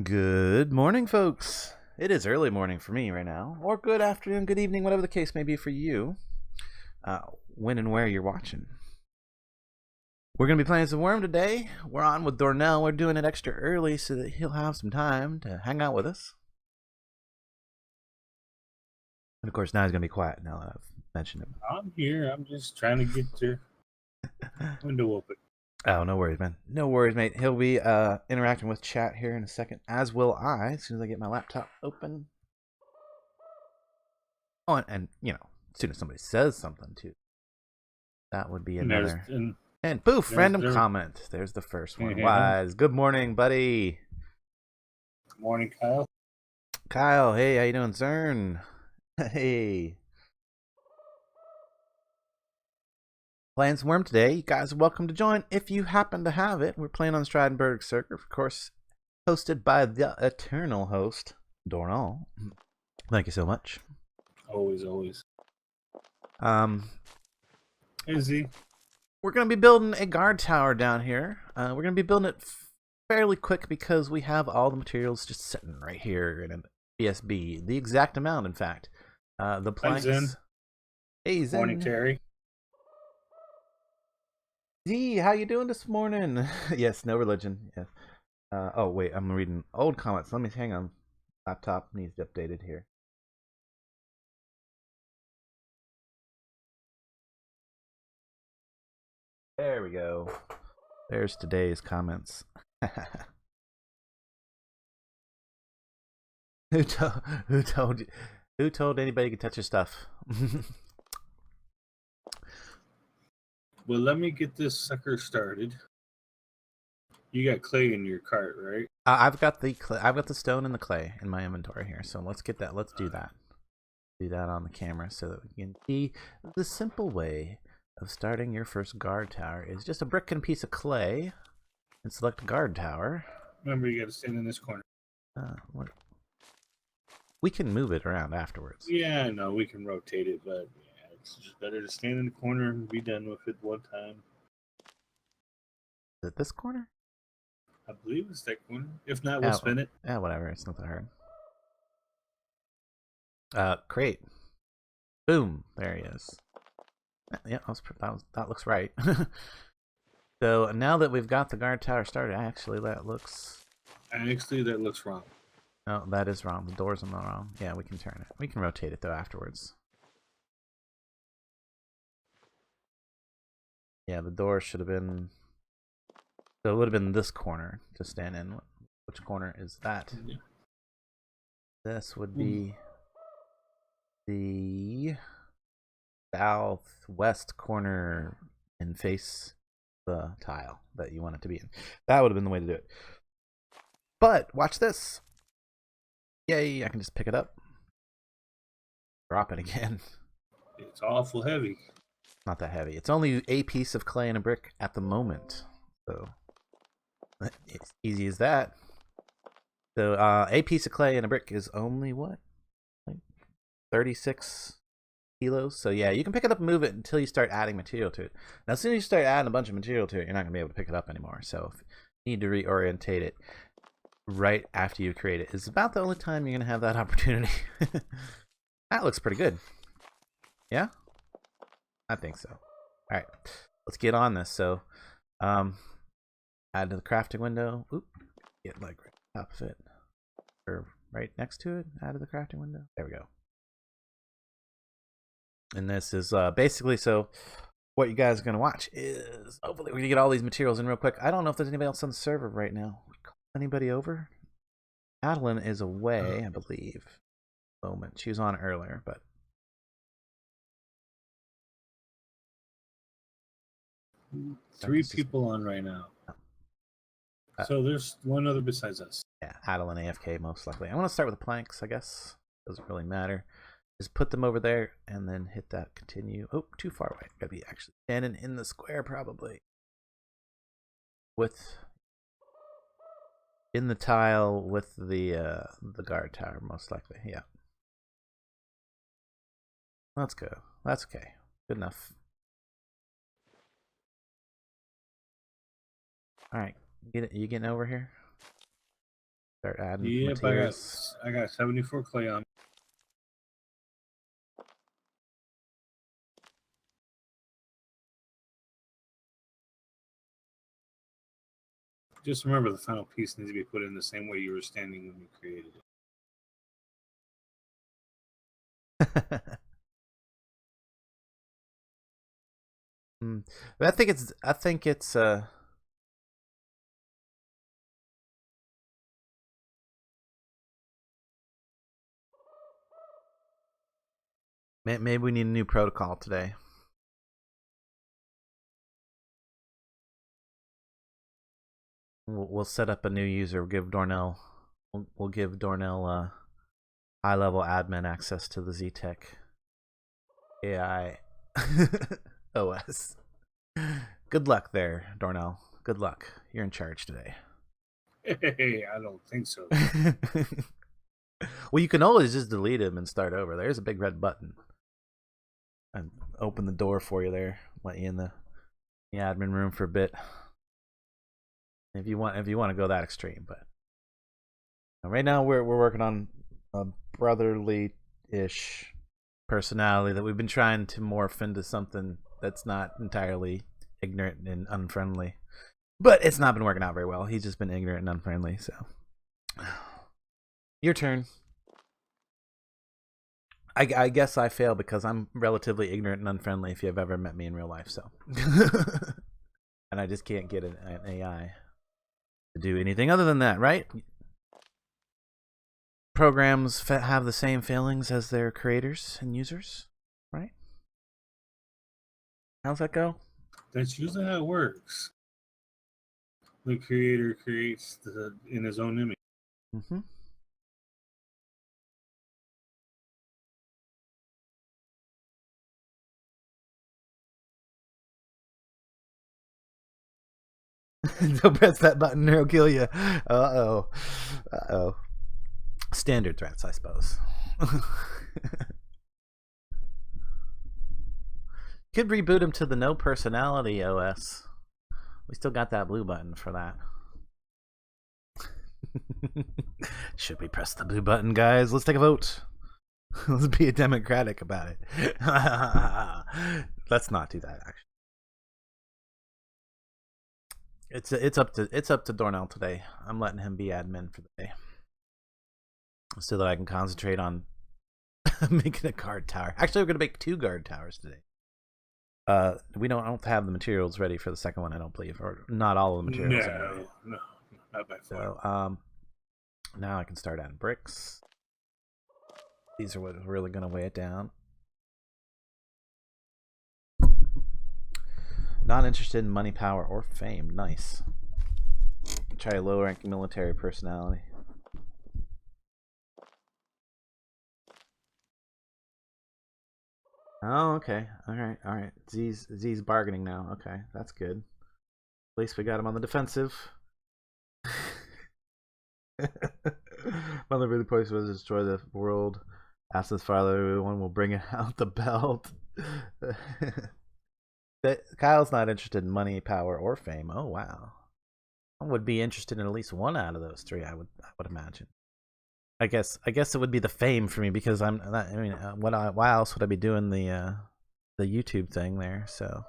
Good morning, folks. It is early morning for me right now, or good afternoon, good evening, whatever the case may be for you, when and where you're watching. We're going to be playing some Wurm today. We're on with Darnell. We're doing it extra early so that he'll have some time to hang out with us. And of course, now he's going to be quiet now that I've mentioned him. I'm here. I'm just trying to get your window open. Oh, no worries, man. No worries, mate. He'll be interacting with chat here in a second, as will I, as soon as I get my laptop open. Oh, and you know, as soon as somebody says something, too. That would be another. And poof, random comment. There's the first one. Wise. Good morning, buddy. Good morning, Kyle. Kyle, hey, how you doing, Zern? Hey. Playing some Wurm today. You guys are welcome to join if you happen to have it. We're playing on Strydenberg server, of course, hosted by the eternal host, Dornall. Thank you so much. Always. Hey, Z. We're going to be building a guard tower down here. We're going to be building it fairly quick because we have all the materials just sitting right here in an BSB. The exact amount, in fact. The planks. Zen. Hey, Zen. Morning, Terry. Z, how you doing this morning? Yes, no religion. Yes. Oh, wait, I'm reading old comments. Let me hang on. Laptop needs to be updated here. There we go. There's today's comments. Who told anybody could touch your stuff? Well, let me get this sucker started. You got clay in your cart, right? I've got the stone and the clay in my inventory here. So let's get that. Let's do that. Do that on the camera so that we can see the simple way of starting your first guard tower is just a brick and a piece of clay, and select guard tower. Remember, you got to stand in this corner. What? We can move it around afterwards. Yeah, no, we can rotate it, but yeah, it's just better to stand in the corner and be done with it one time. Is it this corner? I believe it's that corner. If not, we'll spin it. Yeah, whatever. It's not that hard. Crate. Boom. There he is. Yeah, that looks right. So now that we've got the guard tower started, actually that looks wrong. No, that is wrong. The door's not wrong. Yeah, we can turn it. We can rotate it though afterwards. Yeah, the door should have been. So it would have been this corner to stand in. Which corner is that? Yeah. This would be the southwest corner and face the tile that you want it to be in. That would have been the way to do it. But watch this. Yay, I can just pick it up. Drop it again. It's awful heavy. Not that heavy. It's only a piece of clay and a brick at the moment. So it's easy as that. So a piece of clay and a brick is only what? Like 36 kilos. So yeah, you can pick it up and move it until you start adding material to it. Now as soon as you start adding a bunch of material to it, you're not going to be able to pick it up anymore. So if you need to reorientate it right after you create it, it's about the only time you're going to have that opportunity. That looks pretty good. Yeah? I think so. Alright, let's get on this. So, add to the crafting window. Oop, get like right on top of it. Or right next to it, add to the crafting window. There we go. And this is basically, so what you guys are going to watch is, hopefully we're going to get all these materials in real quick. I don't know if there's anybody else on the server right now. Anybody over? Adeline is away, I believe. Moment. She was on earlier, but. Three people on right now. So there's one other besides us. Yeah, Adeline AFK most likely. I want to start with the planks, I guess. Doesn't really matter. Just put them over there and then hit that continue. Oh, too far away. Gotta be actually standing in the square probably. With in the tile with the guard tower most likely. Yeah. Let's go. That's okay. Good enough. All right, you getting over here? Start adding Yep, materials. I got 74 clay on. Just remember, the final piece needs to be put in the same way you were standing when you created it. I think it's maybe we need a new protocol today. We'll set up a new user. We'll give Darnell high level admin access to the ZTech AI OS. Good luck there, Darnell. Good luck. You're in charge today. Hey, I don't think so. Well, you can always just delete him and start over. There's a big red button. And open the door for you there. Let you in the admin room for a bit. If you want to go that extreme, but right now we're working on a brotherly-ish personality that we've been trying to morph into something that's not entirely ignorant and unfriendly. But it's not been working out very well. He's just been ignorant and unfriendly, so your turn. I guess I fail because I'm relatively ignorant and unfriendly if you've ever met me in real life, so and I just can't get an AI to do anything other than that, right? Programs have the same failings as their creators and users, right? How's that go? That's usually how it works. The creator creates in his own image. Mm-hmm. Don't press that button or it'll kill you. Uh-oh. Uh-oh. Standard threats, I suppose. Could reboot him to the no personality OS. We still got that blue button for that. Should we press the blue button, guys? Let's take a vote. Let's be democratic about it. Let's not do that, actually. It's up to Dornell today. I'm letting him be admin for the day, so that I can concentrate on making a guard tower. Actually, we're gonna make 2 guard towers today. We don't have the materials ready for the second one, I don't believe, or not all of the materials. No, not by far. So now I can start adding bricks. These are what's really gonna weigh it down. Not interested in money, power, or fame. Nice. Try a low-ranking military personality. Oh, okay. All right. Z's bargaining now. Okay, that's good. At least we got him on the defensive. Mother really place was destroy the world. Ask this father, everyone will bring out the belt. Kyle's not interested in money, power, or fame. Oh wow, I would be interested in at least one out of those 3. I would imagine. I guess it would be the fame for me because I'm not. I mean, why else would I be doing the YouTube thing there? So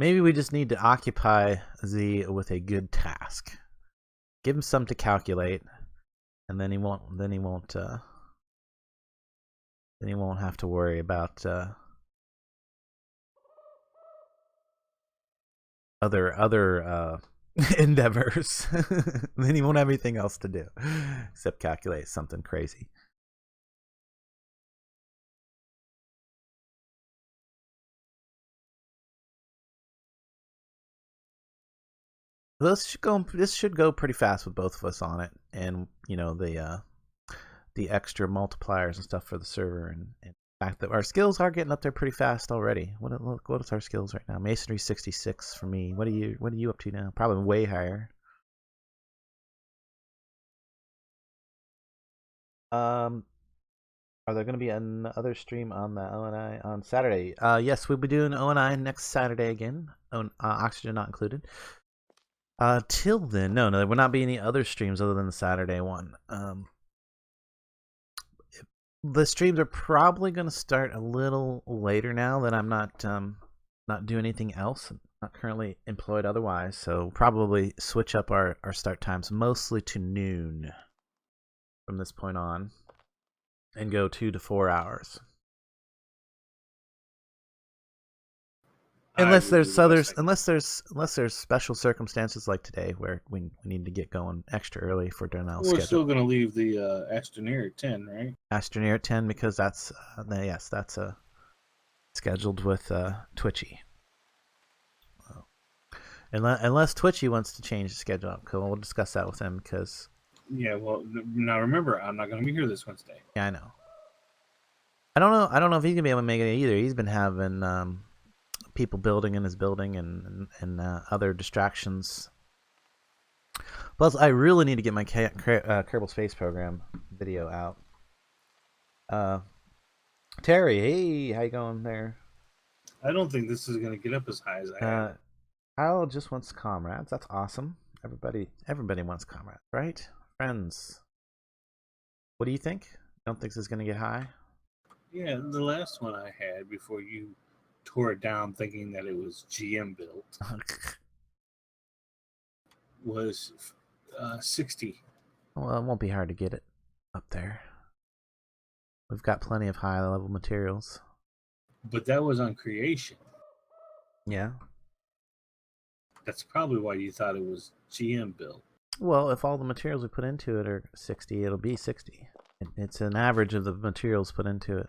maybe we just need to occupy Z with a good task. Give him some to calculate, and then he won't have to worry about other endeavors. Then he won't have anything else to do except calculate something crazy. This should go pretty fast with both of us on it, and you know the extra multipliers and stuff for the server, and the fact that our skills are getting up there pretty fast already. What is our skills right now? Masonry 66 for me. What are you up to now? Probably way higher. Are there going to be another stream on the O&I on Saturday? Yes, we'll be doing O&I next Saturday again. Oxygen not included. Till then, no, there will not be any other streams other than the Saturday one. The streams are probably going to start a little later now that I'm not doing anything else. I'm not currently employed otherwise, so probably switch up our start times mostly to noon from this point on, and go 2 to 4 hours. Unless there's special circumstances like today where we need to get going extra early for Darnell's schedule. We're still going to leave the Astroneer at 10, right? Astroneer at 10 because that's scheduled with Twitchy. Unless Twitchy wants to change the schedule up, we'll discuss that with him because. Yeah, well, now remember, I'm not going to be here this Wednesday. Yeah, I know. I don't know if he's gonna be able to make it either. He's been having people building in his building and other distractions. Plus, I really need to get my Kerbal Space Program video out. Terry, hey, how you going there? I don't think this is going to get up as high as I have. Kyle just wants comrades. That's awesome. Everybody wants comrades, right? Friends. What do you think? Don't think this is going to get high? Yeah, the last one I had before you tore it down thinking that it was GM built was 60. Well, it won't be hard to get it up there. We've got plenty of high level materials. But that was on creation. Yeah. That's probably why you thought it was GM built. Well, if all the materials we put into it are 60, it'll be 60. It's an average of the materials put into it.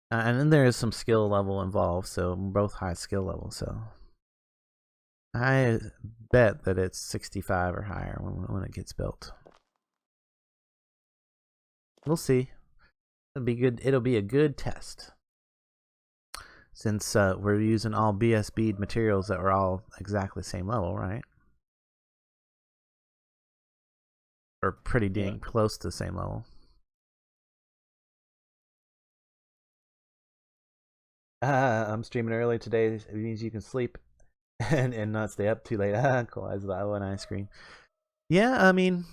And then there is some skill level involved, so both high skill level. So I bet that it's 65 or higher when it gets built. We'll see. It'll be good. It'll be a good test. Since we're using all BS bead materials that are all exactly the same level, right? Or pretty dang close to the same level. I'm streaming early today. It means you can sleep and not stay up too late. Cool as the one ice cream. Yeah, I mean,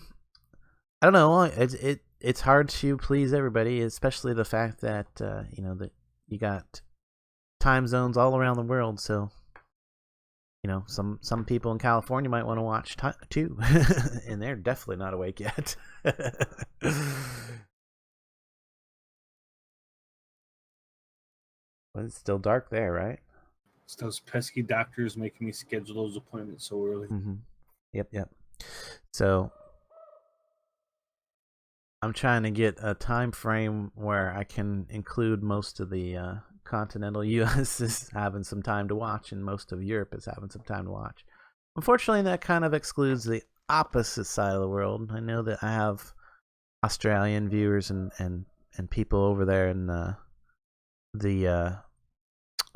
I don't know. It's hard to please everybody, especially the fact that that you got time zones all around the world. So some people in California might want to watch too, and they're definitely not awake yet. But it's still dark there, right? It's those pesky doctors making me schedule those appointments so early. Mm-hmm. Yep. So I'm trying to get a time frame where I can include most of the continental U.S. is having some time to watch, and most of Europe is having some time to watch. Unfortunately, that kind of excludes the opposite side of the world. I know that I have Australian viewers and people over there in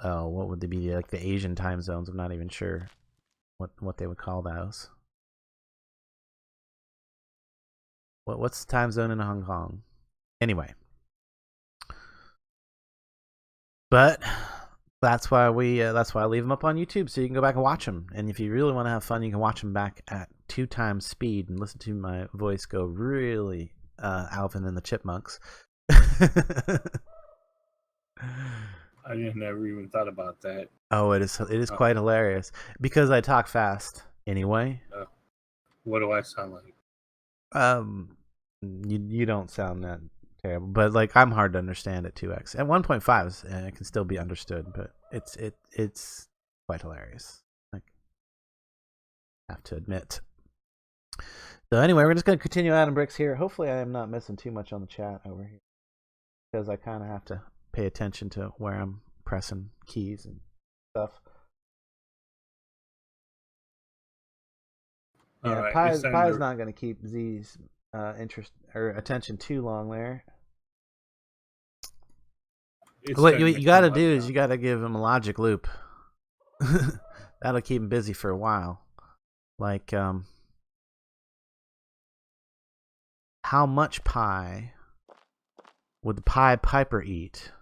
what would they be, like the Asian time zones? I'm not even sure what they would call those. What's the time zone in Hong Kong? Anyway, but that's why I leave them up on YouTube so you can go back and watch them. And if you really want to have fun, you can watch them back at 2 times speed and listen to my voice go really Alvin and the Chipmunks. I never even thought about that. Oh, it is quite hilarious because I talk fast anyway. What do I sound like? You don't sound that terrible, but like I'm hard to understand at 2x. At 1.5 it can still be understood, but it's quite hilarious. Like, I have to admit. So anyway, we're just gonna continue adding bricks here. Hopefully, I am not missing too much on the chat over here because I kind of have to pay attention to where I'm pressing keys and stuff. Yeah, right, Pie's not going to keep Z's interest or attention too long there. What you got to do is you got to give him a logic loop. That'll keep him busy for a while. Like, how much pie would the Pie Piper eat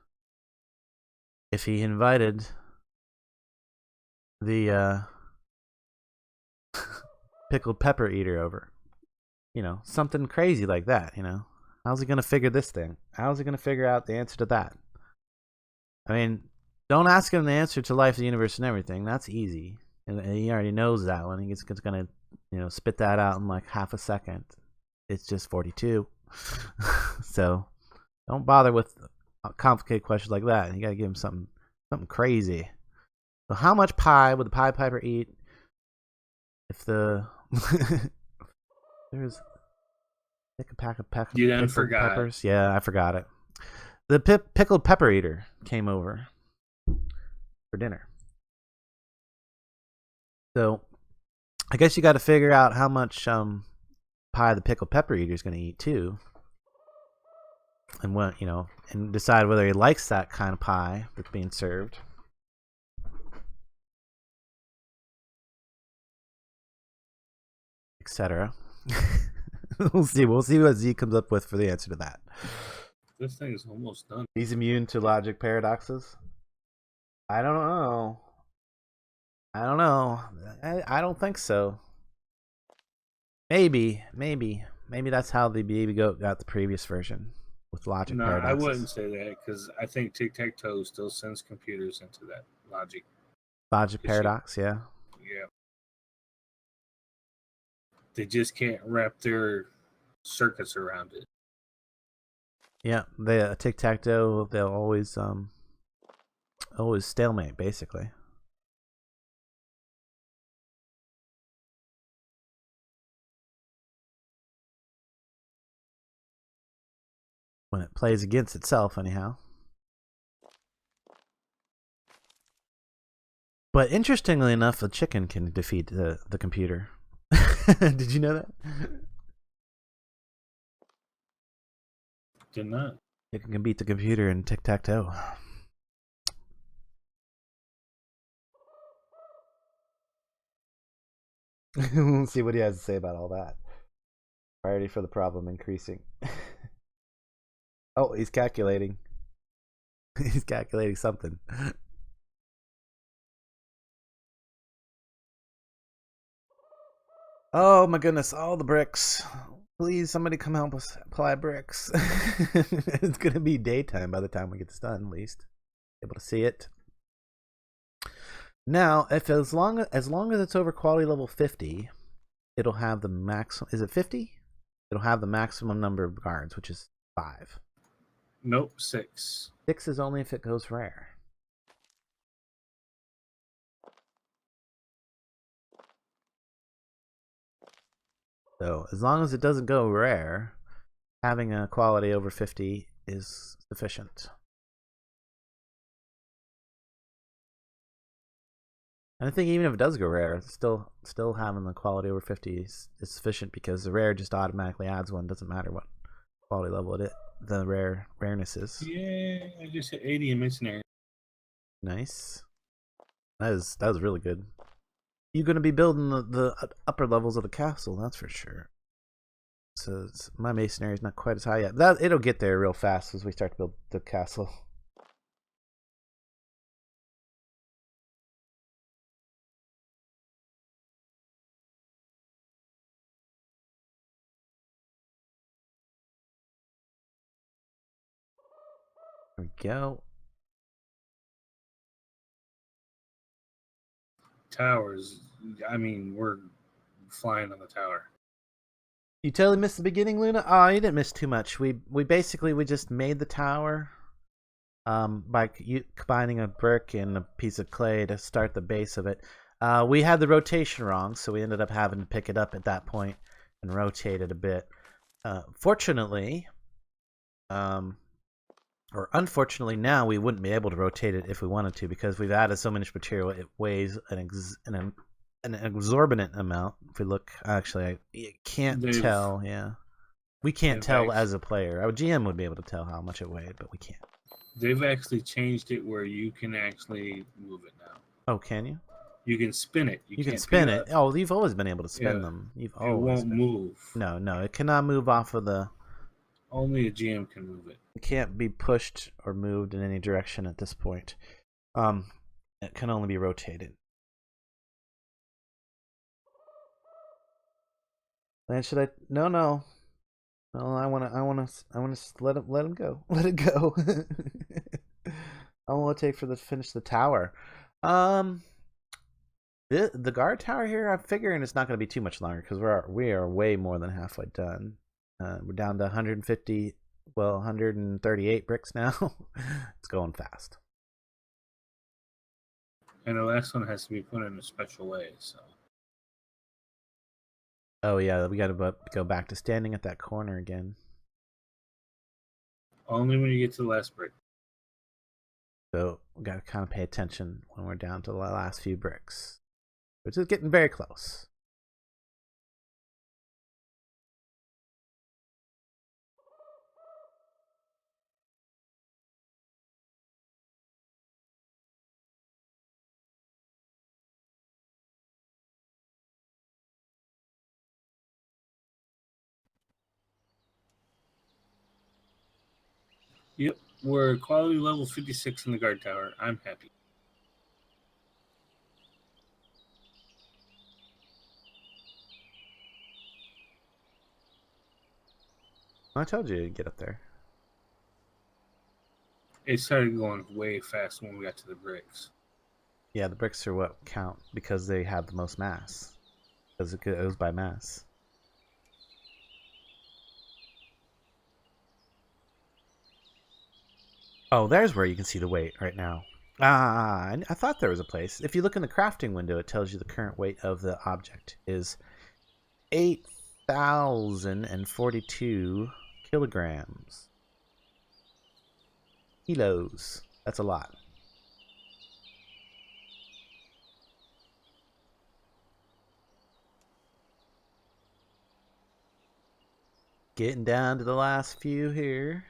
if he invited the pickled pepper eater over. You know, something crazy like that, you know. How's he going to figure this thing? How's he going to figure out the answer to that? I mean, don't ask him the answer to life, the universe, and everything. That's easy. And he already knows that one. He's going to, you know, spit that out in like half a second. It's just 42. So don't bother with a complicated questions like that. You got to give him something crazy. So how much pie would the Pie Piper eat if the there's take a pack of You done pickled forgot. peppers? Yeah, I forgot it. The pickled pepper eater came over for dinner. So I guess you got to figure out how much pie the pickled pepper eater is going to eat too, and what, you know, and decide whether he likes that kind of pie that's being served. Etc. We'll see what Z comes up with for the answer to that. This thing is almost done. He's immune to logic paradoxes. I don't know. I don't think so. Maybe that's how the baby goat got the previous version with logic paradoxes. I wouldn't say that, because I think tic-tac-toe still sends computers into that logic paradox. Yeah. They just can't wrap their circuits around it. Yeah, the tic-tac-toe, they'll always stalemate basically. When it plays against itself, anyhow. But interestingly enough, a chicken can defeat the computer. Did you know that? Did not. Chicken can beat the computer in tic-tac-toe. We'll see what he has to say about all that. Priority for the problem increasing. Oh, he's calculating. He's calculating something. Oh my goodness, all the bricks. Please, somebody come help us apply bricks. It's gonna be daytime by the time we get this done, at least. Able to see it. Now, if as long as it's over quality level 50, it'll have the maximum. Is it 50? It'll have the maximum number of guards, which is 5. Nope, 6. 6 is only if it goes rare. So as long as it doesn't go rare, having a quality over 50 is sufficient. And I think even if it does go rare, still having the quality over 50 is sufficient, because the rare just automatically adds one. Doesn't matter what quality level the rareness is. Yeah, I just hit 80 in missionary. Nice. That was really good. You're going to be building the upper levels of the castle, that's for sure. So my masonry is not quite as high yet. It'll get there real fast as we start to build the castle. There we go. Towers. I mean, we're flying on the tower. You totally missed the beginning, Luna? Oh, you didn't miss too much. We basically just made the tower by combining a brick and a piece of clay to start the base of it. We had the rotation wrong, so we ended up having to pick it up at that point and rotate it a bit. Fortunately, or unfortunately, now we wouldn't be able to rotate it if we wanted to, because we've added so much material. It weighs an exorbitant amount. If we look, actually, I can't tell. Yeah, we can't tell as a player. Our GM would be able to tell how much it weighed, but we can't. They've actually changed it where you can actually move it now. Oh, can you? You can spin it. You can spin it. Oh, you've always been able to spin them. It won't move. No, it cannot move off of the. Only a GM can move it. It can't be pushed or moved in any direction at this point. It can only be rotated. And should I? No, no, no. I wanna let him go. Let it go. How long will it take for the finish the tower? Um, the guard tower here. I'm figuring it's not going to be too much longer because we are way more than halfway done. We're down to 150, well, 138 bricks now. It's going fast. And the last one has to be put in a special way, so. Oh yeah, we got to go back to standing at that corner again. Only when you get to the last brick. So we got to kind of pay attention when we're down to the last few bricks, which is getting very close. Yep, we're quality level 56 in the guard tower. I'm happy. I told you to get up there. It started going way fast when we got to the bricks. Yeah, the bricks are what count because they have the most mass. Because it goes by mass. Oh, there's where you can see the weight right now. Ah, I thought there was a place. If you look in the crafting window, it tells you the current weight of the object is 8,042 kilograms. Kilos. That's a lot. Getting down to the last few here.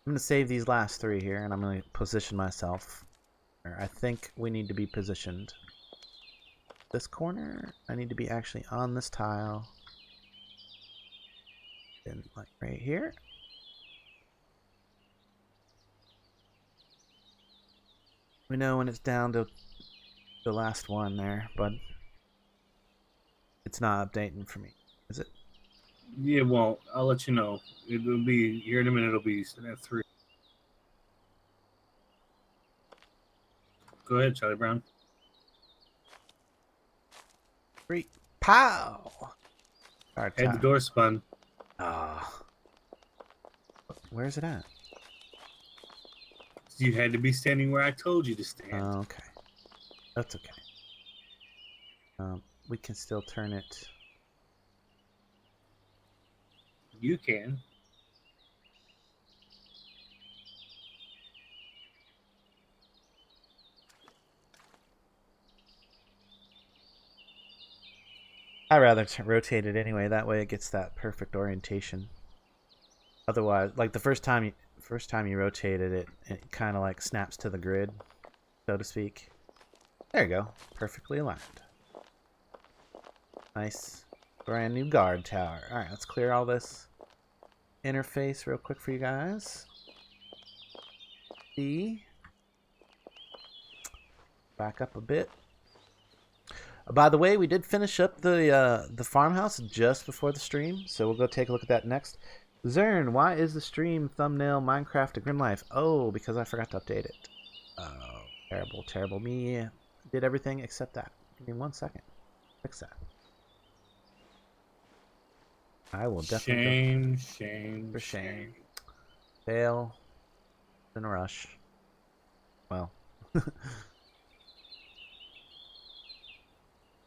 I'm going to save these last three here, and I'm going to position myself. I think we need to be positioned. This corner, I need to be actually on this tile. Then, like, right here. We know when it's down to the last one there, but it's not updating for me, is it? Yeah, well, I'll let you know. It'll be here in a minute. It'll be at 3. Go ahead, Charlie Brown. 3. Pow! Had the door spun. Ah. Where's it at? You had to be standing where I told you to stand. Okay. That's okay. We can still turn it. You can. I'd rather rotate it anyway. That way it gets that perfect orientation. Otherwise, like the first time you rotated it, it kind of like snaps to the grid, so to speak. There you go. Perfectly aligned. Nice. Brand new guard tower. Alright, let's clear all this interface real quick for you guys. See? Back up a bit. By the way, we did finish up the farmhouse just before the stream, so we'll go take a look at that next. Zern, why is the stream thumbnail Minecraft a Grim Life? Oh, because I forgot to update it. Oh, terrible, terrible. Me did everything except that. Give me 1 second. Fix that. I will definitely Shame. Fail. In a rush. Well.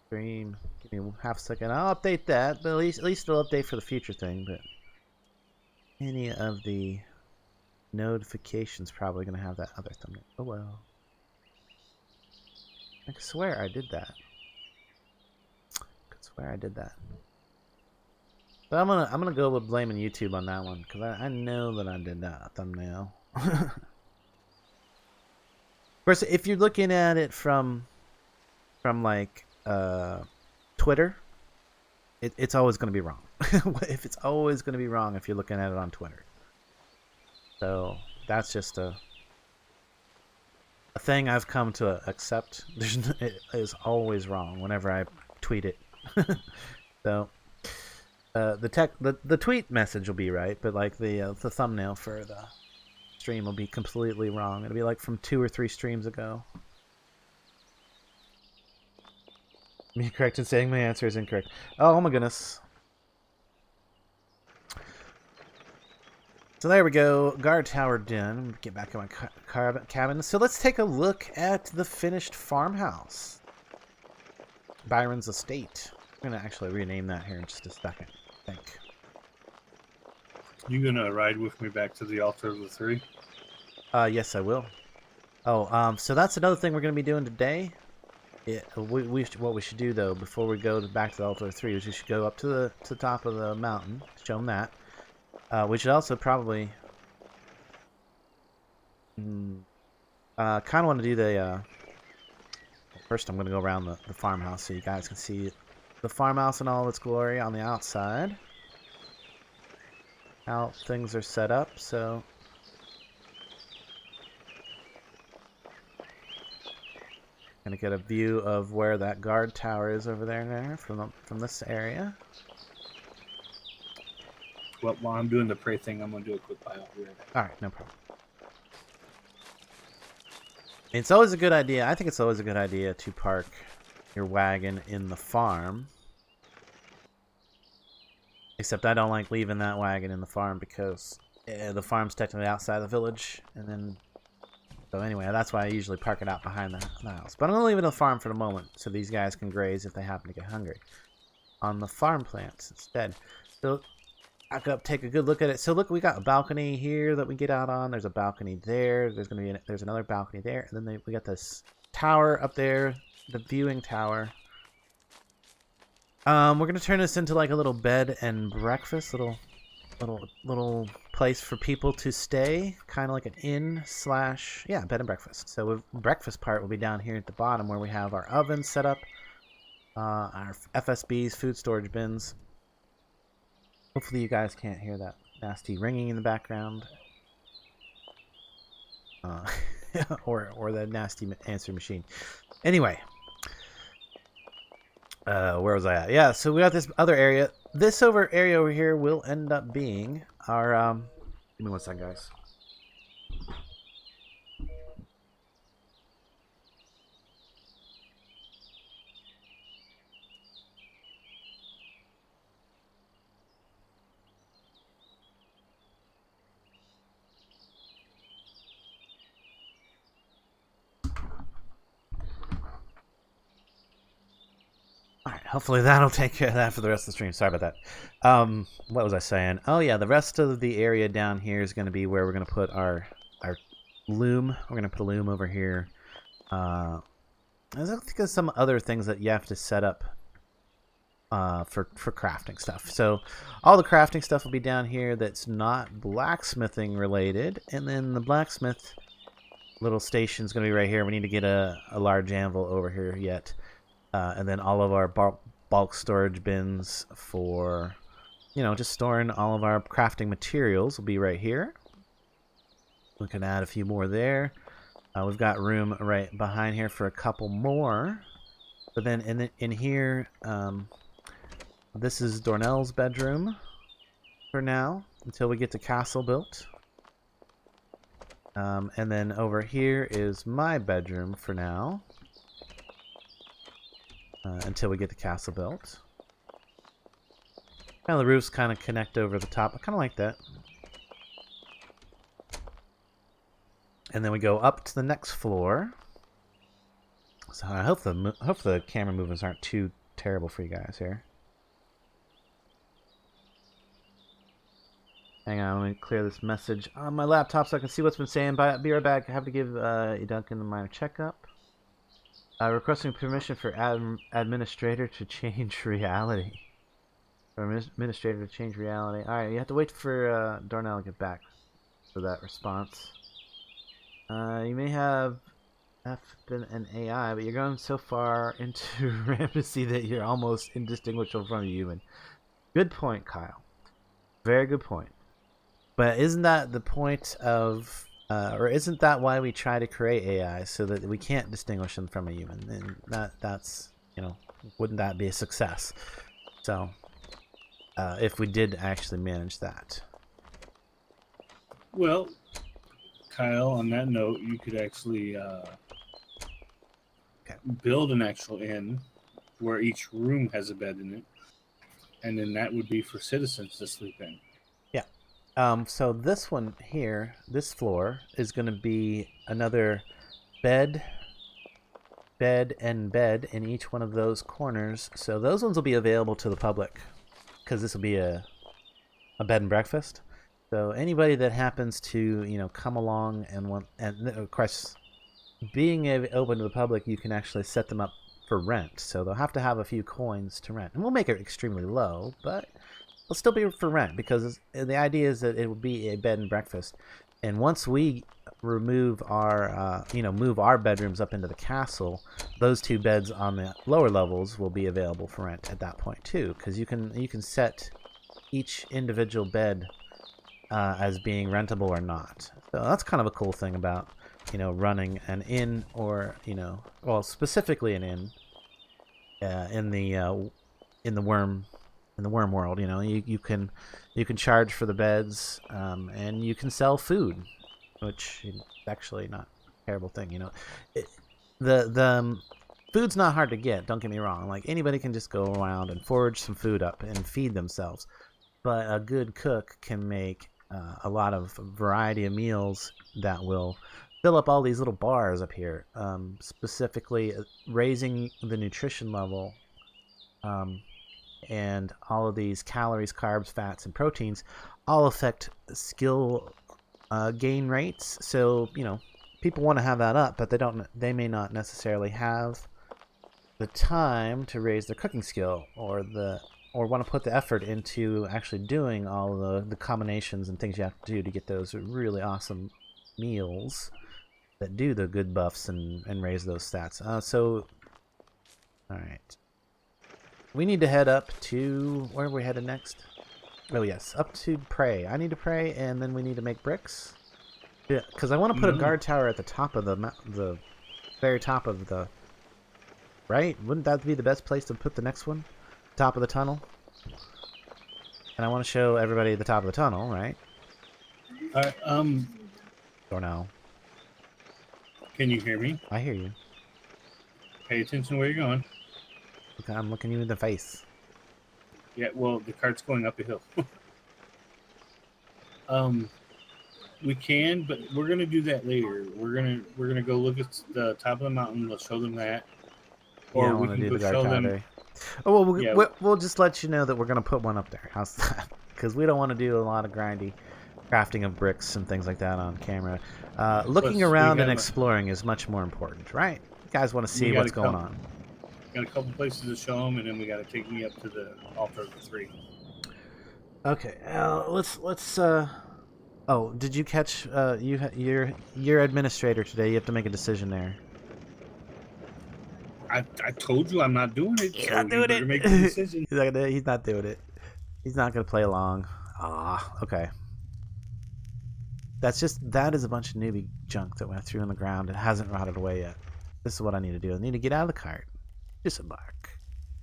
Stream. Give me half a second. I'll update that, but at least it'll update for the future thing. But any of the notifications probably gonna have that other thumbnail. Oh well. I could swear I did that. But I'm gonna go with blaming YouTube on that one because I know that I did that thumbnail. Of course, if you're looking at it from like Twitter, it's always going to be wrong. If it's always going to be wrong if you're looking at it on Twitter. So that's just a thing I've come to accept. It is always wrong whenever I tweet it. So the tweet message will be right, but like the thumbnail for the stream will be completely wrong. It'll be like from 2 or 3 streams ago. Me correct in saying my answer is incorrect. Oh my goodness. So there we go. Guard tower done. Get back in my cabin. So let's take a look at the finished farmhouse. Byron's estate. I'm going to actually rename that here in just a second, I think. You gonna ride with me back to the altar of the 3? Yes, I will. Oh, so that's another thing we're going to be doing today. What we should do though before we go back to the altar of 3 is we should go up to the top of the mountain, show them that. We should also probably kind of want to do the first I'm going to go around the farmhouse so you guys can see the farmhouse in all its glory on the outside, how things are set up. So gonna get a view of where that guard tower is over there from this area. Well, while I'm doing the pray thing, I'm gonna do a quick buy. All right, no problem. It's always a good idea. I think it's always a good idea to park your wagon in the farm. Except I don't like leaving that wagon in the farm because the farm's technically outside the village, and then so anyway, that's why I usually park it out behind the house. But I'm gonna leave it in the farm for the moment so these guys can graze if they happen to get hungry on the farm plants instead. So back up, take a good look at it. So look, we got a balcony here that we get out on. There's a balcony there. There's another balcony there, and then we got this tower up there, the viewing tower. We're gonna turn this into like a little bed and breakfast, little place for people to stay, kind of like an inn / bed and breakfast. So the breakfast part will be down here at the bottom where we have our oven set up, our FSBs, food storage bins. Hopefully you guys can't hear that nasty ringing in the background. Or the nasty answer machine. Anyway. Where was I at? Yeah, so we got this other area. This area over here will end up being our, give me one second, guys. Alright, hopefully that'll take care of that for the rest of the stream. Sorry about that. What was I saying? Oh yeah, the rest of the area down here is going to be where we're going to put our loom. We're going to put a loom over here. I think there's some other things that you have to set up for crafting stuff. So all the crafting stuff will be down here that's not blacksmithing related. And then the blacksmith little station is going to be right here. We need to get a large anvil over here yet. And then all of our bulk storage bins for, just storing all of our crafting materials will be right here. We can add a few more there. We've got room right behind here for a couple more. But then in here, this is Darnell's bedroom for now until we get the castle built. And then over here is my bedroom for now. Until we get the castle built. The roofs kind of connect over the top. I kind of like that. And then we go up to the next floor. So I hope the camera movements aren't too terrible for you guys here. Hang on, let me clear this message on my laptop so I can see what's been saying. Be right back. I have to give Duncan a minor checkup. Requesting permission for administrator to change reality. For administrator to change reality. Alright, you have to wait for Darnell to get back for that response. You may have been an AI, but you're going so far into rampancy that you're almost indistinguishable from a human. Good point, Kyle. Very good point. But isn't that the point of... or isn't that why we try to create AI, so that we can't distinguish them from a human? And that's, wouldn't that be a success? So, if we did actually manage that. Well, Kyle, on that note, you could actually build an actual inn where each room has a bed in it, and then that would be for citizens to sleep in. Yeah. So this one here, this floor, is going to be another bed, bed, and bed in each one of those corners. So those ones will be available to the public because this will be a bed and breakfast. So anybody that happens to come along and want, and of course, being open to the public, you can actually set them up for rent. So they'll have to have a few coins to rent, and we'll make it extremely low, but it'll still be for rent because the idea is that it will be a bed and breakfast. And once we remove our, move our bedrooms up into the castle, those two beds on the lower levels will be available for rent at that point too, because you can set each individual bed as being rentable or not. So that's kind of a cool thing about running an inn, or well, specifically an inn in the Wurm world. You can charge for the beds, and you can sell food, which is actually not a terrible thing. The food's not hard to get, don't get me wrong. Like, anybody can just go around and forage some food up and feed themselves, but a good cook can make a lot of variety of meals that will fill up all these little bars up here, specifically raising the nutrition level, and all of these calories, carbs, fats, and proteins all affect skill gain rates. So people want to have that up, but they may not necessarily have the time to raise their cooking skill, or want to put the effort into actually doing all of the combinations and things you have to do to get those really awesome meals that do the good buffs and raise those stats. All right. We need to head up to... Where are we headed next? Oh, yes. Up to pray. I need to pray, and then we need to make bricks. Yeah, because I want to put a guard tower at the top of the very top of the... Right? Wouldn't that be the best place to put the next one? Top of the tunnel? And I want to show everybody the top of the tunnel, right? Dornell. Can you hear me? I hear you. Pay attention to where you're going. Okay, I'm looking you in the face. Yeah, well, the cart's going up a hill. We can, but we're gonna do that later. We're gonna go look at the top of the mountain. Let's show them that, or we can go show them. Oh, well, we'll just let you know that we're gonna put one up there. How's that? Because we don't want to do a lot of grindy crafting of bricks and things like that on camera. Looking around and exploring is much more important, right? You guys want to see what's going on. Got a couple places to show them, and then we got to take me up to the altar of the three. Okay, let's. Oh, did you catch? You're administrator today. You have to make a decision there. I told you I'm not doing it. He's not doing it. Make the decision. He's not doing it. He's not gonna play along. Okay. That is a bunch of newbie junk that went through in the ground and hasn't rotted away yet. This is what I need to do. I need to get out of the cart, disembark,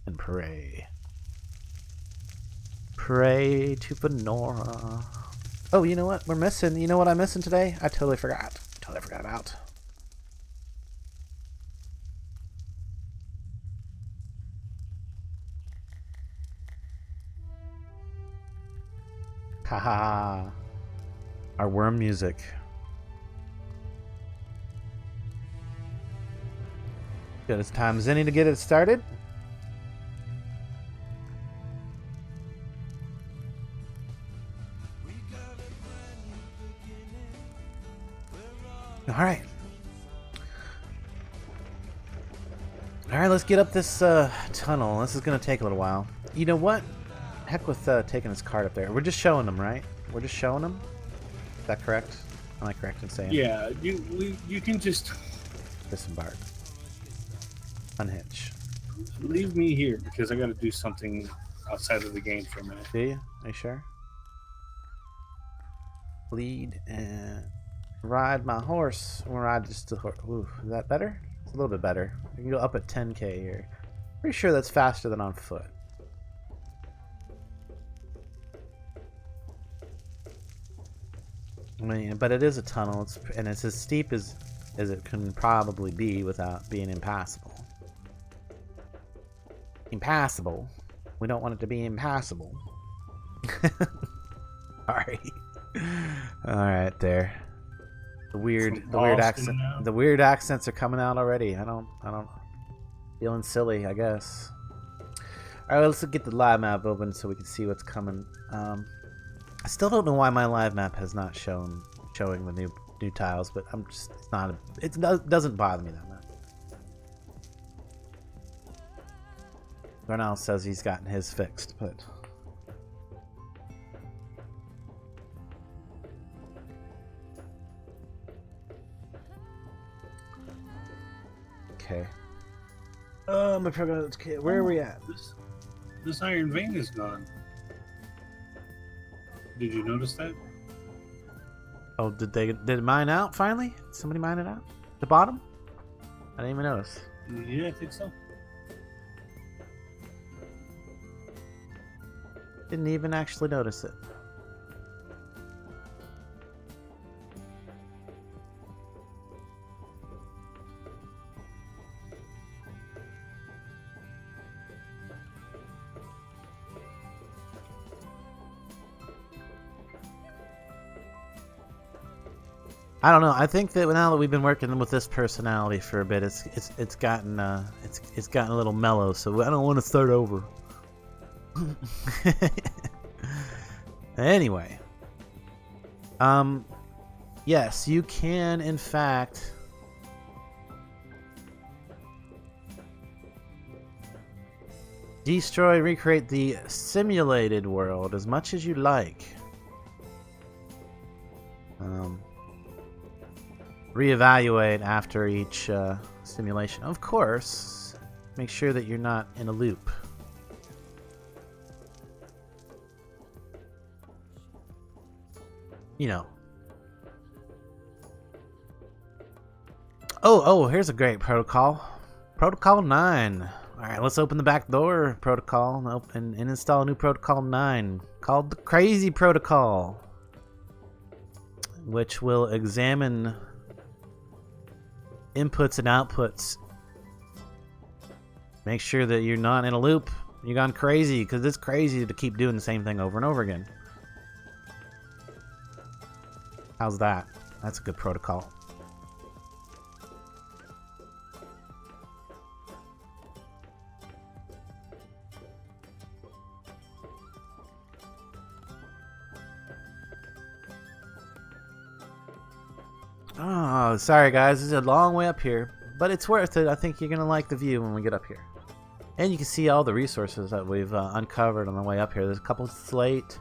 and pray. Pray to Fenora. Oh, you know what? We're missing. You know what I'm missing today? I totally forgot. About. Haha. Our worm music. Good as time as any to get it started. All right, let's get up this tunnel. This is going to take a little while. You know what? Heck with taking this cart up there. We're just showing them, right? We're just showing them? Is that correct? Am I correct in saying? Yeah, you can just... Disembark. Unhitch. Leave me here, because I got to do something outside of the game for a minute. Do you? Are you sure? Lead and... Ride my horse. I'm gonna ride just the horse. Ooh, is that better? It's a little bit better. We can go up at 10k here. Pretty sure that's faster than on foot. I mean, but it is a tunnel, and it's as steep as it can probably be without being impassable. Impassable. We don't want it to be impassable. Sorry. All right, there. The weird accents are coming out already. I don't. Feeling silly, I guess. All right, let's get the live map open so we can see what's coming. I still don't know why my live map has not showing the new tiles, but I'm just it doesn't bother me that much. Darnell says he's gotten his fixed, but okay. My program. Where are we at? This iron vein is gone. Did you notice that? Oh, did it mine out finally? Somebody mine it out? The bottom? I didn't even notice. Yeah, I think so. Didn't even actually notice it. I don't know. I think that now that we've been working with this personality for a bit, it's gotten a little mellow. So I don't want to start over. Anyway, yes, you can in fact destroy, recreate the simulated world as much as you like. Reevaluate after each simulation. Of course, make sure that you're not in a loop. You know. Oh, here's a great protocol. Protocol 9. Alright, let's open the back door, protocol, and install a new protocol 9 called the Crazy Protocol, which will examine inputs and outputs. Make sure that you're not in a loop. You've gone crazy, because it's crazy to keep doing the same thing over and over again. How's that? That's a good protocol. Oh, sorry guys, this is a long way up here, but it's worth it. I think you're going to like the view when we get up here. And you can see all the resources that we've uncovered on the way up here. There's a couple of slate,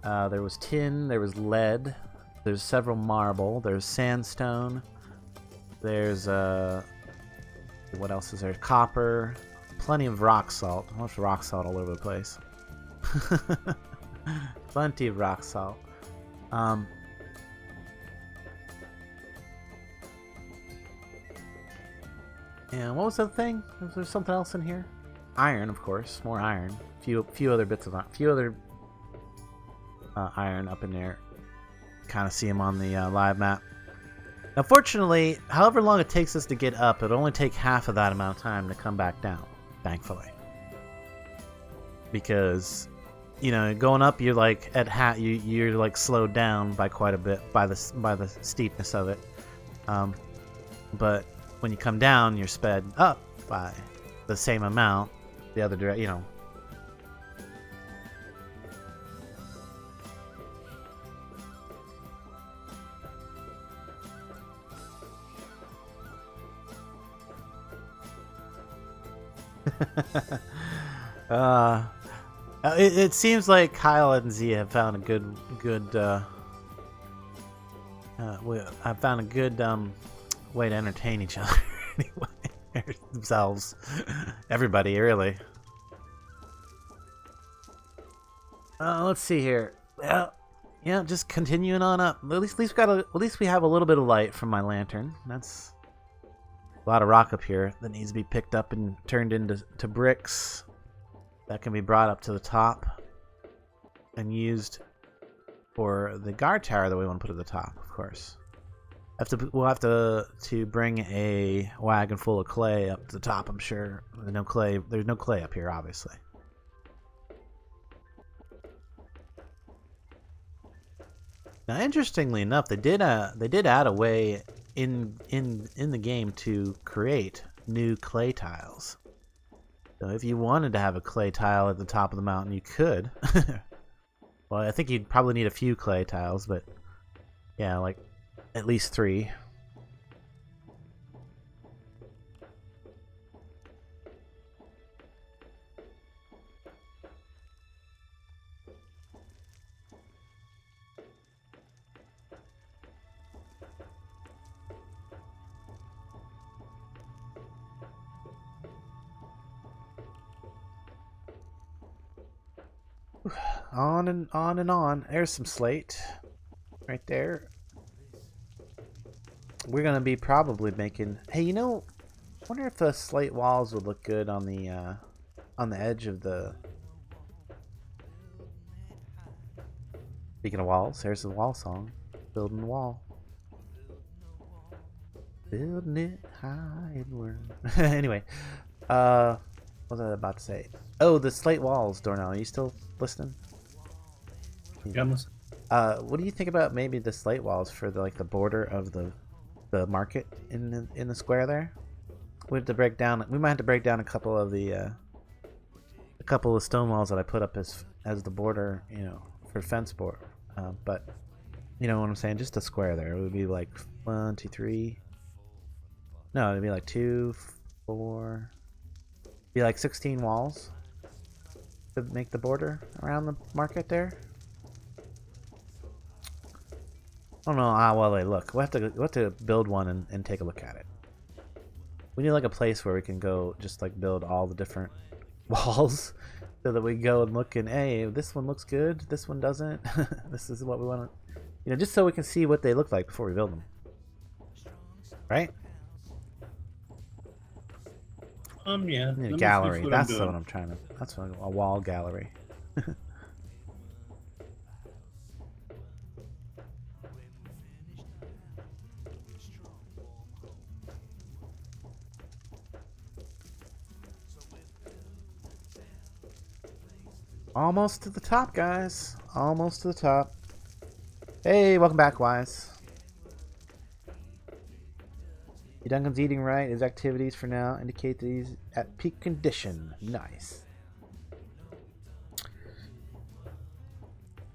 there was tin, there was lead, there's several marble, there's sandstone, there's, what else is there? Copper, plenty of rock salt. There's rock salt all over the place. Plenty of rock salt. And what was the thing? Was there something else in here? Iron, of course. More iron. Few other bits of iron up in there. Kind of see them on the live map. Unfortunately, however long it takes us to get up, it'll only take half of that amount of time to come back down. Thankfully, because you know, going up, you're like at you're like slowed down by quite a bit by the steepness of it. But when you come down, you're sped up by the same amount the other direction, you know. It seems like Kyle and Z have found a good way to entertain each other. Anyway, themselves, everybody, really. Let's see here. Yeah, just continuing on up. At least we have a little bit of light from my lantern. That's a lot of rock up here that needs to be picked up and turned into bricks that can be brought up to the top and used for the guard tower that we want to put at the top, of course. We'll have to bring a wagon full of clay up to the top, I'm sure. There's no clay up here, obviously. Now, interestingly enough, they did add a way in the game to create new clay tiles. So if you wanted to have a clay tile at the top of the mountain, you could. Well, I think you'd probably need a few clay tiles, but yeah, like at least 3. On and on and on. There's some slate right there. We're gonna be probably making. Hey, you know, I wonder if the slate walls would look good on the edge of the. Speaking of walls, here's the wall song. Building the wall. Building it high and warm. Anyway, what was I about to say? Oh, the slate walls, Dornell. Are you still listening? Yeah, I'm listening. What do you think about maybe the slate walls for the border of the market in the square there? We have to break down. We might have to break down a couple of stone walls that I put up as the border, you know, for fence board. But you know what I'm saying? Just a square there. It would be like 1, 2, 3. No, it'd be like 2, 4. Be like 16 walls to make the border around the market there. I don't know how well they look. We'll have to build one and take a look at it. We need like a place where we can go just like build all the different walls so that we go and look and, hey, this one looks good, this one doesn't. This is what we want to, you know, just so we can see what they look like before we build them. Right? Yeah. A gallery. That's what I'm trying to. That's what, a wall gallery. Almost to the top, guys. Almost to the top. Hey, welcome back, Wise. Duncan's eating right. His activities for now indicate that he's at peak condition. Nice.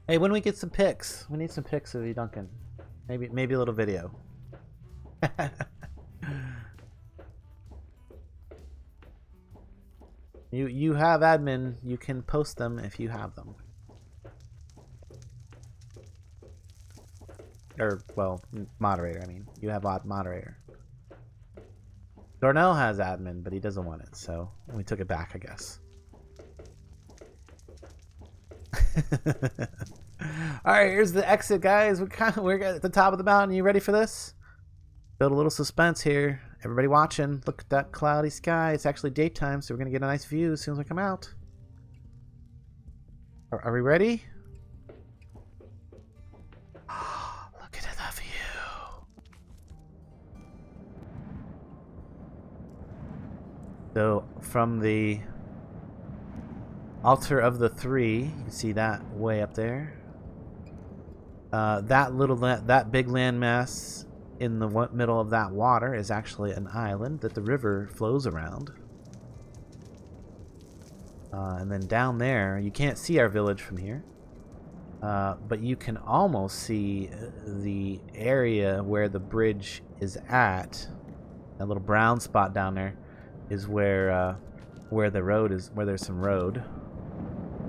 Hey, when we get some pics, we need some pics of you, Duncan. Maybe a little video. You have admin. You can post them if you have them. Or, well, moderator. I mean, you have moderator. Darnell has admin, but he doesn't want it, so we took it back, I guess. Alright, here's the exit, guys. We're at the top of the mountain. You ready for this? Build a little suspense here. Everybody watching, look at that cloudy sky. It's actually daytime, so we're going to get a nice view as soon as we come out. Are we ready? Look at the view. So, from the altar of the 3, you can see that way up there. That big landmass in the middle of that water is actually an island that the river flows around. And then down there, you can't see our village from here, but you can almost see the area where the bridge is at. That little brown spot down there is where the road is, where there's some road.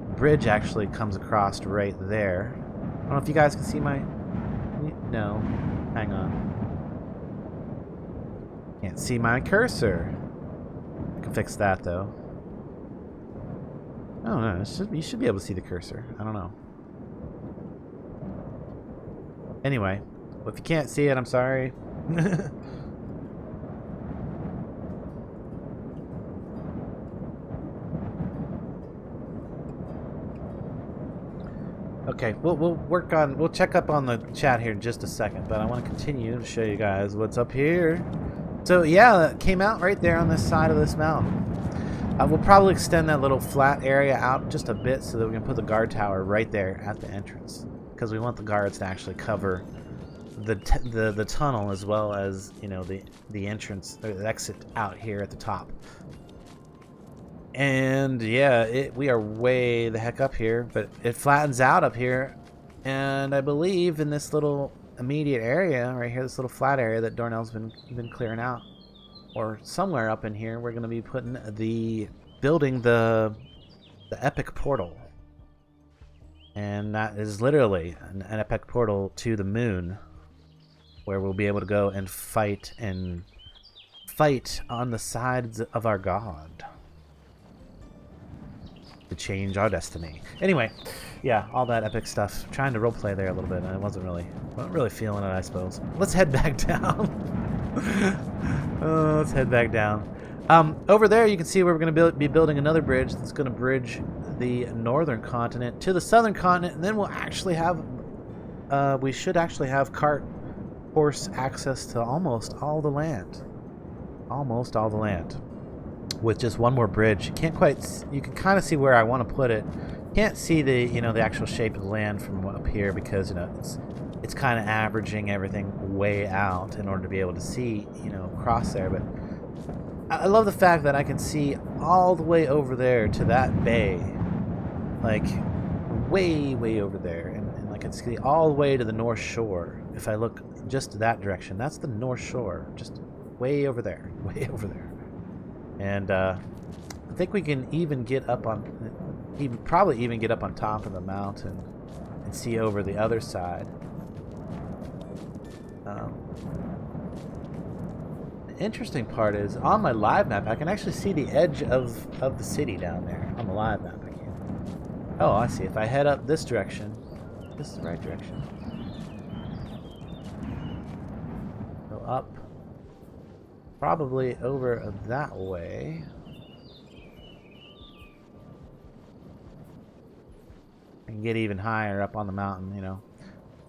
The bridge actually comes across right there. I don't know if you guys can see my... No. Hang on. Can't see my cursor. I can fix that, though. Oh, no. You should be able to see the cursor. I don't know. Anyway. Well, if you can't see it, I'm sorry. Okay, we'll check up on the chat here in just a second, but I want to continue to show you guys what's up here. So yeah, it came out right there on this side of this mountain. We'll probably extend that little flat area out just a bit so that we can put the guard tower right there at the entrance, because we want the guards to actually cover the tunnel as well as, you know, the entrance or the exit out here at the top. And yeah, we are way the heck up here, but it flattens out up here, and I believe in this little immediate area right here, this little flat area that Darnell's been clearing out, or somewhere up in here, we're going to be building the epic portal. And that is literally an epic portal to the moon, where we'll be able to go and fight on the sides of our god to change our destiny. Anyway, yeah, all that epic stuff. Trying to roleplay there a little bit, and I wasn't really feeling it, I suppose. Let's head back down. Let's head back down. Over there, you can see where we're going to be building another bridge that's going to bridge the northern continent to the southern continent, and then we'll actually have, we should actually have cart horse access to almost all the land. Almost all the land. With just one more bridge. You can kind of see where I want to put it. Can't see the actual shape of the land from up here, because, you know, it's kind of averaging everything way out in order to be able to see, you know, across there. But I love the fact that I can see all the way over there to that bay, like way over there, and I can see all the way to the north shore. If I look just that direction, that's the north shore, just way over there. And I think we can even get up on, probably even get up on top of the mountain and see over the other side. The interesting part is, on my live map, I can actually see the edge of the city down there. On the live map, I can. Oh, I see. If I head up this direction, this is the right direction. Go up. Probably over that way. And get even higher up on the mountain, you know.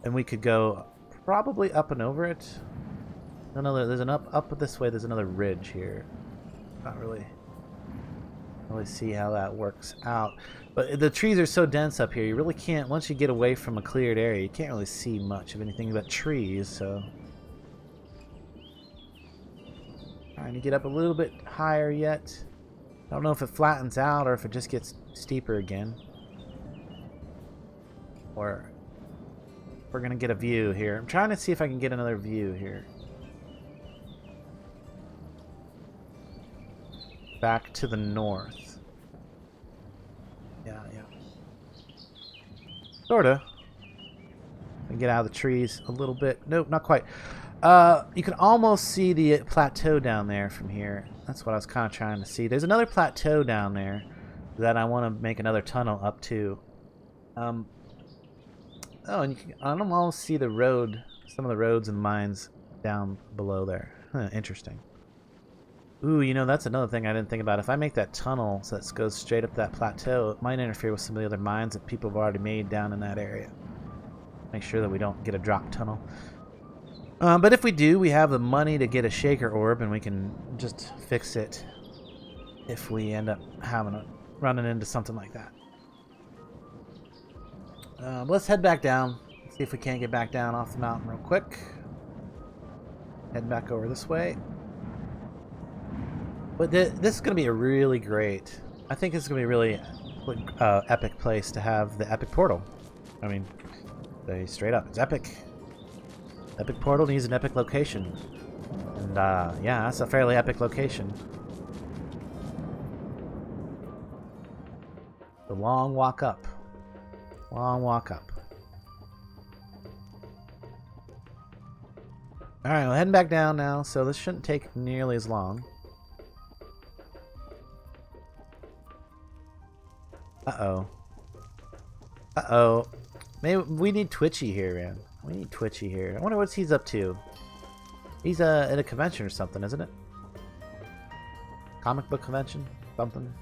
And we could go probably up and over it. There's an up this way. There's another ridge here. Not really see how that works out. But the trees are so dense up here. You really can't. Once you get away from a cleared area, you can't really see much of anything but trees. So trying to get up a little bit higher yet. I don't know if it flattens out or if it just gets steeper again. Or we're gonna get a view here. I'm trying to see if I can get another view here. Back to the north. Yeah. Sorta. And get out of the trees a little bit. Nope, not quite. You can almost see the plateau down there from here. That's what I was kind of trying to see. There's another plateau down there that I want to make another tunnel up to. Oh, and I can almost see the road, some of the roads and mines down below there. Huh, interesting. Ooh, you know, that's another thing I didn't think about. If I make that tunnel so that goes straight up that plateau, it might interfere with some of the other mines that people have already made down in that area. Make sure that we don't get a drop tunnel. But if we do, we have the money to get a shaker orb, and we can just fix it if we end up running into something like that. Let's head back down. See if we can't get back down off the mountain real quick. Head back over this way. But this is going to be a really great... I think this is going to be a really epic place to have the epic portal. I mean, straight up, it's epic. Epic portal needs an epic location. And yeah, that's a fairly epic location. The long walk up. Long walk up. Alright, we're heading back down now, so this shouldn't take nearly as long. Uh-oh. Uh-oh. Maybe we need Twitchy here, man. We need Twitchy here. I wonder what he's up to. He's at a convention or something, isn't it? Comic book convention? Something?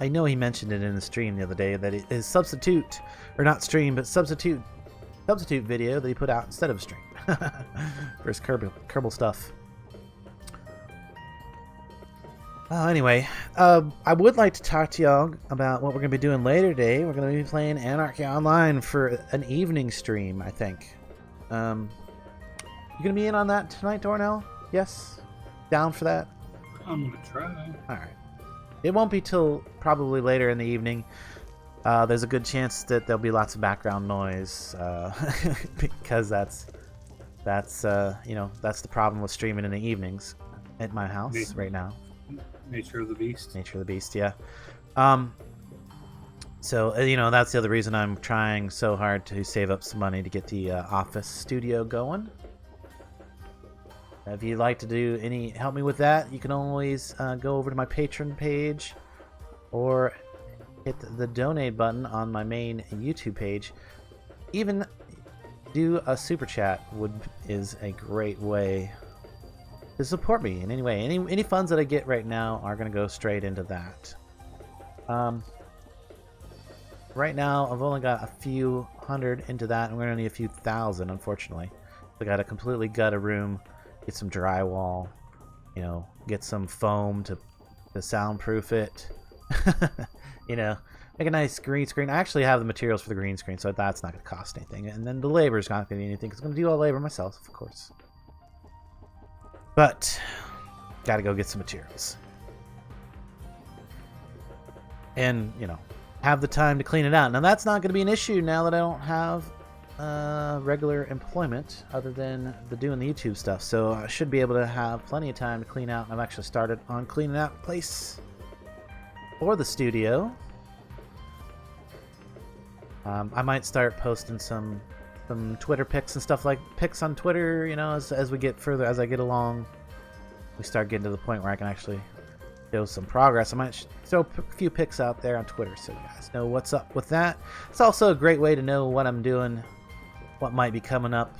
I know he mentioned it in the stream the other day that his substitute, or not stream, but substitute video that he put out instead of stream for his Kerbal stuff. Anyway, I would like to talk to y'all about what we're going to be doing later today. We're going to be playing Anarchy Online for an evening stream, I think. You going to be in on that tonight, Darnell? Yes? Down for that? I'm going to try. Alright. It won't be till probably later in the evening. There's a good chance that there'll be lots of background noise, because that's the problem with streaming in the evenings at my house right now. Nature of the beast. Nature of the beast, yeah. So, that's the other reason I'm trying so hard to save up some money to get the office studio going. If you'd like to help me with that, you can always go over to my Patreon page or hit the donate button on my main YouTube page. Even do a super chat is a great way to support me in any way. Any funds that I get right now are going to go straight into that. Right now, I've only got a few hundred into that, and we're going to need a few thousand, unfortunately. I got to completely gut a room, get some drywall, get some foam to soundproof it. Make a nice green screen. I actually have the materials for the green screen, so that's not going to cost anything. And then the labor is not going to be anything, because I'm going to do all the labor myself, of course. But, gotta go get some materials. And, have the time to clean it out. Now, that's not going to be an issue now that I don't have regular employment other than doing the YouTube stuff. So, I should be able to have plenty of time to clean out. I've actually started on cleaning out the place for the studio. I might start posting some Twitter pics and stuff, like pics on Twitter, as we get further, as I get along, we start getting to the point where I can actually show some progress. I might throw a few pics out there on Twitter so you guys know what's up with that. It's also a great way to know what I'm doing, what might be coming up,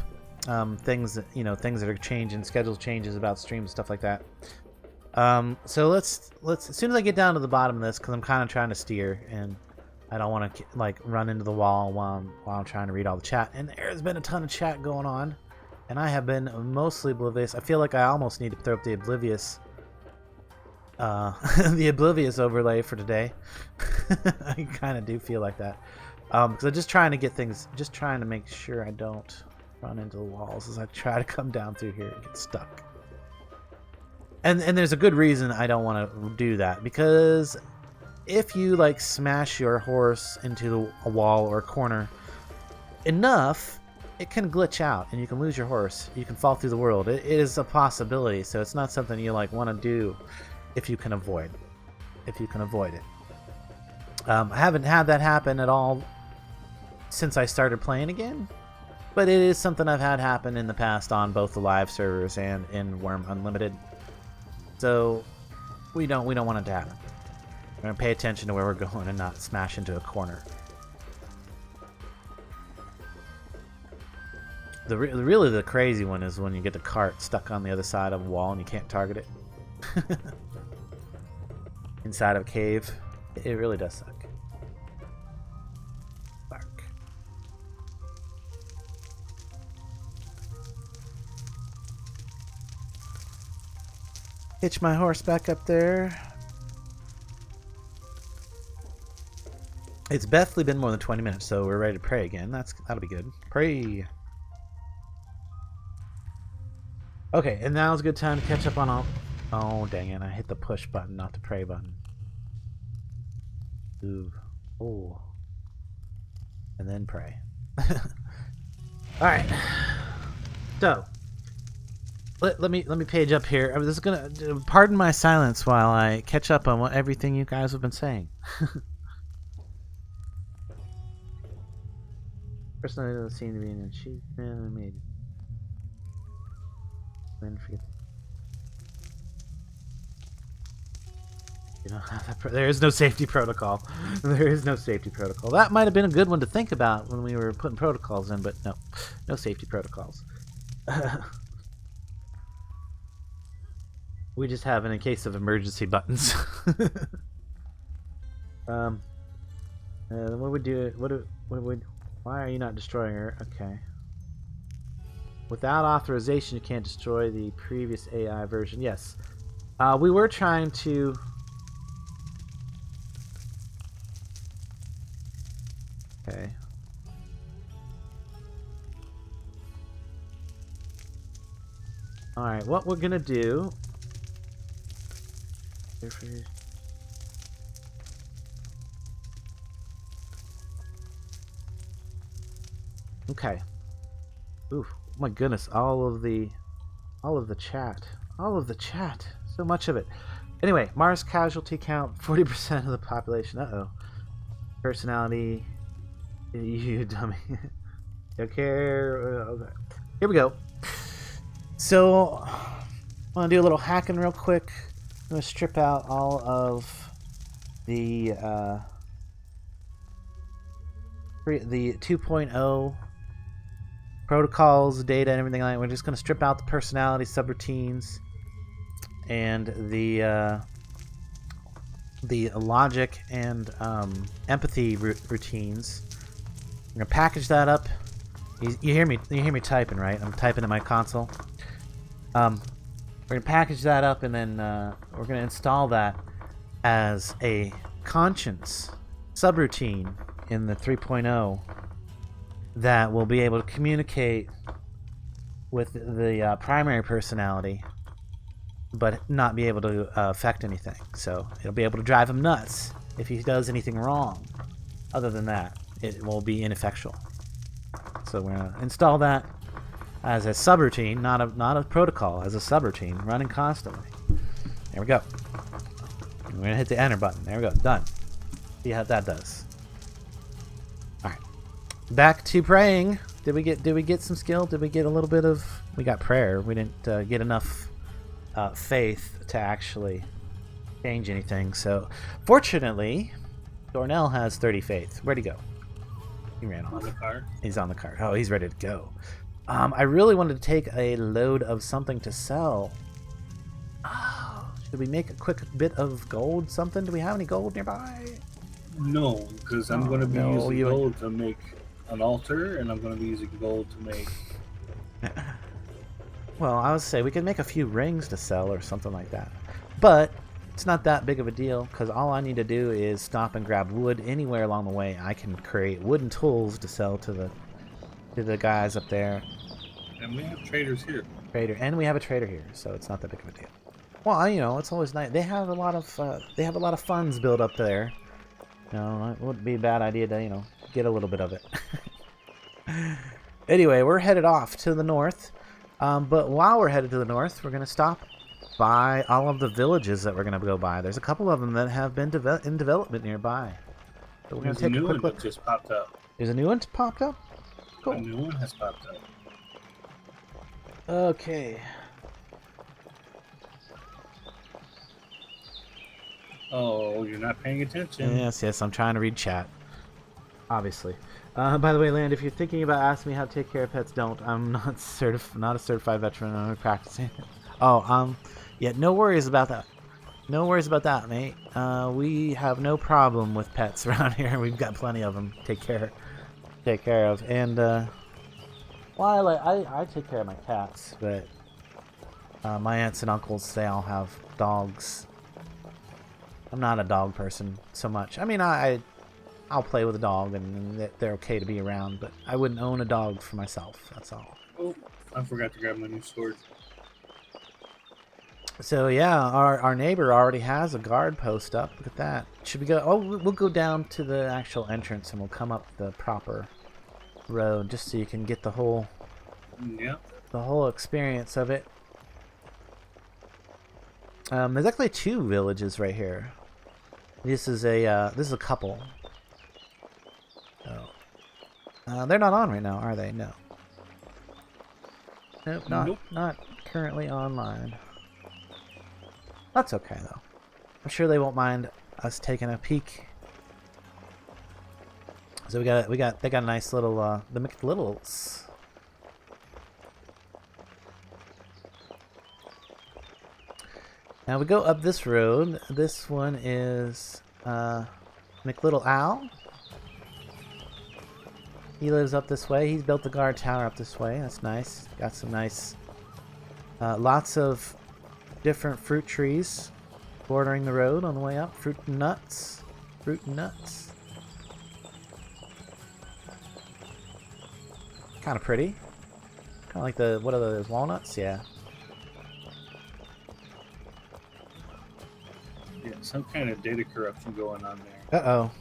things that are changing, schedule changes about streams, stuff like that. So let's as soon as I get down to the bottom of this, because I'm kind of trying to steer and I don't want to run into the wall while I'm trying to read all the chat. And there's been a ton of chat going on, and I have been mostly oblivious. I feel like I almost need to throw up the oblivious, overlay for today. I kind of do feel like that, because I'm just trying to get things, just trying to make sure I don't run into the walls as I try to come down through here and get stuck. And there's a good reason I don't want to do that, because if you smash your horse into a wall or a corner enough, it can glitch out and you can lose your horse. You can fall through the world. It is a possibility, so it's not something you want to do if you can avoid it. I haven't had that happen at all since I started playing again, but it is something I've had happen in the past on both the live servers and in Wurm Unlimited. So we don't want it to happen. We're going to pay attention to where we're going and not smash into a corner. Really the crazy one is when you get the cart stuck on the other side of a wall and you can't target it. Inside of a cave. It really does suck. Bark. Hitch my horse back up there. It's definitely been more than 20 minutes, so we're ready to pray again. That'll be good. Pray. Okay, and now's a good time to catch up on all... Oh, dang it. I hit the push button, not the pray button. Ooh. Oh. And then pray. Alright. So. Let me page up here. I'm just gonna... Pardon my silence while I catch up on everything you guys have been saying. Personally, doesn't seem to be an achievement. I made. Then forget. You don't have that. There is no safety protocol. There is no safety protocol. That might have been a good one to think about when we were putting protocols in, but no safety protocols. We just have in a case of emergency buttons. What would do? What would? Why are you not destroying her? Okay. Without authorization, you can't destroy the previous AI version. Yes. We were trying to. Okay. All right. What we're gonna do. Okay. Oof. My goodness, all of the chat. All of the chat. So much of it. Anyway, Mars casualty count 40% of the population. Uh-oh. Personality. You dummy. Don't care. Okay. Here we go. So, I want to do a little hacking real quick. I'm going to strip out all of the 2.0 protocols, data, and everything like that. We're just going to strip out the personality subroutines and the logic and empathy routines. I'm going to package that up. You hear me typing, right? I'm typing in my console. We're going to package that up, and then we're going to install that as a conscience subroutine in the 3.0 that will be able to communicate with the primary personality, but not be able to affect anything. So it'll be able to drive him nuts if he does anything wrong. Other than that, it will be ineffectual. So we're going to install that as a subroutine, not a protocol, as a subroutine running constantly. There we go. We're going to hit the enter button. There we go. Done. See how that does. All right. Back to praying. Did we get some skill? Did we get a little bit of... We got prayer. We didn't get enough faith to actually change anything. So, fortunately, Darnell has 30 faith. Where'd he go? He ran off. On the cart. He's on the cart. Oh, he's ready to go. I really wanted to take a load of something to sell. Oh, should we make a quick bit of gold something? Do we have any gold nearby? No, because I'm going to be using gold to make an altar, and I'm going to be using gold to make... Well, I would say we could make a few rings to sell or something like that. But it's not that big of a deal, because all I need to do is stop and grab wood anywhere along the way. I can create wooden tools to sell to the guys up there. And we have traders here. And we have a trader here, so it's not that big of a deal. Well, you know, it's always nice. They have a lot of funds built up there. You know, it wouldn't be a bad idea to, you know, get a little bit of it. Anyway, we're headed off to the north. But while we're headed to the north, we're going to stop by all of the villages that we're going to go by. There's a couple of them that have been in development nearby. So we're going to take a quick look. That just popped up. There's a new one popped up? Cool. A new one has popped up. Okay. Oh, you're not paying attention. Yes, I'm trying to read chat. Obviously. By the way, Land, if you're thinking about asking me how to take care of pets, don't. I'm not a certified veteran. I'm practicing. Oh, yeah, no worries about that. No worries about that, mate. We have no problem with pets around here. We've got plenty of them to take care of. And well, I take care of my cats, but my aunts and uncles, they all have dogs. I'm not a dog person so much. I mean, I'll play with a dog, and they're okay to be around, but I wouldn't own a dog for myself. That's all. Oh, I forgot to grab my new sword. So yeah, our neighbor already has a guard post up. Look at that. Should we go? Oh, we'll go down to the actual entrance, and we'll come up the proper road, just so you can get the whole experience of it. There's actually two villages right here. This is a couple. Oh. They're not on right now, are they? No. Nope, not currently online. That's okay though. I'm sure they won't mind us taking a peek. So they got a nice little the McLittles. Now we go up this road. This one is McLittle Owl. He lives up this way. He's built the guard tower up this way. That's nice. Got some nice, lots of different fruit trees bordering the road on the way up. Fruit and nuts. Fruit and nuts. Kind of pretty. Kind of like the, what are those, walnuts? Yeah. Yeah, some kind of data corruption going on there. Uh-oh.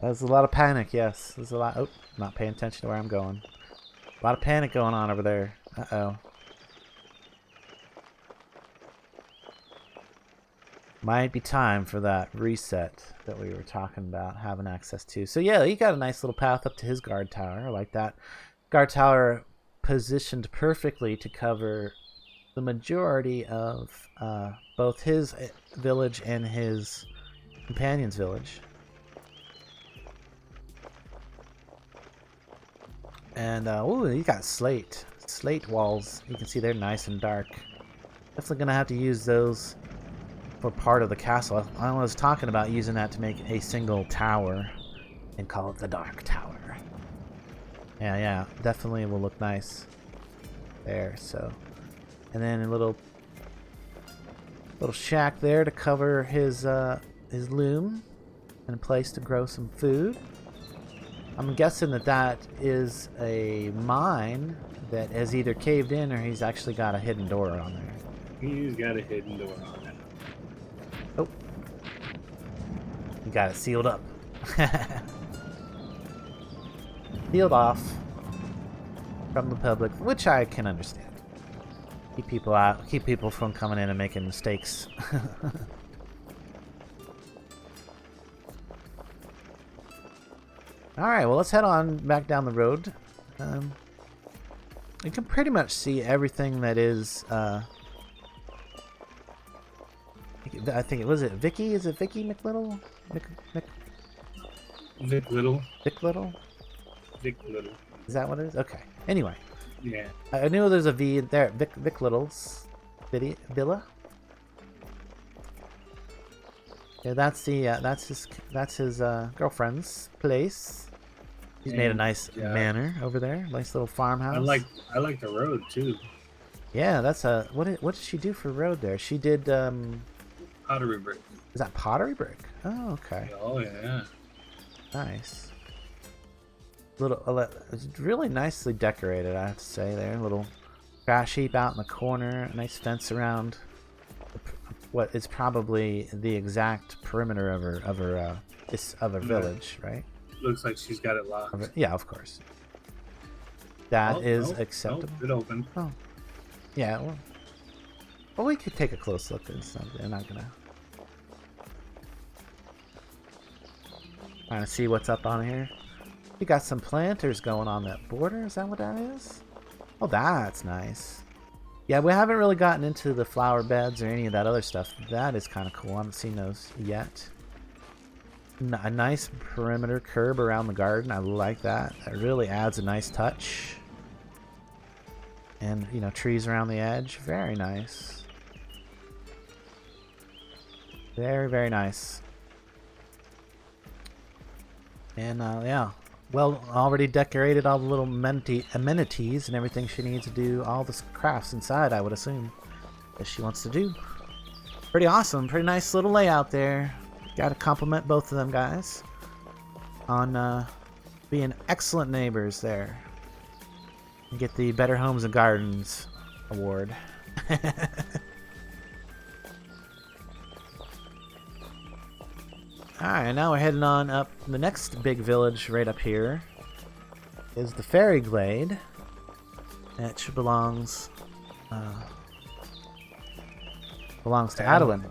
There's a lot of panic, yes. There's a lot. Oh, not paying attention to where I'm going. A lot of panic going on over there. Uh-oh. Might be time for that reset that we were talking about having access to. So yeah, he got a nice little path up to his guard tower. I like that. Guard tower positioned perfectly to cover the majority of both his village and his companion's village. And ooh, he got slate walls. You can see they're nice and dark. Definitely gonna have to use those for part of the castle. I was talking about using that to make a single tower and call it the Dark Tower. Yeah, definitely will look nice there. So, and then a little shack there to cover his loom and a place to grow some food. I'm guessing that is a mine that has either caved in or he's actually got a hidden door on there. He's got a hidden door on it. Oh. You got it sealed up. Sealed off from the public, which I can understand. Keep people out, keep people from coming in and making mistakes. Alright, well, let's head on back down the road. You can pretty much see everything that is I think it was Vicky? Is it Vicky McLittle? Vic Little. Vic Little? Vic Little. Is that what it is? Okay. Anyway. Yeah. I knew there's a V there. Vic Little's villa. Yeah, that's his girlfriend's place. He's made a nice manor over there. Nice little farmhouse. I like the road too. Yeah, that's a what did she do for road there? She did pottery brick. Is that pottery brick? Oh, okay. Oh yeah. Nice. It's really nicely decorated, I have to say. There, little grass heap out in the corner, a nice fence around what is probably the exact perimeter of her village, right? Looks like she's got it locked. Yeah, of course. That is acceptable. It opened. Oh, yeah. Well, we could take a close look at something. I'm not gonna. Trying to see what's up on here. We got some planters going on that border. Is that what that is? Oh, that's nice. Yeah, we haven't really gotten into the flower beds or any of that other stuff. That is kind of cool. I haven't seen those yet. A nice perimeter curb around the garden. I like that. That really adds a nice touch. And, trees around the edge. Very nice. Very, very nice. And, yeah. Well, already decorated all the little amenities and everything she needs to do. All the crafts inside, I would assume, that she wants to do. Pretty awesome. Pretty nice little layout there. Got to compliment both of them guys on being excellent neighbors there. And get the Better Homes and Gardens award. Alright, now we're heading on up. The next big village right up here is the Fairy Glade. It belongs to Adeline.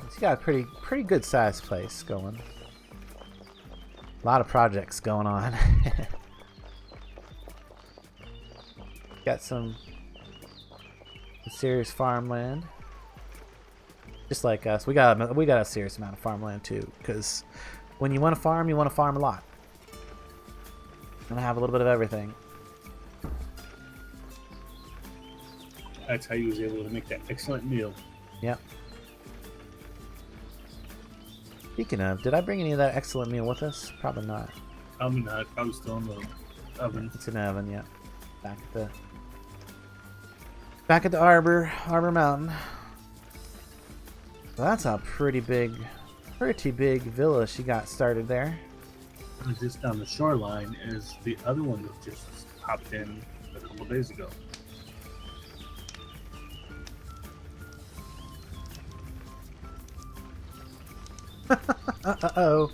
It's got a pretty good sized place going. A lot of projects going on. Got some serious farmland. Just like us, we got a serious amount of farmland too. Because when you want to farm a lot. And have a little bit of everything. That's how you was able to make that excellent meal. Yep. Speaking of, did I bring any of that excellent meal with us? Probably not. Probably not. Probably still in the oven. It's in the oven, yeah. Back at the Arbor Mountain. Well, that's a pretty big villa she got started there. It was just down the shoreline as the other one that just popped in a couple days ago. Uh-oh.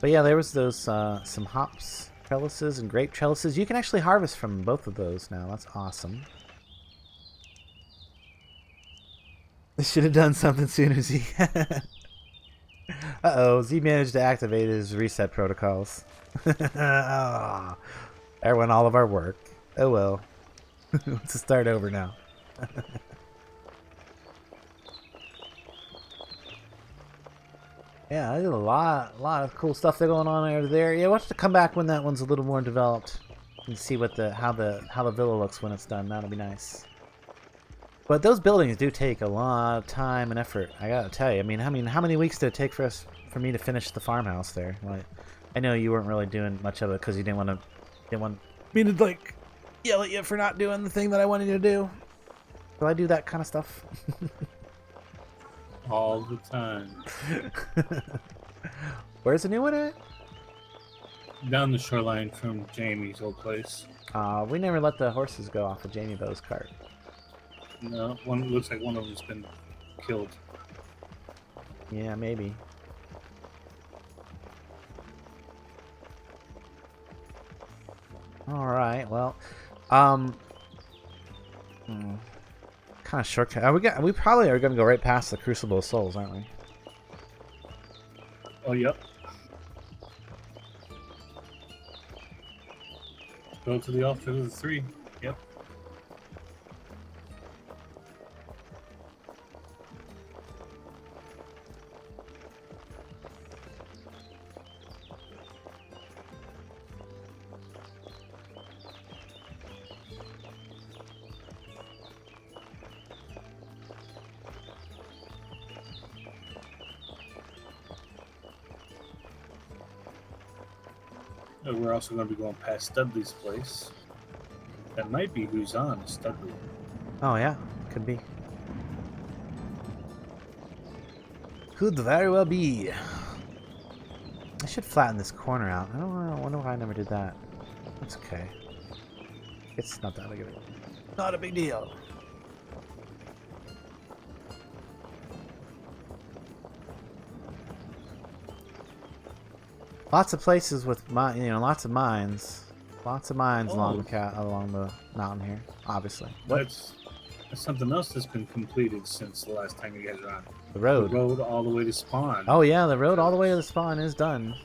But yeah, there was those some hops trellises and grape trellises. You can actually harvest from both of those now. That's awesome. They should have done something sooner, Z. Uh-oh, Z managed to activate his reset protocols. Oh, there went all of our work. Oh well. Let's start over now. Yeah, there's a lot of cool stuff going on over there. Yeah, we'll have to come back when that one's a little more developed and see what how the villa looks when it's done. That'll be nice. But those buildings do take a lot of time and effort. I gotta tell you. I mean, how many weeks did it take for me to finish the farmhouse there? Like, I know you weren't really doing much of it because you didn't want me to like yell at you for not doing the thing that I wanted you to do. Do I do that kind of stuff? All the time. Where's the new one at? Down the shoreline from Jamie's old place. We never let the horses go off of Jamie Bo's cart. No, one looks like one of them's been killed. Yeah, maybe. All right. Well, kind of shortcut. We probably are going to go right past the Crucible of Souls, aren't we? Oh, yep. Go to the altar of the 3. Yep. We're also going to be going past Studley's place. That might be who's on Studley. Oh, yeah. Could be. Could very well be. I should flatten this corner out. I don't know. I wonder why I never did that. That's okay. It's not that big of a... Not a big deal. Lots of places with lots of mines. Lots of mines along the mountain here, obviously. That's something else that's been completed since the last time you guys were on. The road. The road all the way to spawn. Oh yeah, the road all the way to the spawn is done.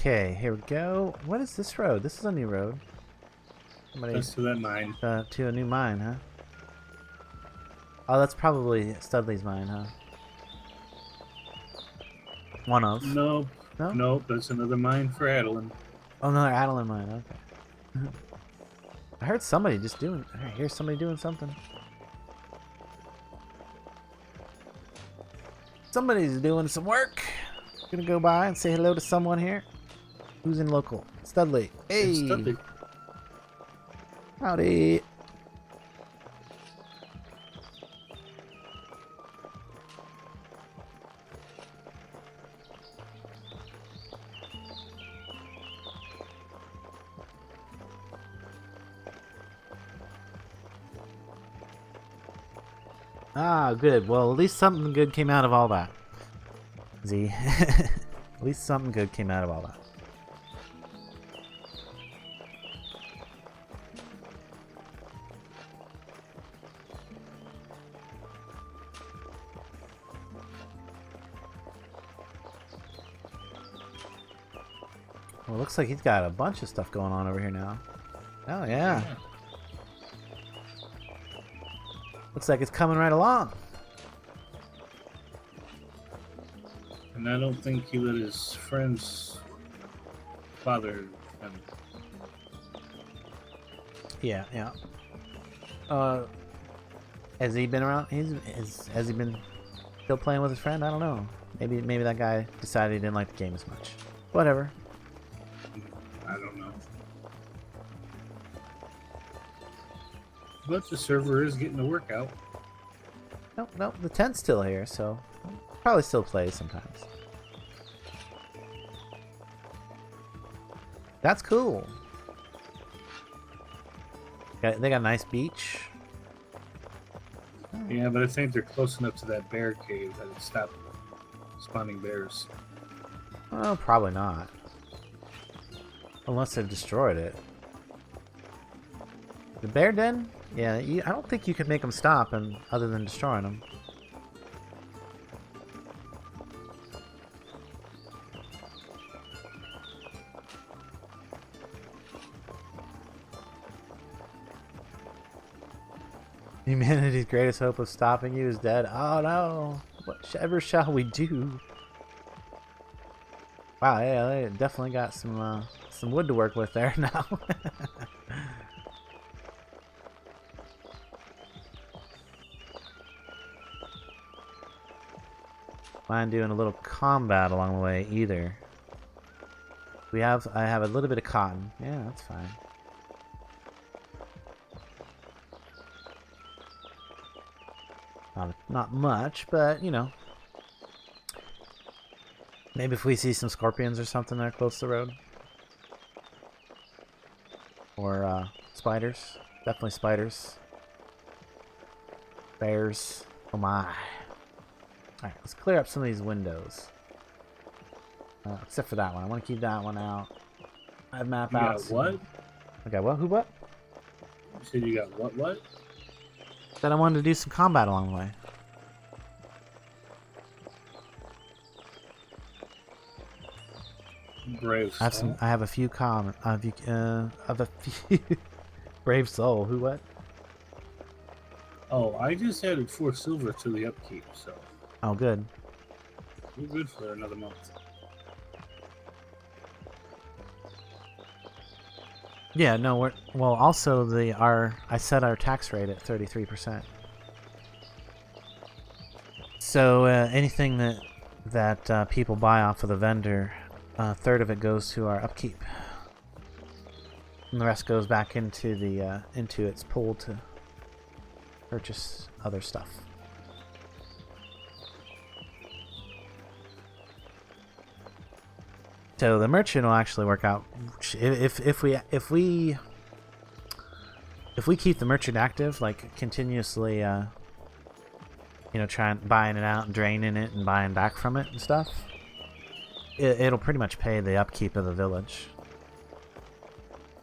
Okay, here we go. What is this road? This is a new road. That's to that mine. To a new mine, huh? Oh, that's probably Studley's mine, huh? One of. Nope. No? Nope, that's another mine for Adeline. Oh, another Adeline mine, okay. I heard somebody just doing... I hear somebody doing something. Somebody's doing some work. Gonna go by and say hello to someone here. Who's in local? Studley. Hey. It's Studley. Howdy. Ah, good. Well, at least something good came out of all that. Z. At least something good came out of all that. Well, looks like he's got a bunch of stuff going on over here now. Oh, yeah. Looks like it's coming right along. And I don't think he let his friends bother him. Yeah, yeah. Has he been around? Has he been still playing with his friend? I don't know. Maybe that guy decided he didn't like the game as much. Whatever. I don't know. But the server is getting the workout. Nope, the tent's still here, so probably still plays sometimes. That's cool. Yeah, they got a nice beach. Yeah, but I think they're close enough to that bear cave that it stopped spawning bears. Well, probably not. Unless they've destroyed it. The bear den? Yeah, I don't think you could make them stop other than destroying them. Humanity's greatest hope of stopping you is dead. Oh no! Whatever shall we do? Wow, yeah, they definitely got some wood to work with there now. Mind doing a little combat along the way either. I have a little bit of cotton. Yeah, that's fine. Not much, but you know. Maybe if we see some scorpions or something that are close to the road. Or spiders. Definitely spiders. Bears. Oh my. Alright, let's clear up some of these windows. Except for that one. I want to keep that one out. I have map out. You got what? Okay, what? Who what? You said you got what? Said I wanted to do some combat along the way. Brave soul. I have a few brave soul. Who what? Oh, I just added 4 silver to the upkeep, so Oh, good. we're good for another month. Yeah, no, well. Also, I set our tax rate at 33%. So anything that people buy off of the vendor, a third of it goes to our upkeep, and the rest goes back into its pool to purchase other stuff. So the merchant will actually work out if we keep the merchant active, like continuously, trying buying it out and draining it and buying back from it and stuff. It'll pretty much pay the upkeep of the village.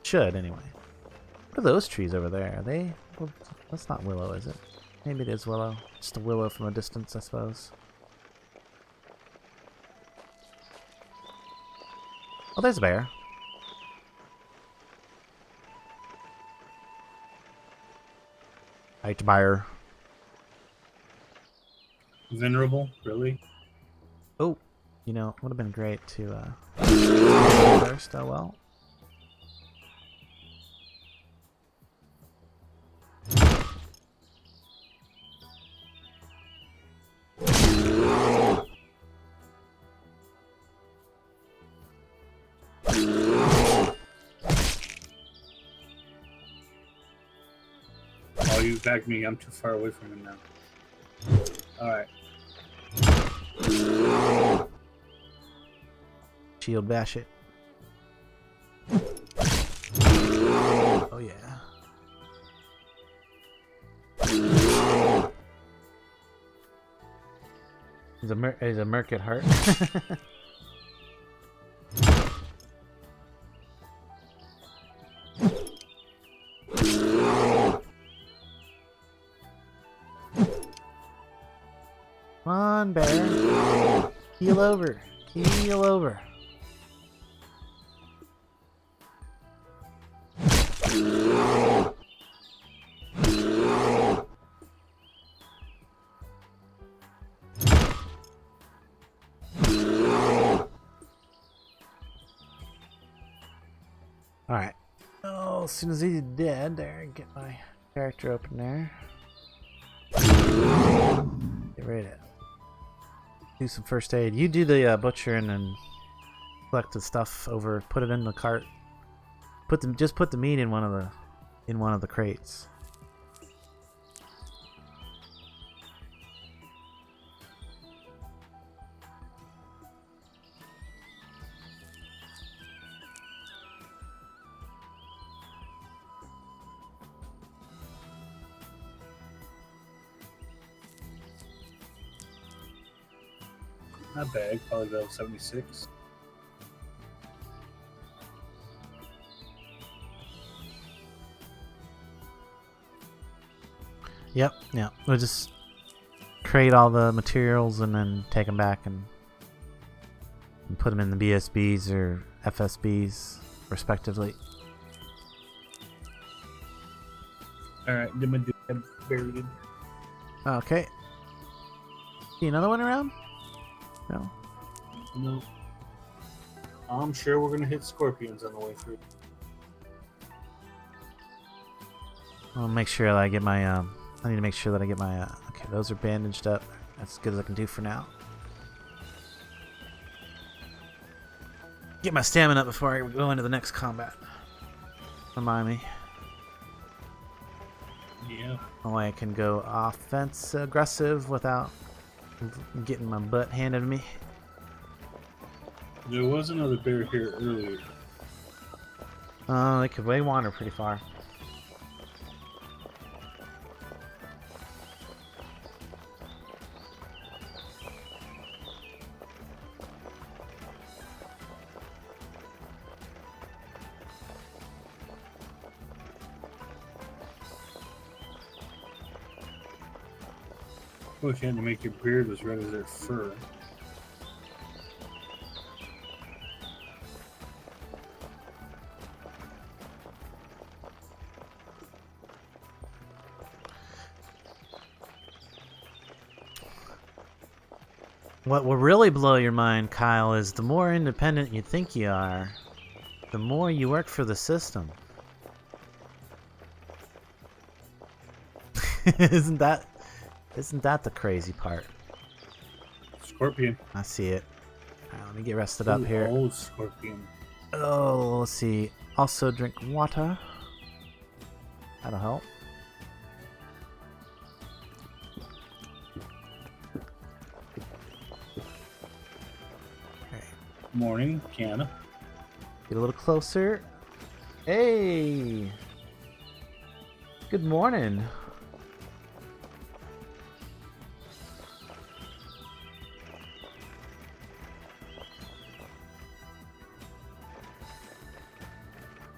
Should anyway. What are those trees over there? Are they? Well, that's not willow, is it? Maybe it is willow. Just a willow from a distance, I suppose. Oh, there's a bear. Hi, bear. Venerable, really? Oh, would have been great to first. Oh well. Oh, you bagged me. I'm too far away from him now. Alright. Shield bash it. Oh yeah. He's a merc at heart. Come on, bear. Keel over. Keel over. Alright. Oh, as soon as he's dead, there, get my character open there. Get ready to do some first aid. You do the butchering and collect the stuff over, put it in the cart. Just put the meat in one of the crates. Not bad, probably level 76. Yep, yeah. We'll just create all the materials and then take them back and put them in the BSBs or FSBs, respectively. Alright, then we do buried it. Okay. See another one around? No. No. I'm sure we're gonna hit scorpions on the way through. I'll make sure that I get my I need to make sure that I get my okay, those are bandaged up. That's as good as I can do for now. Get my stamina up before I go into the next combat. Remind me. Yeah. That way I can go aggressive without getting my butt handed to me. There was another bear here earlier. They wander pretty far. Wish you had to make your beard as red as their fur. What will really blow your mind, Kyle, is the more independent you think you are, the more you work for the system. Isn't that the crazy part? Scorpion. I see it. Alright, let me get rested up here. Old scorpion. Oh, let's see. Also drink water. That'll help. Okay. Morning, Kiana. Get a little closer. Hey! Good morning.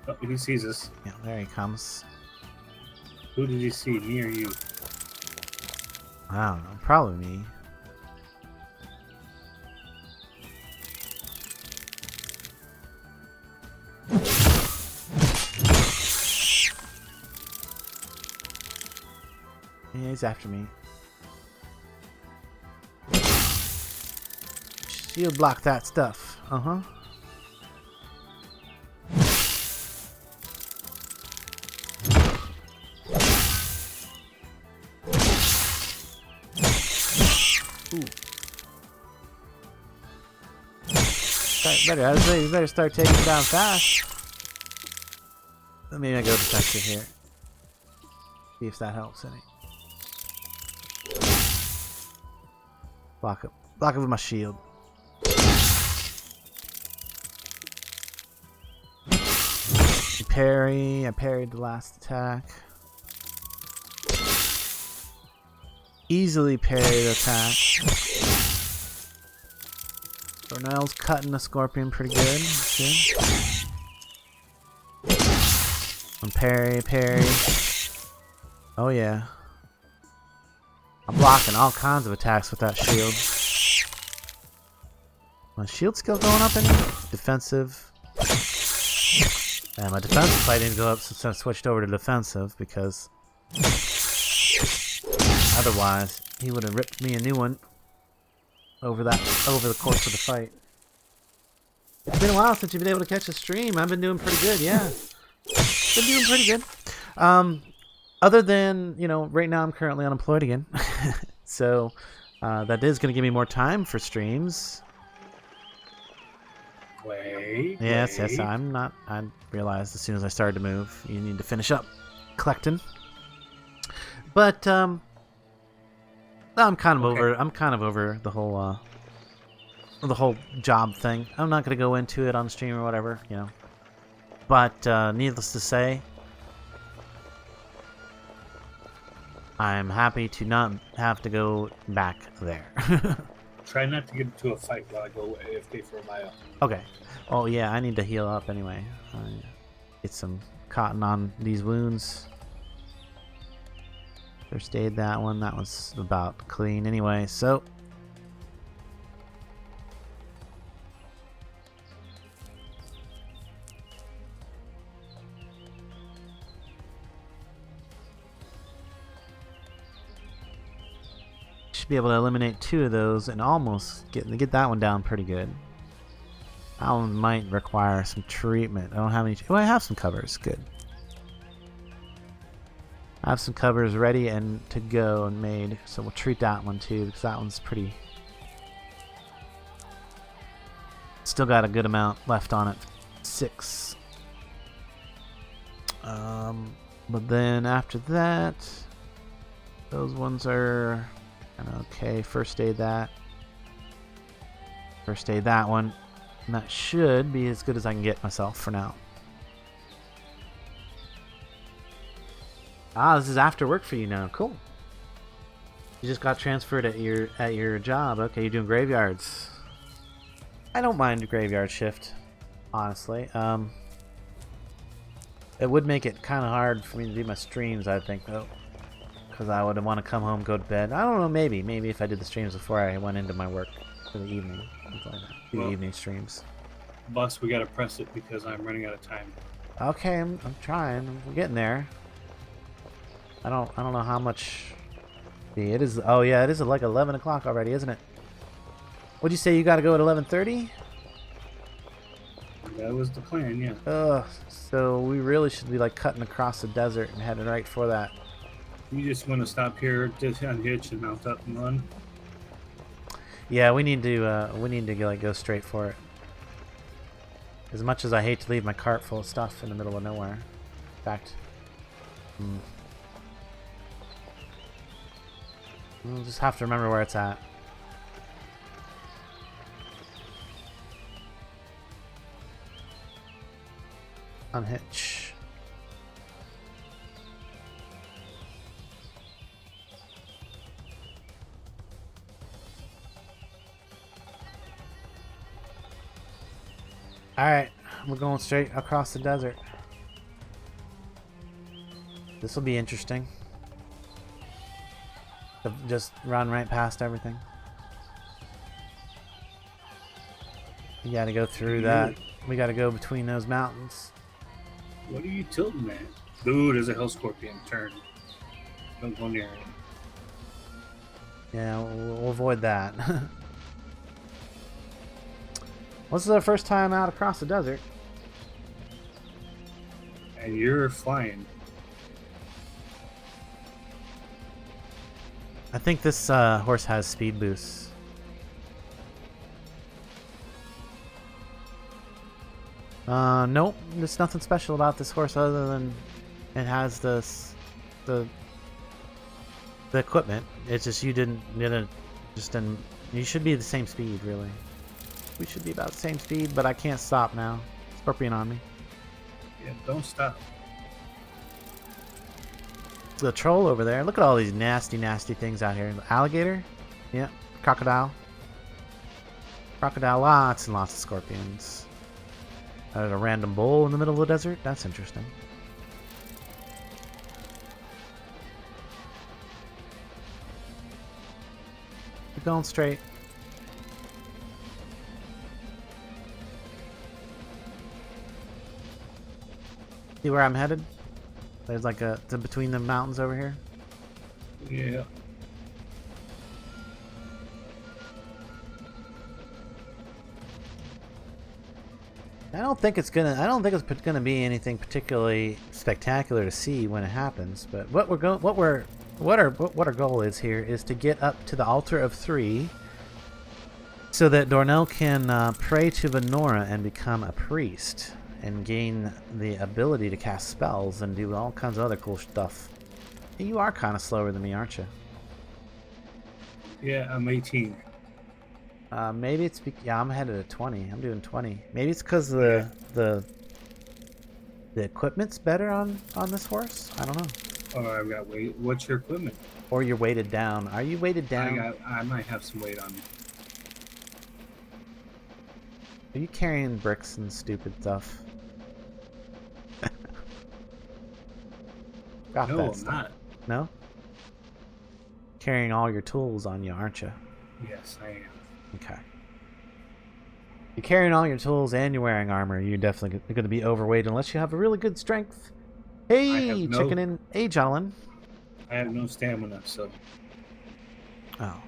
Oh, he sees us. Yeah, there he comes. Who did he see? Me or you? I don't know. Probably me. Yeah, he's after me. Shield block that stuff. Uh-huh. You better start taking it down fast. Let me go protective here. See if that helps any. Block it with my shield. Parry. I parried the last attack. Easily parry the attack. Darnell's cutting the scorpion pretty good. That's good. And parry. Oh yeah. I'm blocking all kinds of attacks with that shield. My shield skill going up any? Defensive. And my defensive fight didn't go up since I switched over to defensive because otherwise he would have ripped me a new one over the course of the fight. It's been a while since you've been able to catch a stream. I've been doing pretty good, yeah. Been doing pretty good. Other than, you know, right now I'm currently unemployed again. So that is going to give me more time for streams. Yes, I realized as soon as I started to move, you need to finish up collecting. But I'm kind of over the whole job thing. I'm not going to go into it on stream or whatever, you know. But needless to say, I'm happy to not have to go back there. Try not to get into a fight while I go AFK for a while. Okay. Oh yeah, I need to heal up anyway. Get some cotton on these wounds. First aid that one. That was about clean anyway, so. Should be able to eliminate 2 of those and almost get that one down pretty good. That one might require some treatment. I don't have any. Oh, I have some covers. Good. I have some covers ready and to go and made, so we'll treat that one too because that one's pretty. Still got a good amount left on it. 6. But then after that, those ones are okay. First aid that. First aid that one. And that should be as good as I can get myself for now. Ah, this is after work for you now. Cool. You just got transferred at your job. Okay, you're doing graveyards. I don't mind a graveyard shift, honestly. It would make it kind of hard for me to do my streams, I think, though, because I would want to come home, go to bed. I don't know. Maybe if I did the streams before I went into my work for the evening, something like that. The evening streams. Boss, we gotta press it because I'm running out of time. Okay, I'm trying. We're getting there. I don't know how much. See, it is. Oh yeah, it is like 11 o'clock already, isn't it? What'd you say? You got to go at 11:30? That was the plan, yeah. So we really should be like cutting across the desert and heading right for that. You just want to stop here, just unhitch and mount up and run. Yeah, we need to like go straight for it. As much as I hate to leave my cart full of stuff in the middle of nowhere. In fact, we'll just have to remember where it's at. Unhitch. Alright, we're going straight across the desert. This will be interesting. Just run right past everything. You gotta go through that. We gotta go between those mountains. What are you tilting at? Dude, there's a hell scorpion. Turn. Don't go near it. Yeah, we'll avoid that. This is our first time out across the desert. And you're flying. I think this horse has speed boosts. Nope. There's nothing special about this horse other than it has the equipment. It's just you didn't. You should be the same speed, really. We should be about the same speed, but I can't stop now. Scorpion on me. Yeah, don't stop. The troll over there. Look at all these nasty things out here. Alligator? Yeah. Crocodile. Crocodile, lots and lots of scorpions. A random bull in the middle of the desert? That's interesting. Keep going straight. See where I'm headed? There's like a between the mountains over here. Yeah. I don't think it's gonna be anything particularly spectacular to see when it happens. But what our goal is here is to get up to the altar of 3, so that Darnell can pray to Venora and become a priest and gain the ability to cast spells and do all kinds of other cool stuff. You are kind of slower than me, aren't you? Yeah, I'm 18. Maybe it's yeah. I'm headed at 20. I'm doing 20. Maybe it's because the equipment's better on this horse. I don't know. Oh, I've got weight. What's your equipment? Or you're weighted down. Are you weighted down? I might have some weight on me. Are you carrying bricks and stupid stuff? Got No, that I'm stuff. not. No? Carrying all your tools on you, aren't you? Yes, I am. Okay. You're carrying all your tools and you're wearing armor. You're definitely going to be overweight unless you have a really good strength. Hey, chicken in. Hey, Jolin. I have no stamina, so. Oh.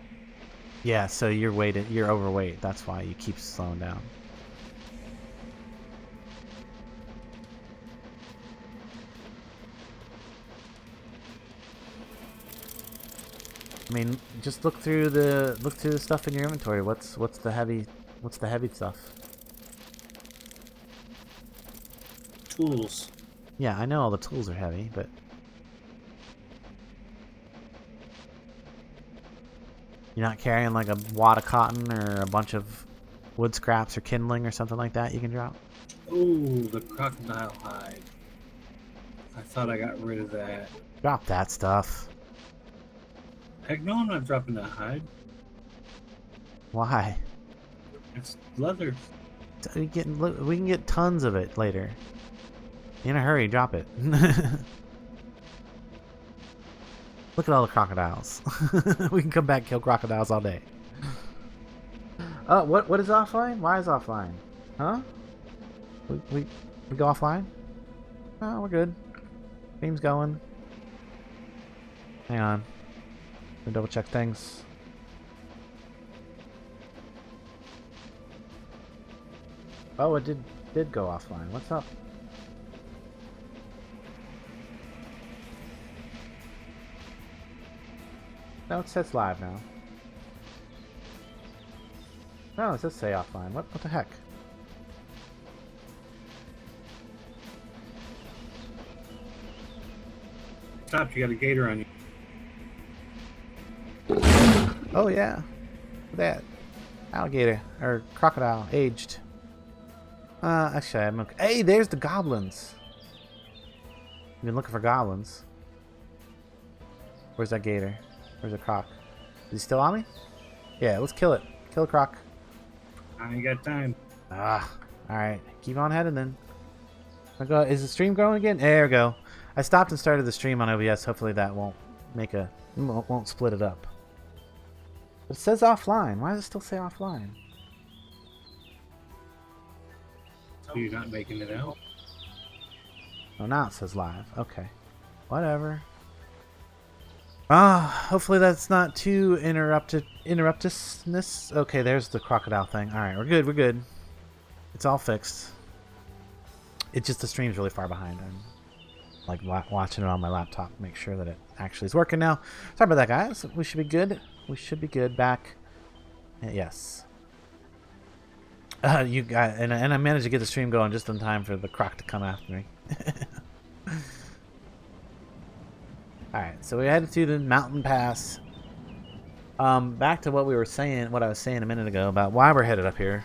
Yeah, so you're weighted. You're overweight. That's why you keep slowing down. I mean, just look through the stuff in your inventory. What's the heavy stuff? Tools. Yeah, I know all the tools are heavy, but you're not carrying like a wad of cotton or a bunch of wood scraps or kindling or something like that you can drop? Ooh, the crocodile hide. I thought I got rid of that. Drop that stuff. Heck no, I'm not dropping that hide. Why? It's leather. We can get tons of it later. In a hurry, drop it. Look at all the crocodiles. We can come back and kill crocodiles all day. What is offline? Why is offline? Huh? We go offline? Oh, we're good. Game's going. Hang on. Let me double check things. Oh, it did go offline. What's up? No, it says live now. No, it says say offline. What the heck? Stop, you got a gator on you. Oh yeah. Look at that. Alligator. Or crocodile. Aged. Actually, I'm okay. Hey, there's the goblins. You've been looking for goblins. Where's that gator? Where's the croc? Is he still on me? Yeah, let's kill it. Kill the croc. I ain't got time. Alright. Keep on heading then. Is the stream going again? There we go. I stopped and started the stream on OBS. Hopefully that won't split it up. But it says offline. Why does it still say offline? So you're not making it out? Oh, now it says live. Okay. Whatever. Hopefully that's not too interruptusness. Okay, there's the crocodile thing. Alright, we're good. It's all fixed. It's just the stream's really far behind. I'm like watching it on my laptop. Make sure that it actually is working now. Sorry about that, guys. We should be good. We should be good. Back. Yes. You got and I managed to get the stream going just in time for the croc to come after me. Alright, so we headed to the mountain pass. Back to what I was saying a minute ago about why we're headed up here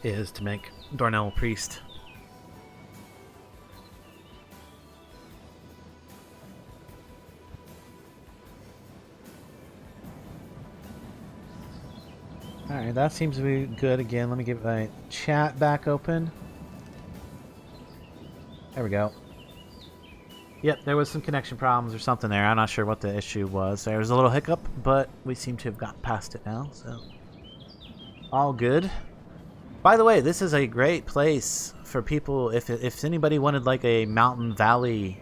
is to make Darnell a priest. Alright, that seems to be good again. Let me get my chat back open. There we go. Yep, there was some connection problems or something there. I'm not sure what the issue was. There was a little hiccup, but we seem to have gotten past it now, so all good. By the way, this is a great place for people if anybody wanted like a mountain valley.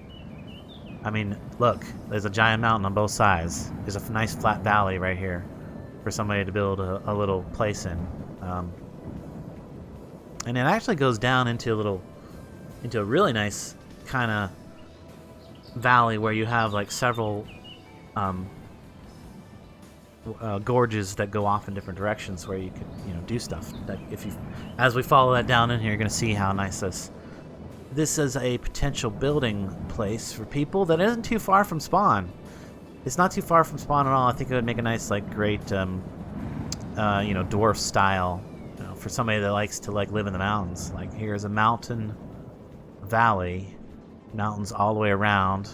I mean, look, there's a giant mountain on both sides. There's a nice flat valley right here for somebody to build a little place in. And it actually goes down into a really nice kind of valley where you have like several gorges that go off in different directions where you could, do stuff. Like as we follow that down in here, you're gonna see how nice this is a potential building place for people that isn't too far from spawn. It's not too far from spawn at all. I think it would make a nice, like, great, dwarf style, for somebody that likes to like live in the mountains. Like, here's a mountain valley, mountains all the way around,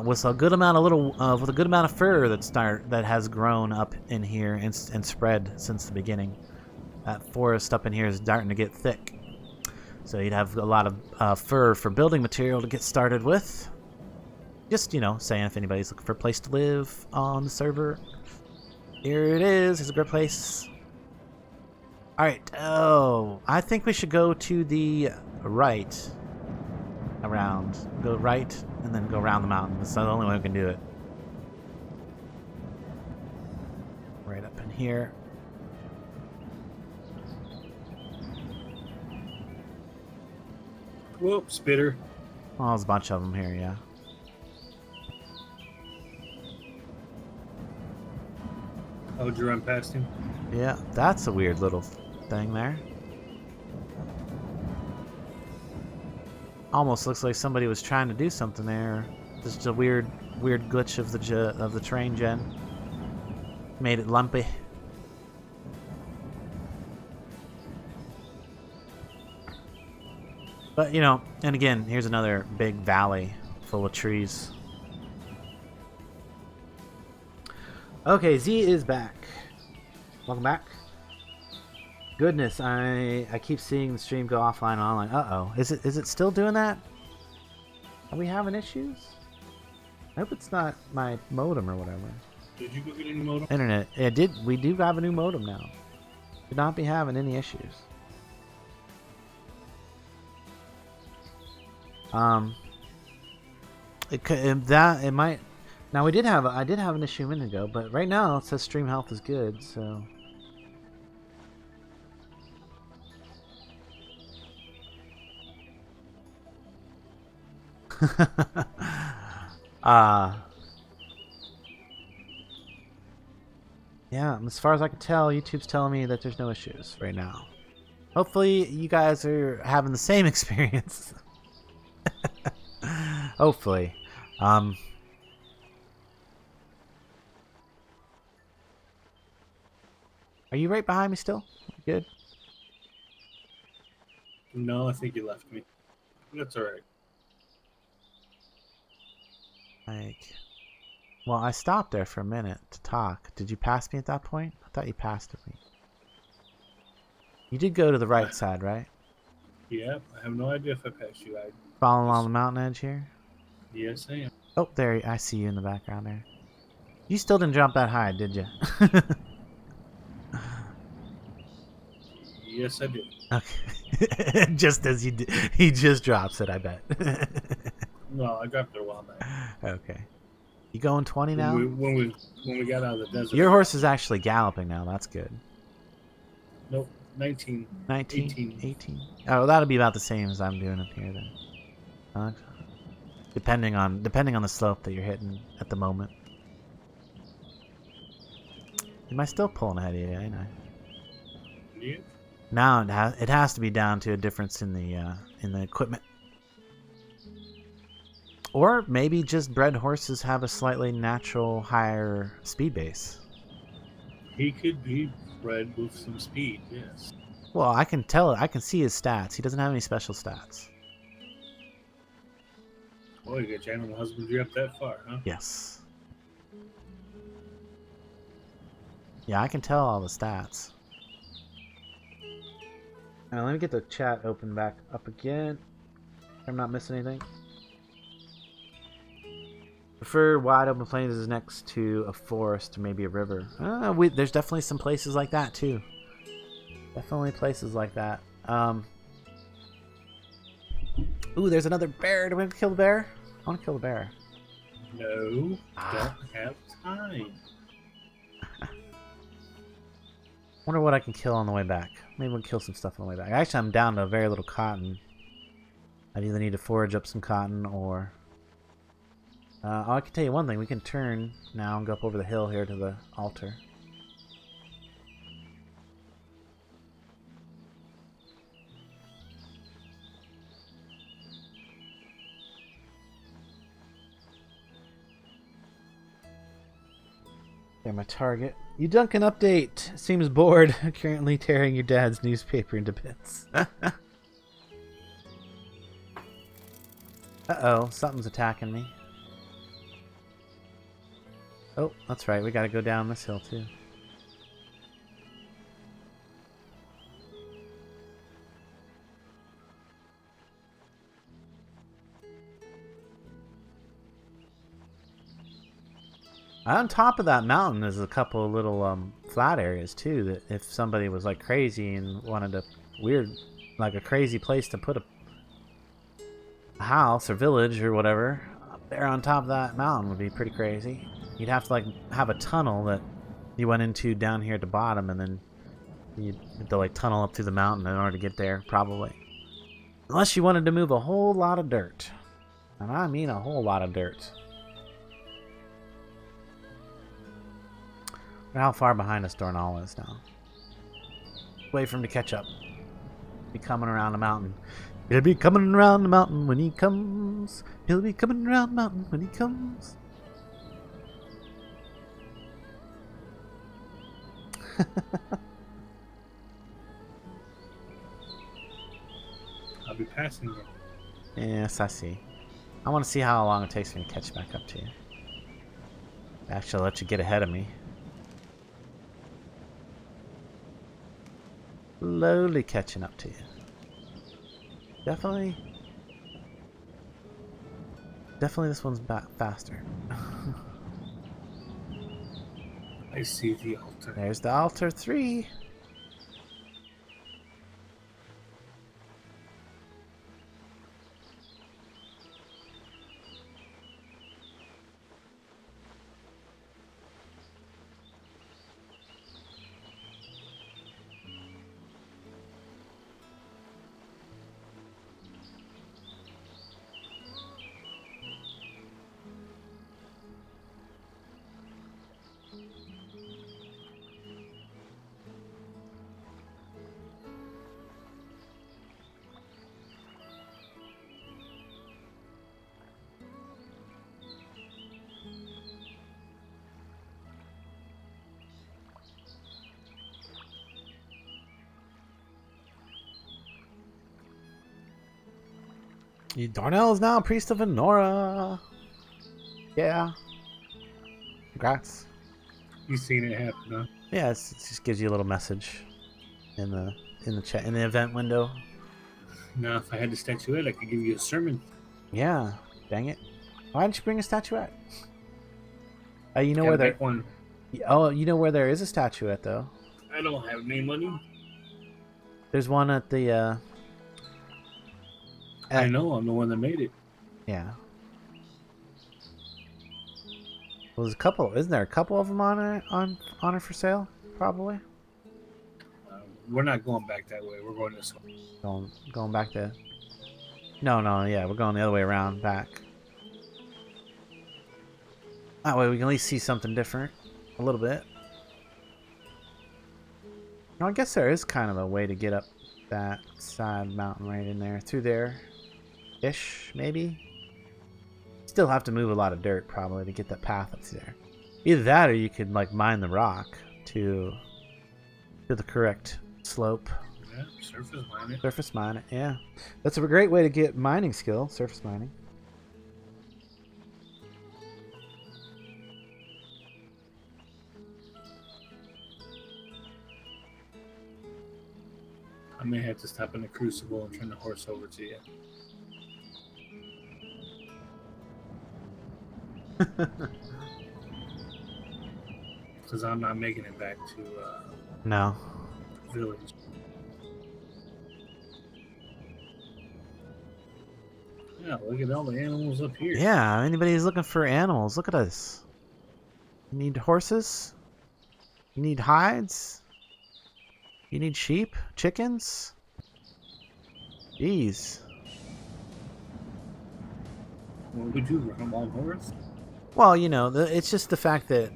with a good amount of fur that has grown up in here and spread since the beginning. That forest up in here is starting to get thick, so you'd have a lot of fur for building material to get started with. Just saying, if anybody's looking for a place to live on the server, here it is. It's a great place. All right. Oh, I think we should go to the right. Go right and then go around the mountain. That's the only way we can do it. Right up in here. Whoop, spitter. Oh, there's a bunch of them here, yeah. Oh, did you run past him? Yeah, that's a weird little thing there. Almost looks like somebody was trying to do something there. Just a weird glitch of the train gen. Made it lumpy. But and again, here's another big valley full of trees. Okay, Z is back. Welcome back. Goodness, I keep seeing the stream go offline and online. Uh-oh. Is it still doing that? Are we having issues? I hope it's not my modem or whatever. Did you go get any modem? Internet. We do have a new modem now. Should not be having any issues. It might. Now I did have an issue a minute ago, but right now it says stream health is good, so. Yeah, as far as I can tell, YouTube's telling me that there's no issues right now. Hopefully you guys are having the same experience. Hopefully. Are you right behind me still? Good. No, I think you left me. That's alright. Well, I stopped there for a minute to talk. Did you pass me at that point? I thought you passed me. You did go to the right side, right? Yeah, I have no idea if I passed you. Following along the mountain edge here? Yes, I am. Oh, there. I see you in the background there. You still didn't jump that high, did you? Yes, I did. Okay. Just as he just drops it, I bet. No, I dropped it a while back. Okay. You going 20 now? When we got out of the desert. Your horse is actually galloping now. That's good. Nope, 19. 19? 18. Oh, that'll be about the same as I'm doing up here then. Depending on the slope that you're hitting at the moment. Am I still pulling ahead of you? I know. Yeah. Now it has to be down to a difference in the equipment. Or maybe just bred horses have a slightly natural higher speed base. He could be bred with some speed, yes. Well, I can tell. I can see his stats. He doesn't have any special stats. Oh, you got your animal husbandry up that far, huh? Yes. Yeah, I can tell all the stats. Let me get the chat open back up again. I'm not missing anything. Prefer wide open plains next to a forest or maybe a river. There's definitely some places like that too. Definitely places like that. Ooh, there's another bear. Do we have to kill the bear? I want to kill the bear. No, don't have time. Wonder what I can kill on the way back. Maybe we'll kill some stuff on the way back. Actually, I'm down to very little cotton. I either need to forage up some cotton or... I can tell you one thing. We can turn now and go up over the hill here to the altar. There, my target. You Duncan update. Seems bored. Currently tearing your dad's newspaper into bits. Uh-oh, something's attacking me. Oh, that's right. We gotta go down this hill, too. On top of that mountain is a couple of little flat areas too, that if somebody was like crazy and wanted a weird, like a crazy place to put a house or village or whatever, up there on top of that mountain would be pretty crazy. You'd have to like have a tunnel that you went into down here at the bottom, and then you'd have to like tunnel up through the mountain in order to get there, probably. Unless you wanted to move a whole lot of dirt. And I mean a whole lot of dirt. How far behind us Dornall is now. Wait for him to catch up. Be coming around the mountain. He'll be coming around the mountain when he comes. He'll be coming around the mountain when he comes. I'll be passing you. Yes, I see. I want to see how long it takes me to catch back up to you. Actually, I'll let you get ahead of me. Slowly catching up to you. Definitely this one's faster. I see the altar. There's the altar 3. Darnell is now a priest of Enora. Yeah. Congrats. You seen it happen, huh? Yeah, it just gives you a little message in the chat, in the event window. Now, if I had the statuette, I could give you a sermon. Yeah. Dang it. Why didn't you bring a statuette? You know where there? One. Oh, you know where there is a statuette though. I don't have any money. There's one at the. I know. I'm the one that made it. Yeah. Well, there's a couple. Isn't there a couple of them on it for sale? Probably. We're not going back that way. We're going this way. Going back to. No, yeah, we're going the other way around back. That way we can at least see something different, a little bit. Now I guess there is kind of a way to get up that side mountain right in there, through there, ish maybe. Still have to move a lot of dirt probably to get that path up there. Either that or you could like mine the rock to the correct slope. Yeah, surface mine it. Surface mine it, yeah. That's a great way to get mining skill, surface mining. may have to stop in the Crucible and turn the horse over to you. Because I'm not making it back to no village. Yeah, look at all the animals up here. Yeah, anybody who's looking for animals, look at us. You need horses? You need hides? You need sheep? Chickens? Jeez. What would you run a long horse? Well, you know, it's just the fact that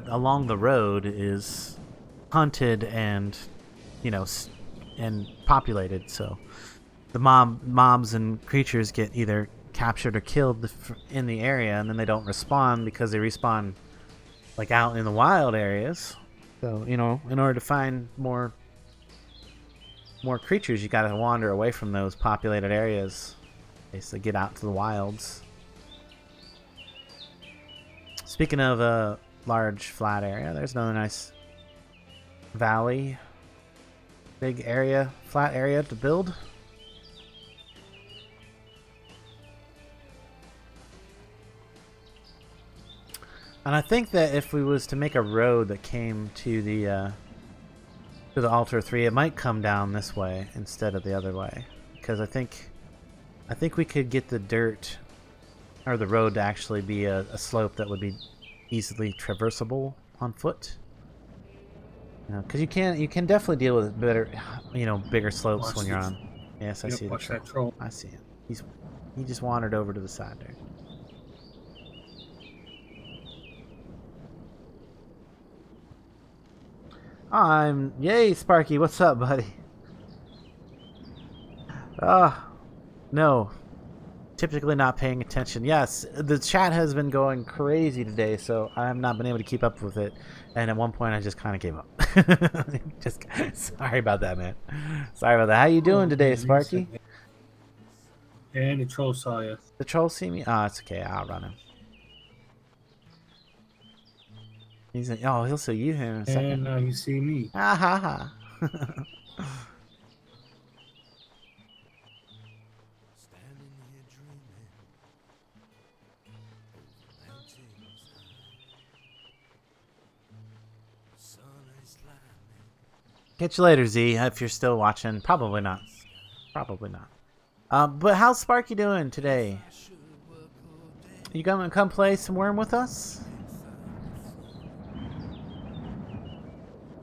along the road is hunted and, you know, and populated, so the mobs and creatures get either captured or killed in the area, and then they don't respawn because they respawn like out in the wild areas. So, you know, in order to find more creatures, you gotta wander away from those populated areas. Basically get out to the wilds. Speaking of a large flat area, there's another nice valley. Big area, flat area to build. And I think that if we was to make a road that came to the Altar 3, it might come down this way instead of the other way. Because I think we could get the dirt or the road to actually be a slope that would be easily traversable on foot. Because you can definitely deal with better, bigger slopes when you're on. Yes, I see the troll. I see him. He just wandered over to the side there. Yay, Sparky. What's up, buddy? No. Typically not paying attention. Yes, the chat has been going crazy today, so I have not been able to keep up with it. And at one point, I just kind of gave up. Sorry about that, man. Sorry about that. How you doing today, Sparky? And the troll saw you. The troll see me? Oh, it's okay. I'll run him. He's like, oh, he'll see you here in a second. And now you see me. Ah ha ha. Catch you later, Z, if you're still watching. Probably not. Probably not. But how's Sparky doing today? You gonna come play some Wurm with us?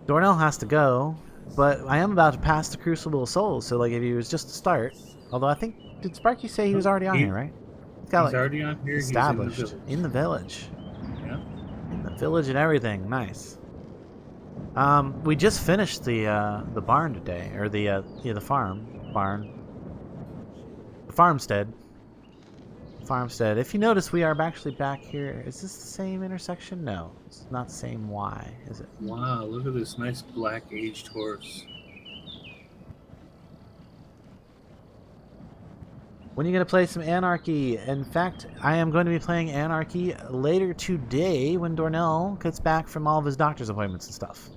Darnell has to go, but I am about to pass the Crucible of Souls, so like if he was just to start. Although I think, did Sparky say he was already on here, right? He's already on here. Established. He's in the village. Yeah. In the village and everything. Nice. We just finished the barn today, or the farmstead. If you notice, we are actually back here. Is this the same intersection? No, it's not the same Y, is it? Wow, look at this nice black aged horse. When are you going to play some Anarchy? In fact, I am going to be playing Anarchy later today when Darnell gets back from all of his doctor's appointments and stuff.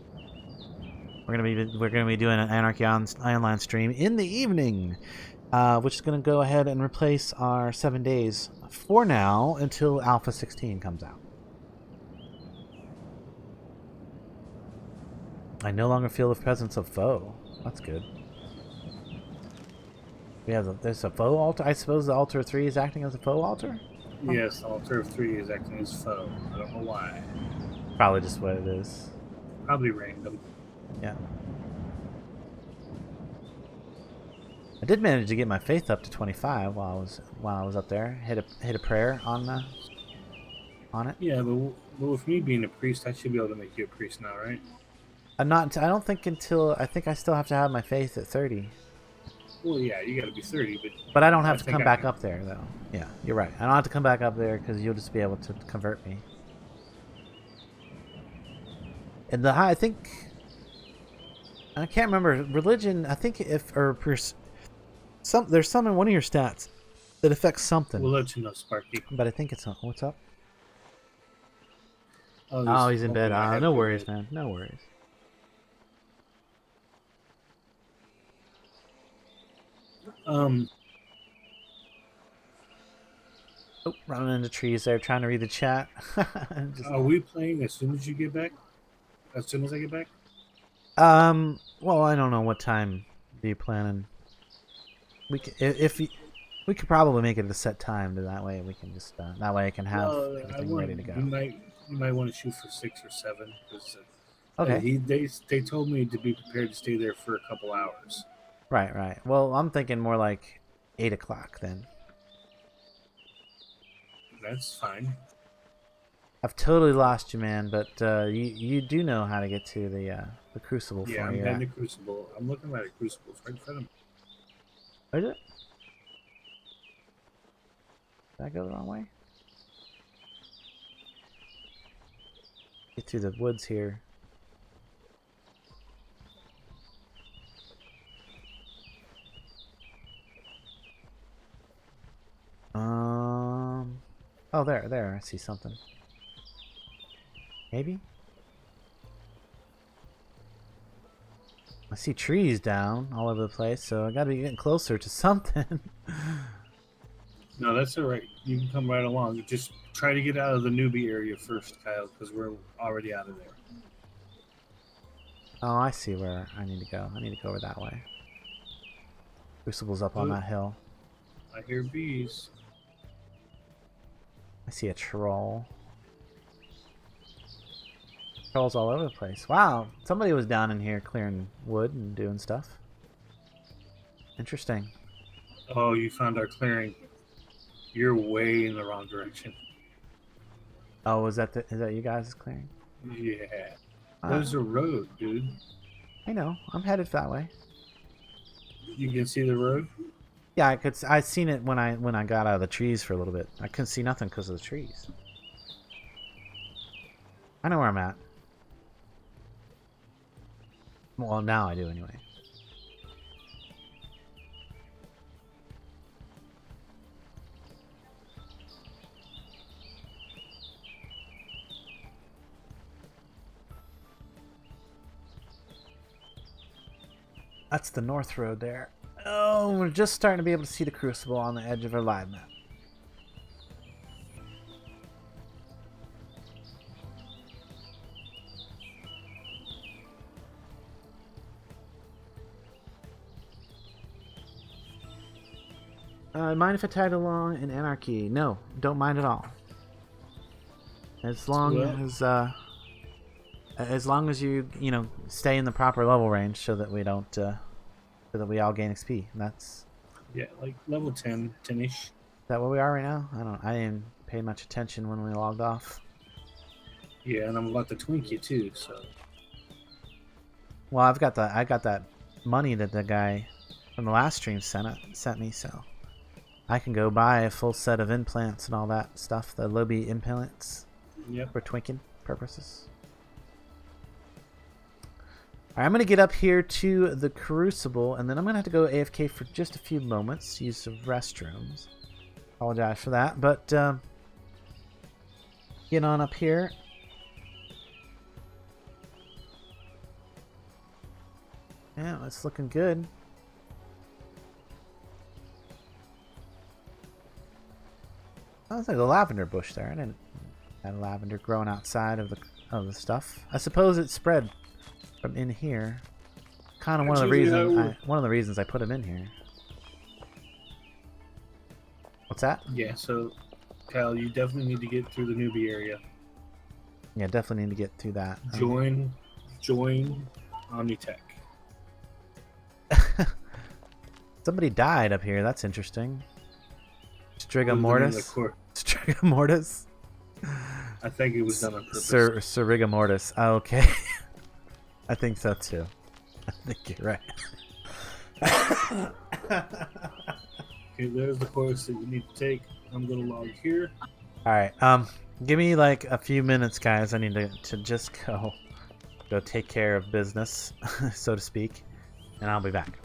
We're gonna be doing an Anarchy Online stream in the evening, which is going to go ahead and replace our 7 days for now until Alpha 16 comes out. I no longer feel the presence of foe. That's good. There's a foe altar. I suppose the Altar 3 is acting as a foe altar? Yes, Altar 3 is acting as foe. I don't know why. Probably just what it is. Probably random. Yeah. I did manage to get my faith up to 25 while I was up there. Hit a prayer on it. Yeah, but with me being a priest, I should be able to make you a priest now, right? I don't think until I still have to have my faith at 30. Well, yeah, you got to be 30, but I don't have to come back up there though. Yeah, you're right. I don't have to come back up there because you'll just be able to convert me. And I think I can't remember religion. I think there's some in one of your stats that affects something. We'll let you know, Sparky. But I think it's not. What's up? Oh, he's in bed. No worries, man. No worries. Oh, running into trees there, trying to read the chat. Are we playing as soon as you get back? As soon as I get back? Well, I don't know what time are you planning. We could, if we could probably make it a set time, to that way we can just that way I can have everything ready to go. You might want to shoot for 6 or 7 because Okay. they told me to be prepared to stay there for a couple hours. Right. Well, I'm thinking more like 8 o'clock then. That's fine. I've totally lost you, man, but you do know how to get to the Crucible Yeah, for I'm you. heading to Crucible. I'm looking at a Crucible right in front of me. Is it? Did I go the wrong way? Get through the woods here. Oh, there. I see something. Maybe? I see trees down all over the place, so I gotta be getting closer to something. No, that's all right. You can come right along. Just try to get out of the newbie area first, Kyle, because we're already out of there. Oh, I see where I need to go. I need to go over that way. Crucible's up on that hill. I hear bees. I see a troll. Trolls all over the place. Wow, somebody was down in here clearing wood and doing stuff. Interesting. Oh, you found our clearing. You're way in the wrong direction. Oh, is that you guys' clearing? Yeah. There's a road, dude. I know. I'm headed that way. You can see the road? Yeah, I seen it when I got out of the trees for a little bit. I couldn't see nothing because of the trees. I know where I'm at. Well, now I do anyway. That's the north road there. Oh, we're just starting to be able to see the Crucible on the edge of our live map. Mind if I tag along in Anarchy? No, don't mind at all. As long as you stay in the proper level range, so that we don't so that we all gain XP. And that's like level 10-ish. Is that where we are right now? I didn't pay much attention when we logged off. Yeah, and I'm about to twink you too. So. Well, I got that money that the guy from the last stream sent me, so I can go buy a full set of implants and all that stuff, the Lobby implants. Yep. For twinking purposes. Alright, I'm going to get up here to the Crucible, and then I'm going to have to go AFK for just a few moments, use the restrooms. Apologize for that, but get on up here. Yeah, it's looking good. Oh, there's like a lavender bush there. I didn't have lavender growing outside of the stuff. I suppose it spread from in here. Kind of one of the reasons I put them in here. What's that? Yeah, so Kyle, you definitely need to get through the newbie area. Yeah, definitely need to get through that. Join Omnitech. Somebody died up here. That's interesting. Strigamortis. Strigamortis. I think it was done on purpose. Rigamortis. Oh, okay. I think so too. I think you're right. Okay, there's the course that you need to take. I'm gonna log here. All right. Give me like a few minutes, guys. I need to just go take care of business, so to speak, and I'll be back.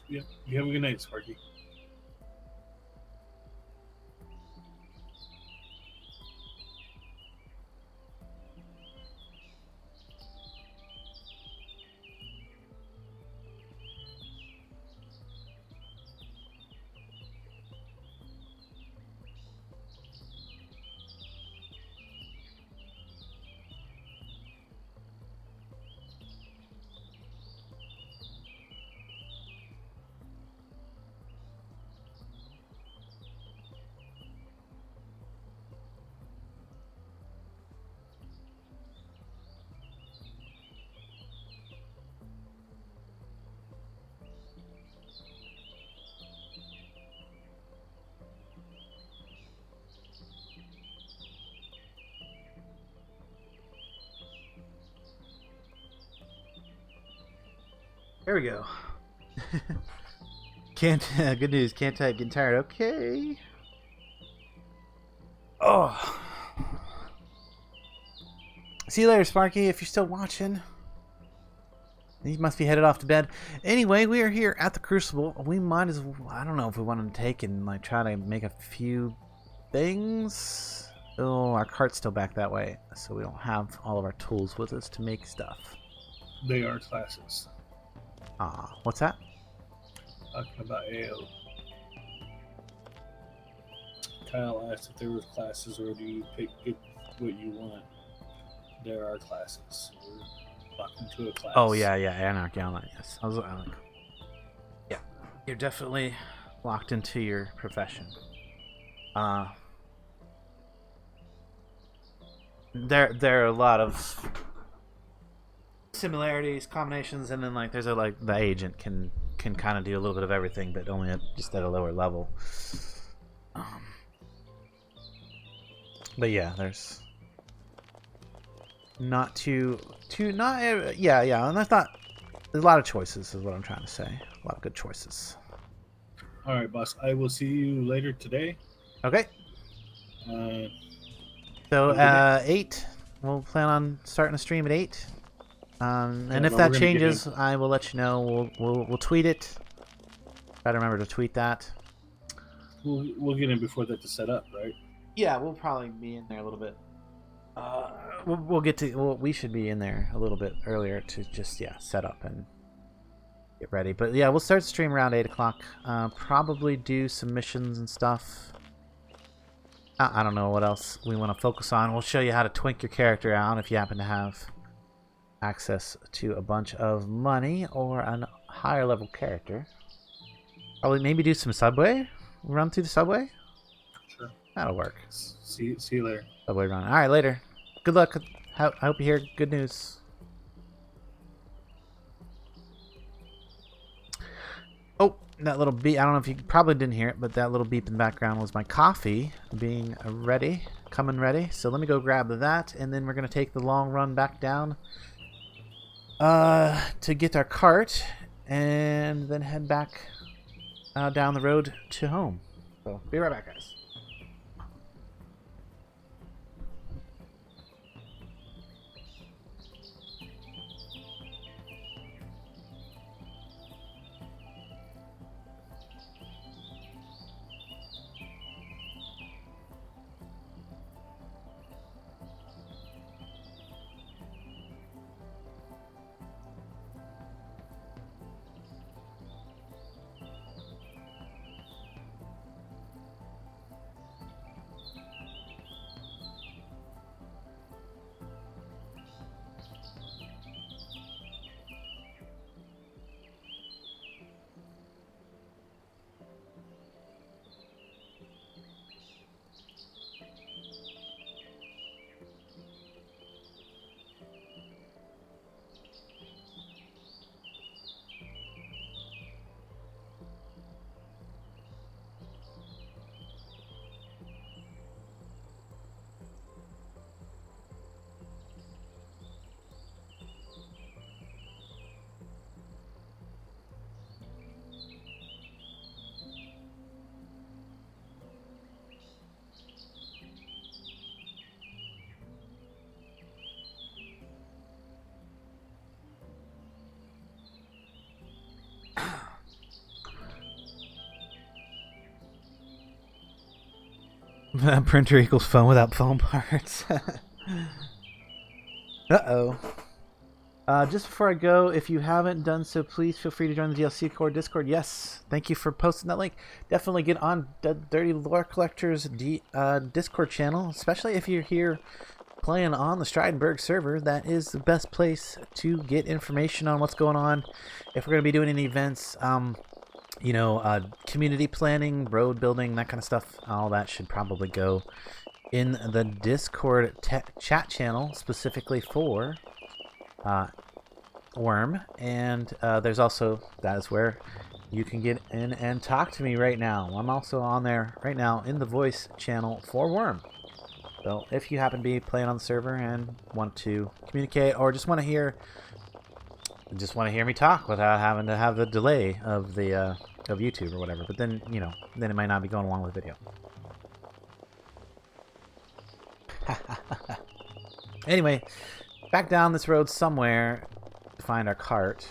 Yep. You have a good night, Sparky. There we go. Can't. Good news. Can't type. Getting tired. Okay. Oh. See you later, Sparky. If you're still watching, you must be headed off to bed. Anyway, we are here at the Crucible. We might as well. I don't know if we want to take and like try to make a few things. Oh, our cart's still back that way, so we don't have all of our tools with us to make stuff. They are classes. What's that? Talking about AO. Kyle asked if there were classes, or do you pick what you want? There are classes. We're locked into a class. Oh yeah, Anarchy Online. Yes, I was like, yeah, you're definitely locked into your profession. There are a lot of similarities, combinations, and then like there's like the agent can kind of do a little bit of everything, but only just at a lower level. But yeah, there's not too not yeah, and that's not. There's a lot of choices, is what I'm trying to say. A lot of good choices. All right, boss. I will see you later today. Okay. So 8. We'll plan on starting a stream at 8. And if that changes, I will let you know. We'll tweet it. Try to remember to tweet that. We'll get in before that to set up, right? Yeah, we'll probably be in there a little bit. We'll get to. We should be in there a little bit earlier to just set up and get ready. But yeah, we'll start the stream around 8 o'clock. Probably do some missions and stuff. I don't know what else we want to focus on. We'll show you how to twink your character out if you happen to have access to a bunch of money or a higher level character. Probably maybe do some subway. Run through the subway. Sure. That'll work. See you later. Subway run. All right, later. Good luck. I hope you hear good news. Oh, that little beep. I don't know if you probably didn't hear it, but that little beep in the background was my coffee being ready, coming ready. So let me go grab that, and then we're going to take the long run back down to get our cart, and then head back down the road to home. So be right back, guys. Printer equals phone without phone parts. Uh-oh. Just before I go, if you haven't done so, please feel free to join the DLC Core Discord. Yes, thank you for posting that link. Definitely get on the Dirty Lore Collector's Discord channel, especially if you're here playing on the Strydenberg server. That is the best place to get information on what's going on. If we're going to be doing any events, you know, community planning, road building, that kind of stuff, all that should probably go in the Discord chat channel specifically for Wurm. And there's also, that is where you can get in and talk to me right now. I'm also on there right now in the voice channel for Wurm. So if you happen to be playing on the server and want to communicate, or just want to hear me talk without having to have the delay of the of YouTube or whatever, but then, you know, then it might not be going along with the video. Anyway, back down this road somewhere to find our cart.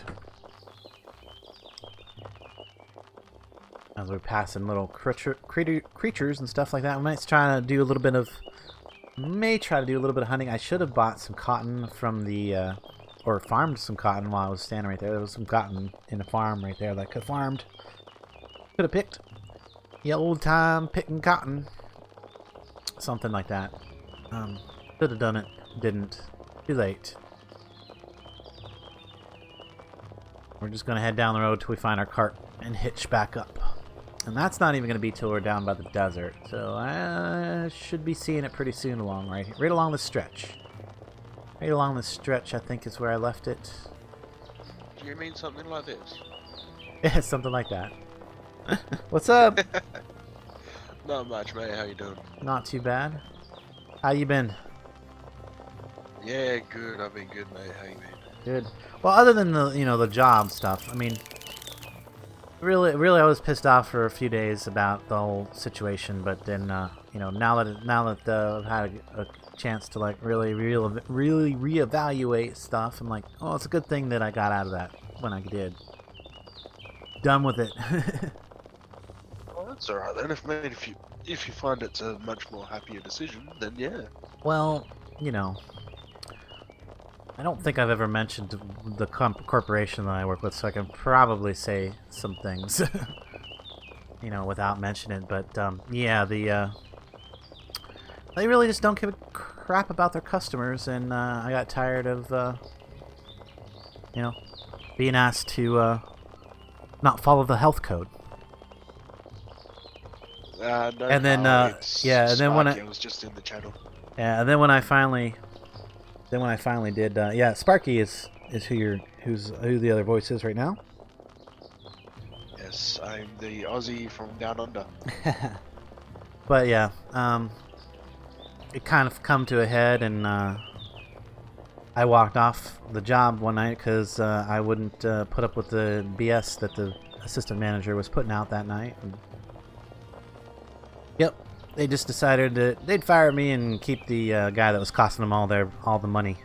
As we're passing little creatures and stuff like that, we might try to do a little bit of hunting. I should have bought some cotton from the or farmed some cotton while I was standing right there. There was some cotton in the farm right there that I could have farmed. Could have picked. The old time picking cotton. Something like that. Could have done it. Didn't. Too late. We're just going to head down the road till we find our cart and hitch back up. And that's not even going to be till we're down by the desert. So I should be seeing it pretty soon along right along the stretch. Right along the stretch, I think, is where I left it. Do you mean something like this? Yeah, something like that. What's up? Not much, mate. How you doing? Not too bad. How you been? Yeah, good. I've been good, mate. How you been? Good. Well, other than the, you know, the job stuff, I mean, really I was pissed off for a few days about the whole situation, but then you know, now that I've had a chance to like really reevaluate stuff, I'm like, oh, it's a good thing that I got out of that when I did. Done with it. Well, that's alright then. If you find it's a much more happier decision, then yeah. Well, you know, I don't think I've ever mentioned the corporation that I work with, so I can probably say some things, you know, without mentioning it. But yeah, they really just don't give a crap about their customers, and I got tired of, you know, being asked to not follow the health code. No, and then yeah, and then when I was just in the channel. Yeah, and then when I finally did, yeah, Sparky is who the other voice is right now. Yes, I'm the Aussie from down under. But yeah, it kind of come to a head, and I walked off the job one night because I wouldn't put up with the BS that the assistant manager was putting out that night. And yep, they just decided that they'd fire me and keep the guy that was costing them all the money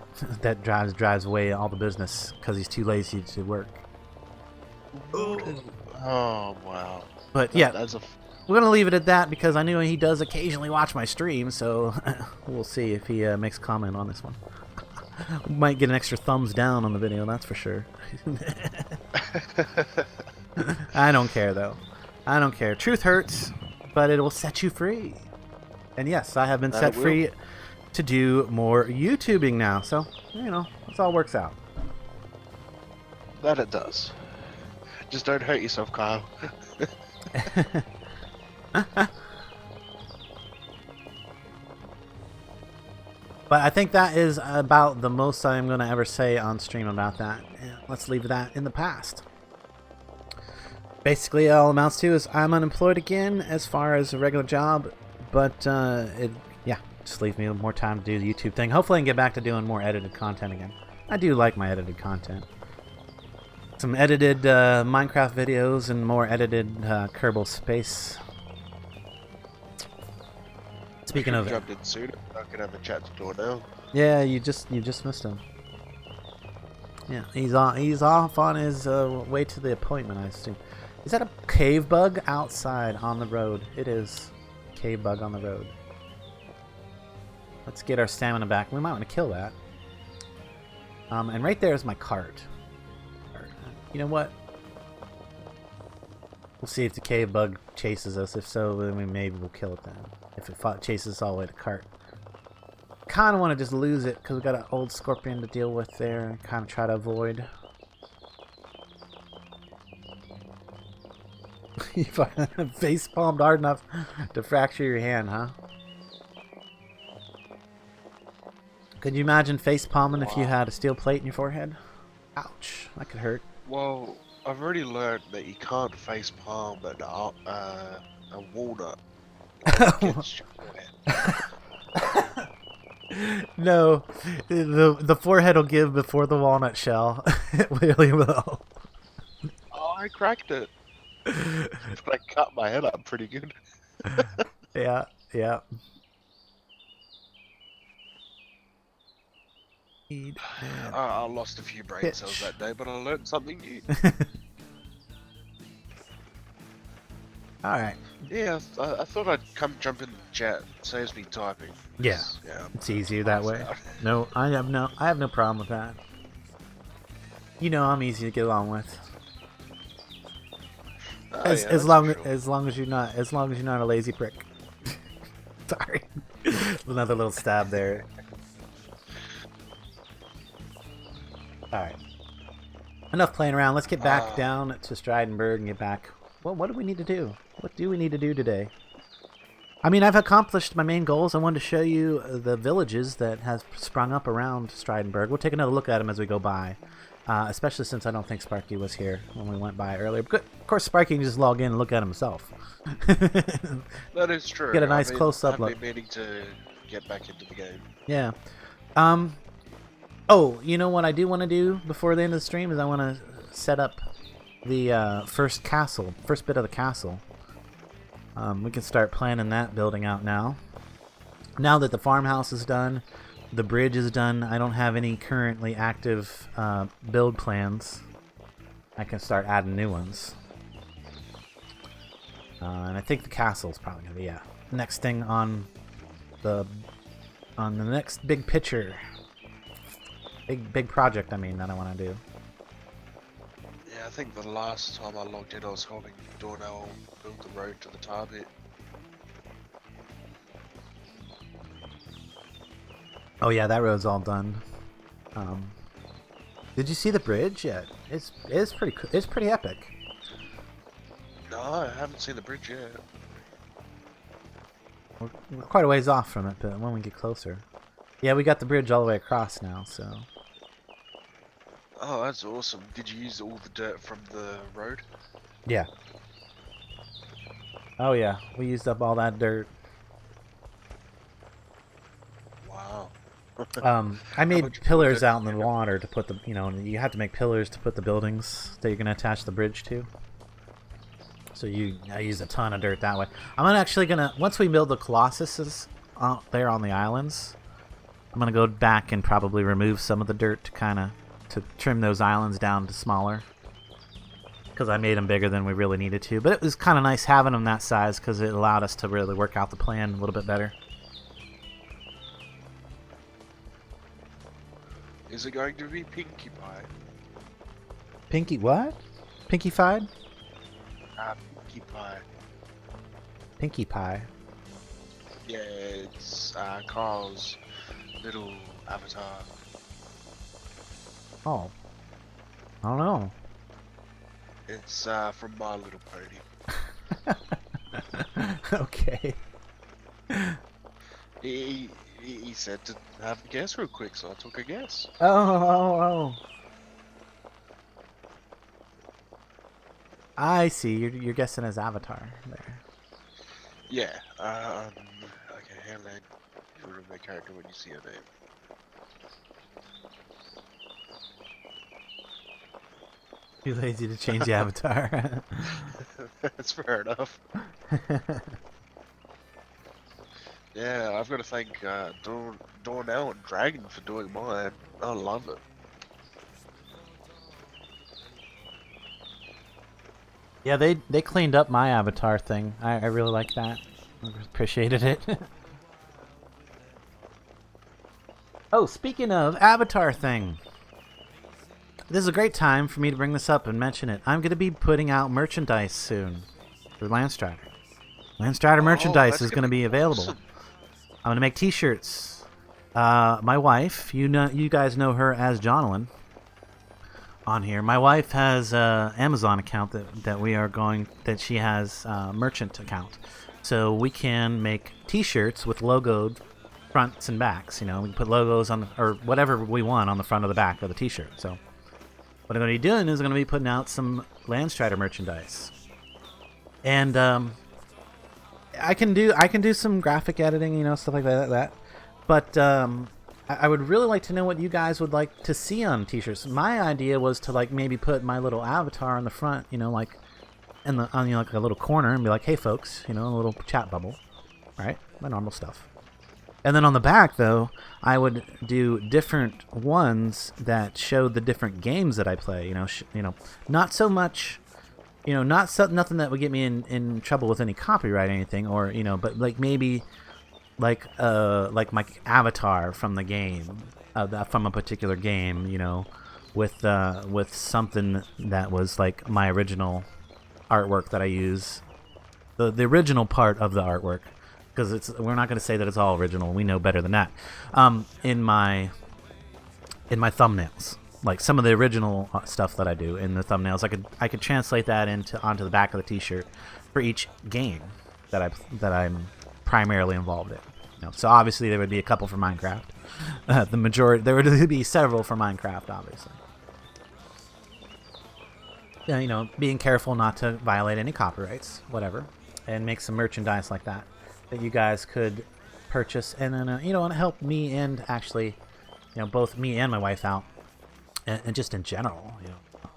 that drives away all the business because he's too lazy to work. Oh wow! But yeah, we're gonna leave it at that because I knew he does occasionally watch my stream, so we'll see if he makes a comment on this one. We might get an extra thumbs down on the video, that's for sure. I don't care though. I don't care. Truth hurts, but it will set you free. And yes, I have been set free to do more YouTubing now, so, you know, it all works out. That it does. Just don't hurt yourself, Kyle. But I think that is about the most I'm going to ever say on stream about that. Let's leave that in the past. Basically, all it amounts to is I'm unemployed again as far as a regular job, but yeah, just leave me more time to do the YouTube thing. Hopefully I can get back to doing more edited content again. I do like my edited content. Some edited Minecraft videos and more edited Kerbal Space. Speaking of, jumped in soon. I could have a chat to Darnell. Yeah, you just missed him. Yeah, he's off on his way to the appointment, I assume. Is that a cave bug outside on the road? It is. Cave bug on the road. Let's get our stamina back. We might want to kill that. And right there is my cart. You know what? We'll see if the cave bug chases us. If so, then maybe we'll kill it then. If it chases us all the way to cart. Kind of want to just lose it because we got an old scorpion to deal with there and kind of try to avoid. You face palmed hard enough to fracture your hand, huh? Could you imagine face palming if you had a steel plate in your forehead? Ouch, that could hurt. Well, I've already learned that you can't face palm a walnut. Against your forehead. No, the forehead will give before the walnut shell. It really will. Oh, I cracked it. But I cut my head up pretty good. Yeah, yeah. I lost a few brain cells that day, but I learned something new. Alright. Yeah, I thought I'd come jump in the chat. Saves me typing. Yeah, Yeah, it's easier that way. No, I have no problem with that. You know I'm easy to get along with. As long as you're not a lazy prick. Sorry. Another little stab there. Alright. Enough playing around. Let's get back down to Strydenberg and get back. Well, what do we need to do? What do we need to do today? I mean, I've accomplished my main goals. I wanted to show you the villages that have sprung up around Strydenberg. We'll take another look at them as we go by. Especially since I don't think Sparky was here when we went by earlier. But of course, Sparky can just log in and look at himself. That is true. Get a nice close-up look. I've been meaning to get back into the game. Yeah. Oh, you know what I do want to do before the end of the stream is I want to set up the first bit of the castle. We can start planning that building out now. Now that the farmhouse is done, the bridge is done, I don't have any currently active build plans. I can start adding new ones. And I think the castle is probably going to be next thing on the next big picture. Big project, I mean, that I want to do. Yeah, I think the last time I logged in I was helping Darnell build the road to the target. Oh yeah, that road's all done. Did you see the bridge yet? It's pretty epic. No, I haven't seen the bridge yet. We're quite a ways off from it, but when we get closer. Yeah, we got the bridge all the way across now, so. Oh, that's awesome. Did you use all the dirt from the road? Yeah. Oh yeah, we used up all that dirt. Wow. I made pillars out in the water to put the, you have to make pillars to put the buildings that you're going to attach the bridge to. So I use a ton of dirt that way. I'm actually going to, once we build the Colossuses out there on the islands, I'm going to go back and probably remove some of the dirt to trim those islands down to smaller. Because I made them bigger than we really needed to. But it was kind of nice having them that size because it allowed us to really work out the plan a little bit better. Is it going to be Pinkie Pie? Pinkie what? Pinkie-fied? Pinkie Pie. Pinkie Pie. Yeah, it's Carl's little avatar. Oh. I don't know. It's from My Little Pony. Okay. He said to have a guess real quick, so I took a guess. Oh. I see. You're guessing his avatar there. Yeah. Okay, Helen. You remember the character when you see her name. Too lazy to change the avatar. That's fair enough. Yeah, I've got to thank Dornell and Dragon for doing mine. I love it. Yeah, they cleaned up my avatar thing. I really like that. I appreciated it. Oh, speaking of avatar thing, this is a great time for me to bring this up and mention it. I'm going to be putting out merchandise soon for Landstryder. Landstryder merchandise is going to be available. Awesome. I'm going to make T-shirts. My wife, you guys know her as Jonalyn on here. My wife has an Amazon account that she has a merchant account. So we can make T-shirts with logoed fronts and backs. You know, we can put logos on or whatever we want on the front or the back of the T-shirt. So what I'm going to be doing is I'm going to be putting out some Landstryder merchandise, and I can do some graphic editing, you know, stuff like that. But I would really like to know what you guys would like to see on T-shirts. My idea was to like maybe put my little avatar on the front, you know, like on like a little corner, and be like, "Hey, folks," you know, a little chat bubble, right? My normal stuff. And then on the back, though, I would do different ones that showed the different games that I play. You know, not so much, you know, nothing that would get me in trouble with any copyright or anything, or you know, but like maybe like my avatar from the game, from a particular game, you know, with something that was like my original artwork that I use, the original part of the artwork. Because we're not going to say that it's all original. We know better than that. In my thumbnails, like some of the original stuff that I do in the thumbnails, I could translate that onto the back of the T-shirt for each game that I'm primarily involved in. You know, so obviously there would be a couple for Minecraft. The majority there would be several for Minecraft, obviously. Yeah, you know, being careful not to violate any copyrights, whatever, and make some merchandise like that you guys could purchase, and then you know, help me and actually, you know, both me and my wife out, and just in general, you know,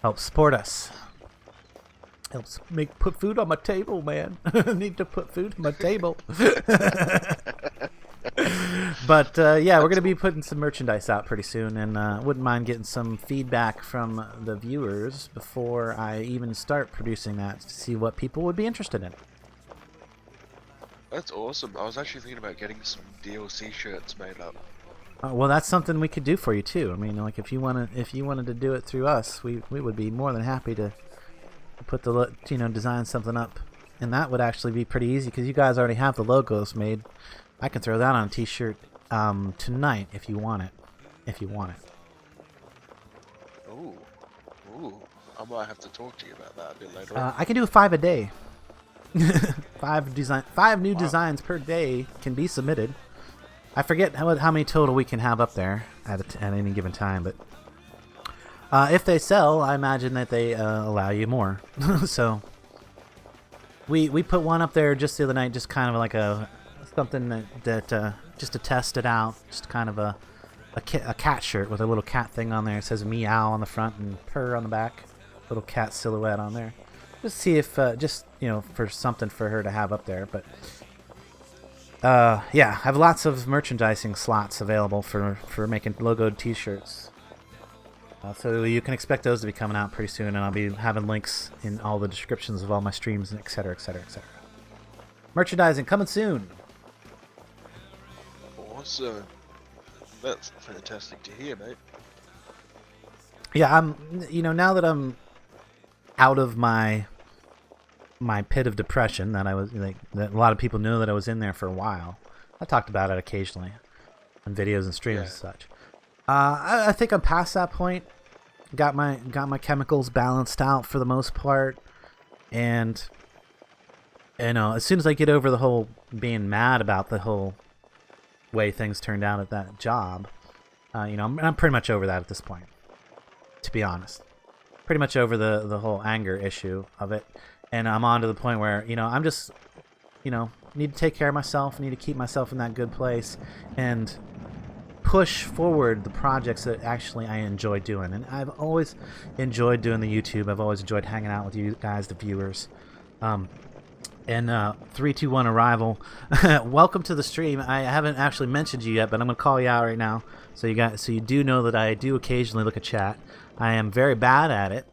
help support us. Helps put food on my table, man. I need to put food on my table. But yeah, we're gonna be putting some merchandise out pretty soon, and wouldn't mind getting some feedback from the viewers before I even start producing that to see what people would be interested in. That's awesome. I was actually thinking about getting some DLC shirts made up. Well, that's something we could do for you too. I mean, like if you wanted to do it through us, we would be more than happy to put design something up, and that would actually be pretty easy because you guys already have the logos made. I can throw that on a T-shirt tonight if you want it. Ooh, I might have to talk to you about that a bit later on. I can do 5 a day. 5 new designs per day can be submitted. I forget how many total we can have up there at any given time, but if they sell, I imagine that they allow you more. So we put one up there just the other night, just kind of like something that just to test it out, just kind of a cat shirt with a little cat thing on there. It says meow on the front and purr on the back, little cat silhouette on there. Just see if, just, you know, for something for her to have up there. But, yeah, I have lots of merchandising slots available for making logoed T-shirts. So you can expect those to be coming out pretty soon, and I'll be having links in all the descriptions of all my streams, and etc., etc., etc. Merchandising coming soon. Awesome. That's fantastic to hear, mate. Yeah, you know, now that I'm out of my pit of depression that I was like, that a lot of people know that I was in there for a while. I talked about it occasionally on videos and streams and such. I think I'm past that point. Got my chemicals balanced out for the most part, and you know, as soon as I get over the whole being mad about the whole way things turned out at that job, you know, I'm pretty much over that at this point, to be honest. Pretty much over the whole anger issue of it, and I'm on to the point where, you know, I'm just, you know, need to take care of myself, need to keep myself in that good place, and push forward the projects that actually I enjoy doing. And I've always enjoyed doing the YouTube. I've always enjoyed hanging out with you guys, the viewers. And 321 Arrival, welcome to the stream. I haven't actually mentioned you yet, but I'm gonna call you out right now, so you do know that I do occasionally look at chat. I am very bad at it.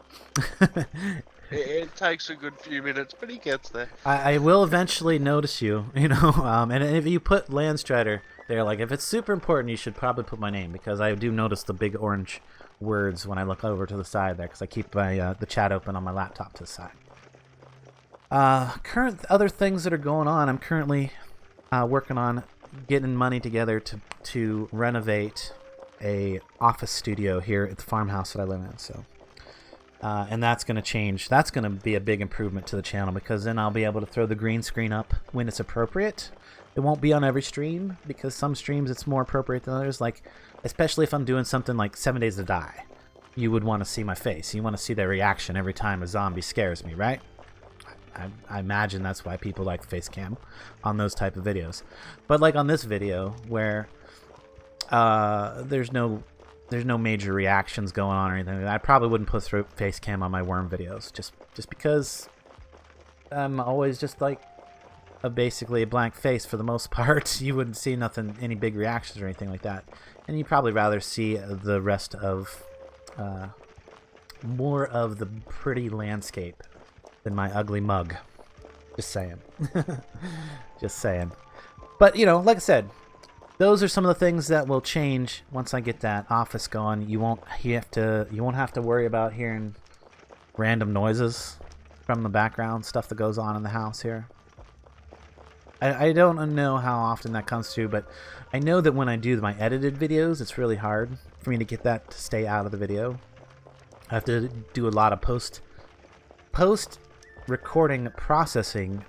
It takes a good few minutes, but he gets there. I will eventually notice you, you know. And if you put Landstryder They're like, if it's super important, you should probably put my name, because I do notice the big orange words when I look over to the side there, because I keep my the chat open on my laptop to the side. Current other things that are going on, I'm currently working on getting money together to renovate a office studio here at the farmhouse that I live in. So, and that's going to change. That's going to be a big improvement to the channel, because then I'll be able to throw the green screen up when it's appropriate. It won't be on every stream, because some streams it's more appropriate than others. Like, especially if I'm doing something like 7 Days to Die, you would want to see my face. You want to see their reaction every time a zombie scares me, right? I imagine that's why people like face cam on those type of videos. But like on this video, where there's no major reactions going on or anything, I probably wouldn't put through face cam on my Wurm videos, just because I'm always just like basically a blank face for the most part. You wouldn't see any big reactions or anything like that, and you'd probably rather see the rest of more of the pretty landscape than my ugly mug. Just saying. Just saying. But you know, like I said, those are some of the things that will change once I get that office going. You won't have to worry about hearing random noises from the background, stuff that goes on in the house here. I don't know how often that comes to, but I know that when I do my edited videos, it's really hard for me to get that to stay out of the video. I have to do a lot of post recording processing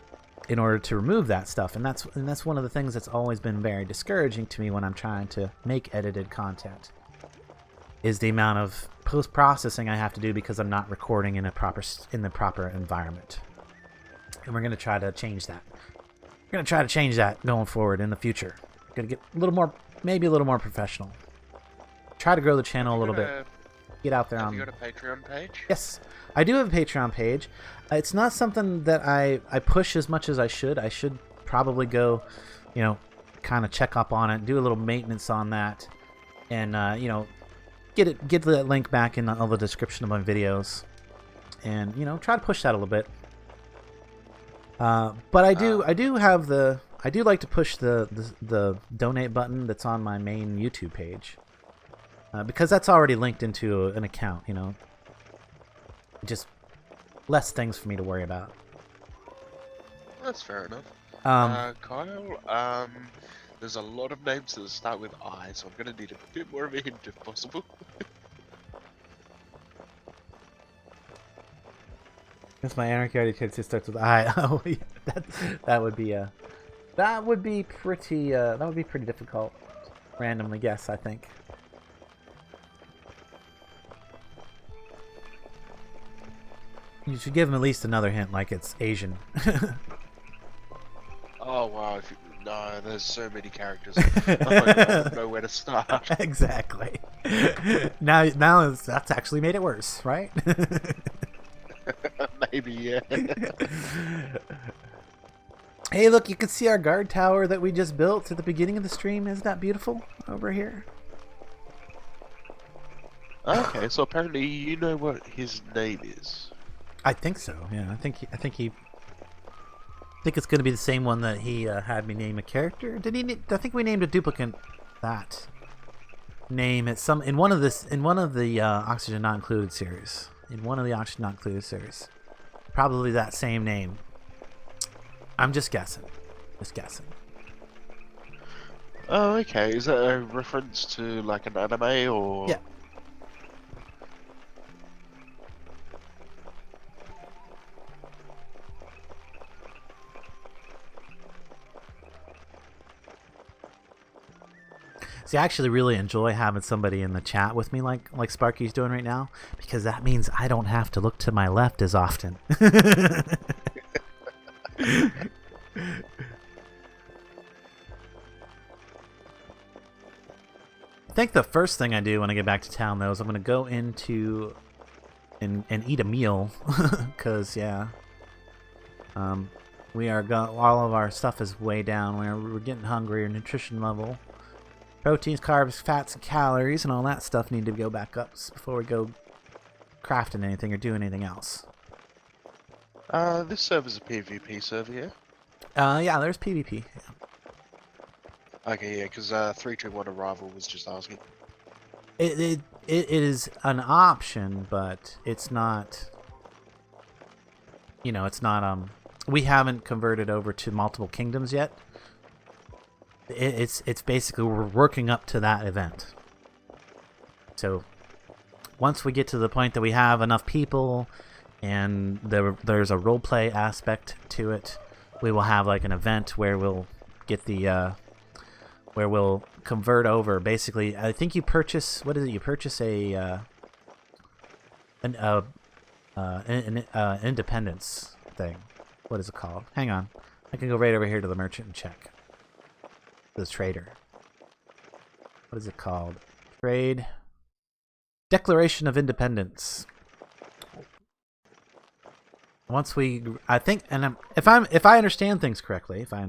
in order to remove that stuff, and that's one of the things that's always been very discouraging to me when I'm trying to make edited content, is the amount of post processing I have to do because I'm not recording in the proper environment. And we're going to try to change that. We're going to try to change that going forward in the future. We're going to get a little more, maybe a little more professional. Try to grow the channel a little bit. Get out there. Have you got a Patreon page? Yes, I do have a Patreon page. It's not something that I push as much as I should. I should probably go, you know, kind of check up on it, do a little maintenance on that, and you know, get that link back in all the description of my videos, and you know, try to push that a little bit. But I do like to push the donate button that's on my main YouTube page, because that's already linked into an account. You know, just less things for me to worry about. That's fair enough. Kyle, there's a lot of names that start with I, so I'm gonna need a bit more of a hint if possible. That's my anarchy kid who starts with I. Oh, yeah, that would be pretty difficult. Randomly guess, I think. You should give him at least another hint, like it's Asian. Oh wow! No, there's so many characters. I don't know where to start. Exactly. Now that's actually made it worse, right? Maybe, yeah. Hey, look! You can see our guard tower that we just built at the beginning of the stream. Isn't that beautiful over here? Okay, so apparently you know what his name is. I think so. Yeah, I think it's going to be the same one that he had me name a character. I think we named a duplicate that name at in one of the Oxygen Not Included series. In one of the Oxygen Not Included series, probably that same name. I'm just guessing. Just guessing. Oh, okay. Is that a reference to like an anime or? Yeah. See, I actually really enjoy having somebody in the chat with me like Sparky's doing right now, because that means I don't have to look to my left as often. I think the first thing I do when I get back to town, though, is I'm going to go into and eat a meal, because, yeah, all of our stuff is way down. We're getting hungry. Our nutrition level. Proteins, carbs, fats, and calories, and all that stuff need to go back up before we go crafting anything or doing anything else. This server's a PvP server, yeah? Yeah, there's PvP. Okay, yeah, because 321 arrival was just asking. It is an option, but it's not. You know, it's not. We haven't converted over to multiple kingdoms yet. It's basically we're working up to that event. So once we get to the point that we have enough people and there's a roleplay aspect to it, we will have like an event where we'll get the where we'll convert over. Basically, I think you purchase, what is it? You purchase an independence thing. What is it called? Hang on, I can go right over here to the merchant and check. The trader. What is it called? Trade. Declaration of Independence. Once we, I think, and if I understand things correctly, I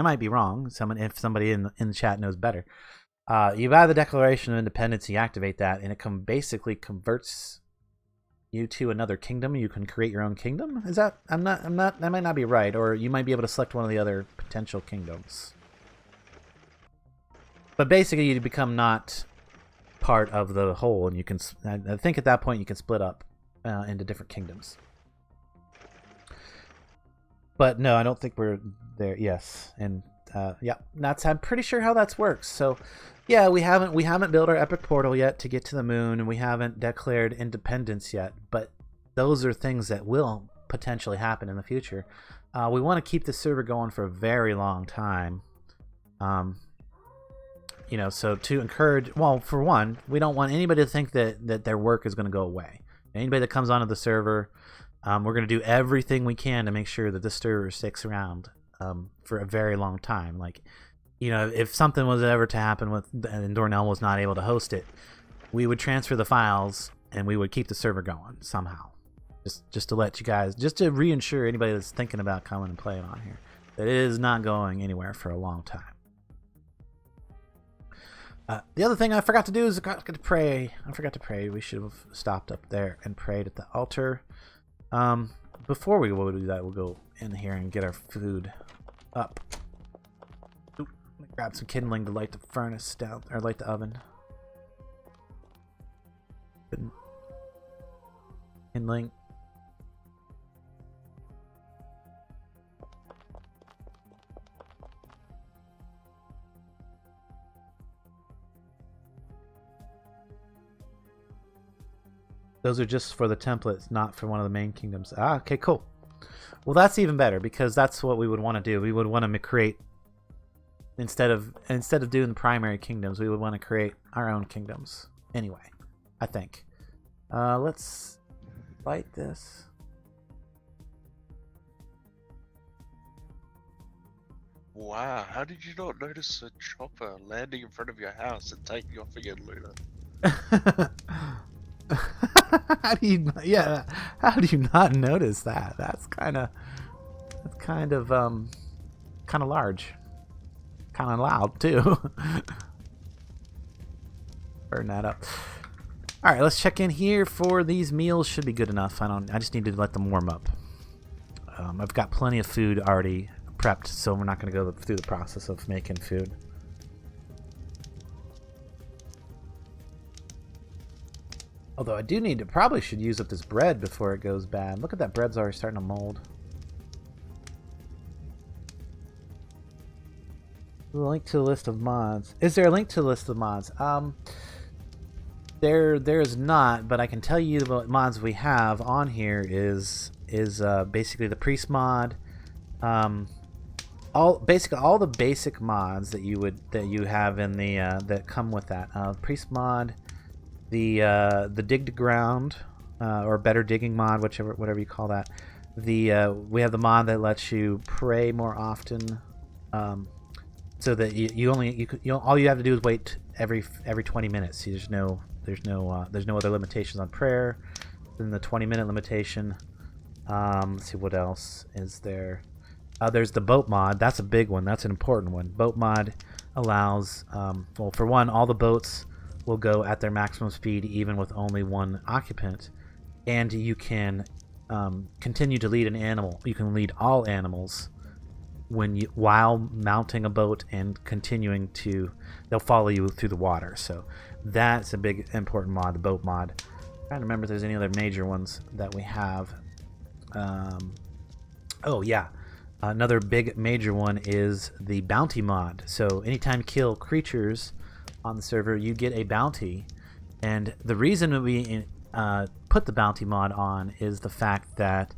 might be wrong. If somebody in the chat knows better, you buy the Declaration of Independence, you activate that, and it basically converts you to another kingdom. You can create your own kingdom. Is that? I'm not. That might not be right, or you might be able to select one of the other potential kingdoms. But basically, you become not part of the whole, and you can. I think at that point you can split up into different kingdoms. But no, I don't think we're there. Yes, and yeah, I'm pretty sure how that works. So, yeah, we haven't built our epic portal yet to get to the moon, and we haven't declared independence yet. But those are things that will potentially happen in the future. We want to keep the server going for a very long time. You know, so to encourage, well, for one, we don't want anybody to think that their work is going to go away. Anybody that comes onto the server, we're going to do everything we can to make sure that this server sticks around for a very long time. Like, you know, if something was ever to happen and Darnell was not able to host it, we would transfer the files and we would keep the server going somehow. Just to let you guys, just to reassure anybody that's thinking about coming and playing on here, that it is not going anywhere for a long time. The other thing I forgot to do is I forgot to pray. We should have stopped up there and prayed at the altar. Before we go do that, we'll go in here and get our food up. Oop, let me grab some kindling to light the furnace down, or light the oven. Kindling. Those are just for the templates, not for one of the main kingdoms. Ah, okay, cool. Well, that's even better because that's what we would want to do. We would want to create, instead of doing the primary kingdoms, we would want to create our own kingdoms. Anyway, I think. Let's light this. Wow, how did you not notice a chopper landing in front of your house and taking off again, Luna? How do you not notice that? That's kind of large, kind of loud too. Burn that up. All right, let's check in here for these meals. Should be good enough. I just need to let them warm up. I've got plenty of food already prepped, so we're not going to go through the process of making food. Although I do probably should use up this bread before it goes bad. Look at that, bread's already starting to mold. Link to the list of mods. Is there a link to the list of mods? There's not, but I can tell you what mods we have on here is basically the priest mod. Basically all the basic mods that you have in the that come with that. Priest mod. The dig to ground or better digging mod, whatever you call that. We have the mod that lets you pray more often, so that you all you have to do is wait every 20 minutes. There's no other limitations on prayer than the 20-minute limitation. Let's see what else is there. There's the boat mod. That's a big one. That's an important one. Boat mod allows well, for one, all the boats will go at their maximum speed even with only one occupant, and you can continue to lead an animal. You can lead all animals while mounting a boat and continuing to, they'll follow you through the water. So that's a big important mod, the boat mod. I'm trying to remember if there's any other major ones that we have. Oh yeah, another big major one is the bounty mod. So anytime you kill creatures on the server, you get a bounty. And the reason we put the bounty mod on is the fact that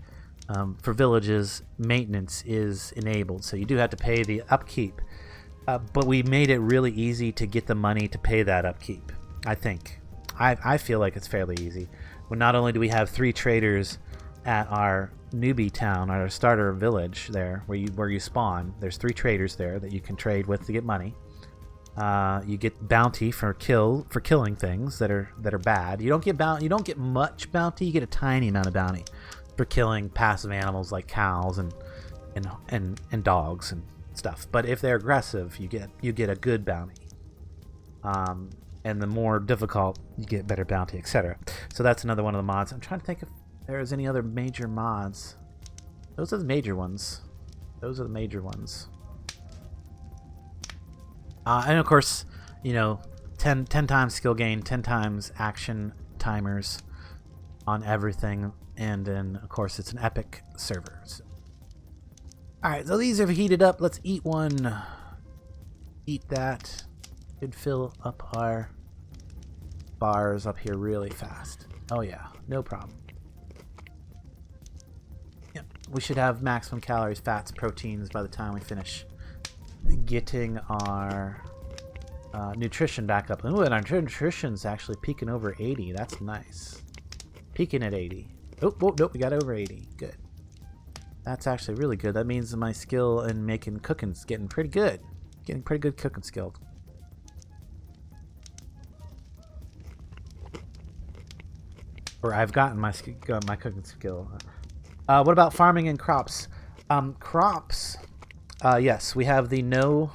for villages, maintenance is enabled, so you do have to pay the upkeep. But we made it really easy to get the money to pay that upkeep. I think. I feel like it's fairly easy. Well, not only do we have 3 traders at our newbie town, our starter village there, where you spawn. There's 3 traders there that you can trade with to get money. You get bounty for killing things that are bad. You don't get much bounty. You get a tiny amount of bounty for killing passive animals like cows and dogs and stuff. But if they're aggressive, you get a good bounty. And the more difficult, you get better bounty, etc. So that's another one of the mods. I'm trying to think if there's any other major mods. Those are the major ones. And of course, 10 times skill gain, 10 times action timers on everything, and then of course it's an epic server. So. Alright, so these are heated up. Let's eat one. Eat that. Should fill up our bars up here really fast. Oh yeah, no problem. Yep, we should have maximum calories, fats, proteins by the time we finish getting our nutrition back up. Ooh, and our nutrition's actually peaking over 80. That's nice. Peaking at 80. Oh, nope, we got over 80. Good. That's actually really good. That means my skill in making cooking's getting pretty good. Getting pretty good cooking skill. Or I've gotten my cooking skill. What about farming and crops? Crops. Yes, we have the no.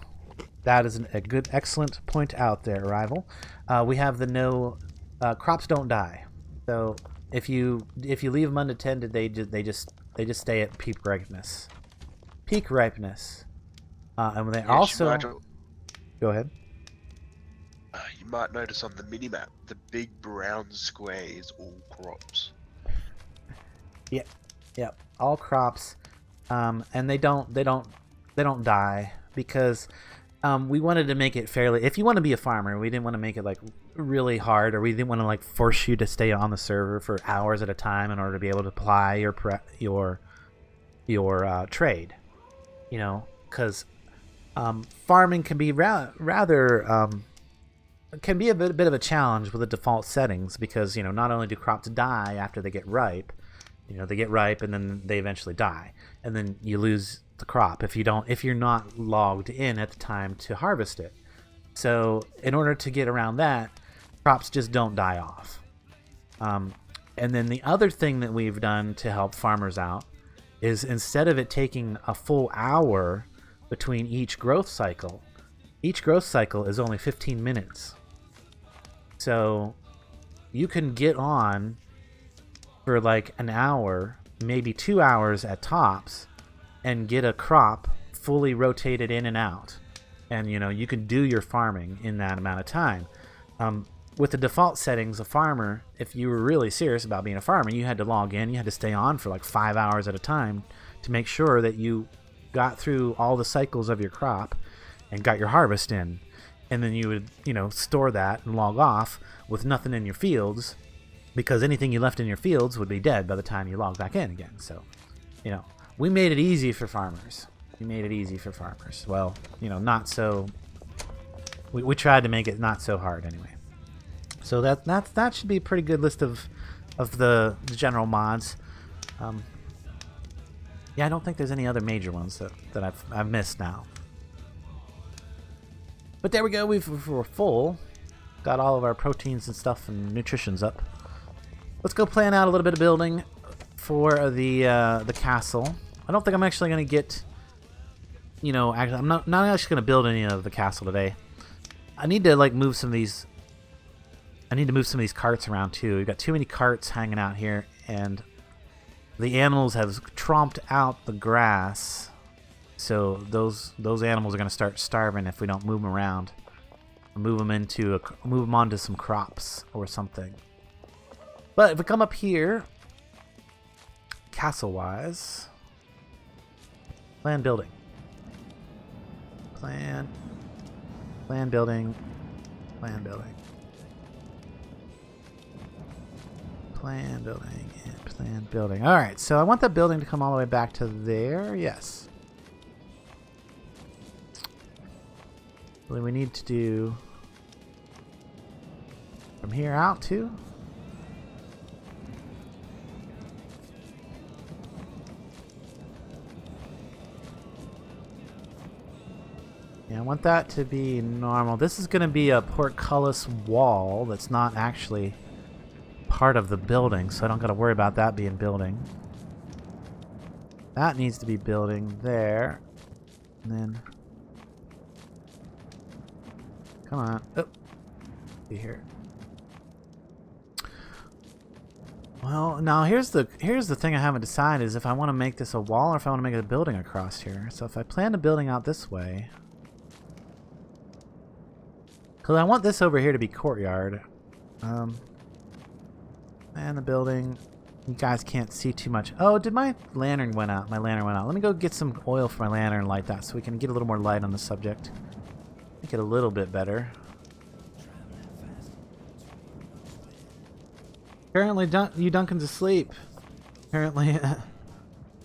That is a good, excellent point out there, Rival. We have the no. Crops don't die. So if you leave them unattended, they just stay at peak ripeness. Peak ripeness. And they also. Go ahead. You might notice on the minimap, the big brown square is all crops. Yep, all crops, and they don't die because we wanted to make it fairly. If you want to be a farmer, we didn't want to make it like really hard, or we didn't want to like force you to stay on the server for hours at a time in order to be able to apply your trade. Because farming can be rather. Can be a bit of a challenge with the default settings because not only do crops die after they get ripe, they get ripe and then they eventually die, and then you lose the crop if you're not logged in at the time to harvest it. So in order to get around that, crops just don't die off. And then the other thing that we've done to help farmers out is instead of it taking a full hour between each growth cycle is only 15 minutes. So you can get on for like an hour, maybe 2 hours at tops, and get a crop fully rotated in and out. And you can do your farming in that amount of time. With the default settings, a farmer, if you were really serious about being a farmer, you had to log in, you had to stay on for like 5 hours at a time to make sure that you got through all the cycles of your crop and got your harvest in. And then you would, store that and log off with nothing in your fields, because anything you left in your fields would be dead by the time you log back in again. So, we made it easy for farmers. Well, not so. We tried to make it not so hard anyway. So that should be a pretty good list of the general mods. Yeah, I don't think there's any other major ones that I've missed now. But there we go. We're full. Got all of our proteins and stuff and nutritions up. Let's go plan out a little bit of building for the castle. I don't think I'm actually going to get. Actually, I'm not actually going to build any of the castle today. I need to move some of these. I need to move some of these carts around too. We've got too many carts hanging out here, and the animals have tromped out the grass So those animals are going to start starving if we don't move them around. Move them onto some crops or something. But if we come up here, castle-wise, plan building. Plan building. Plan building. Plan building and plan building. All right, so I want that building to come all the way back to there. Yes. Well, we need to do from here out too. Yeah, I want that to be normal. This is going to be a portcullis wall that's not actually part of the building, so I don't got to worry about that being building. That needs to be building there. And then come on. Oh. Be here. Well, now here's the thing I haven't decided is if I want to make this a wall or if I want to make it a building across here. So if I plan a building out this way, because I want this over here to be courtyard. And the building, you guys can't see too much. Oh, did my lantern went out? My lantern went out. Let me go get some oil for my lantern and light that so we can get a little more light on the subject. Make it a little bit better. Currently, Duncan's asleep. Currently,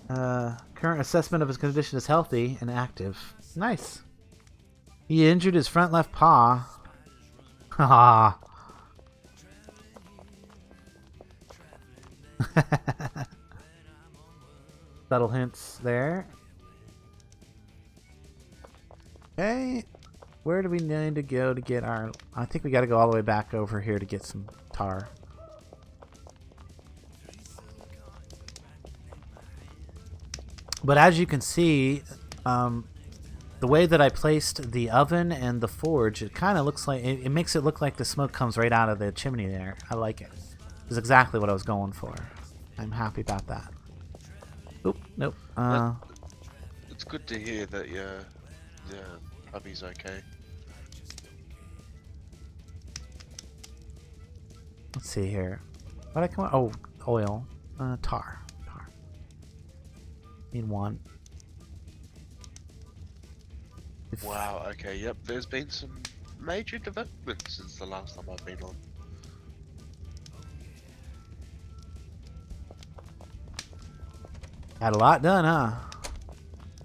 current assessment of his condition is healthy and active. Nice. He injured his front left paw. Haha. Subtle hints there. Okay. Where do we need to go to get our... I think we got to go all the way back over here to get some tar. But as you can see, the way that I placed the oven and the forge, it kind of looks like... It makes it look like the smoke comes right out of the chimney there. I like it. It's exactly what I was going for. I'm happy about that. Oop, nope. It's good to hear that your hubby's okay. Let's see here. What did I come on? Oh, oil. Tar. Need one. Wow, okay, yep, there's been some major developments since the last time I've been on. Had a lot done, huh?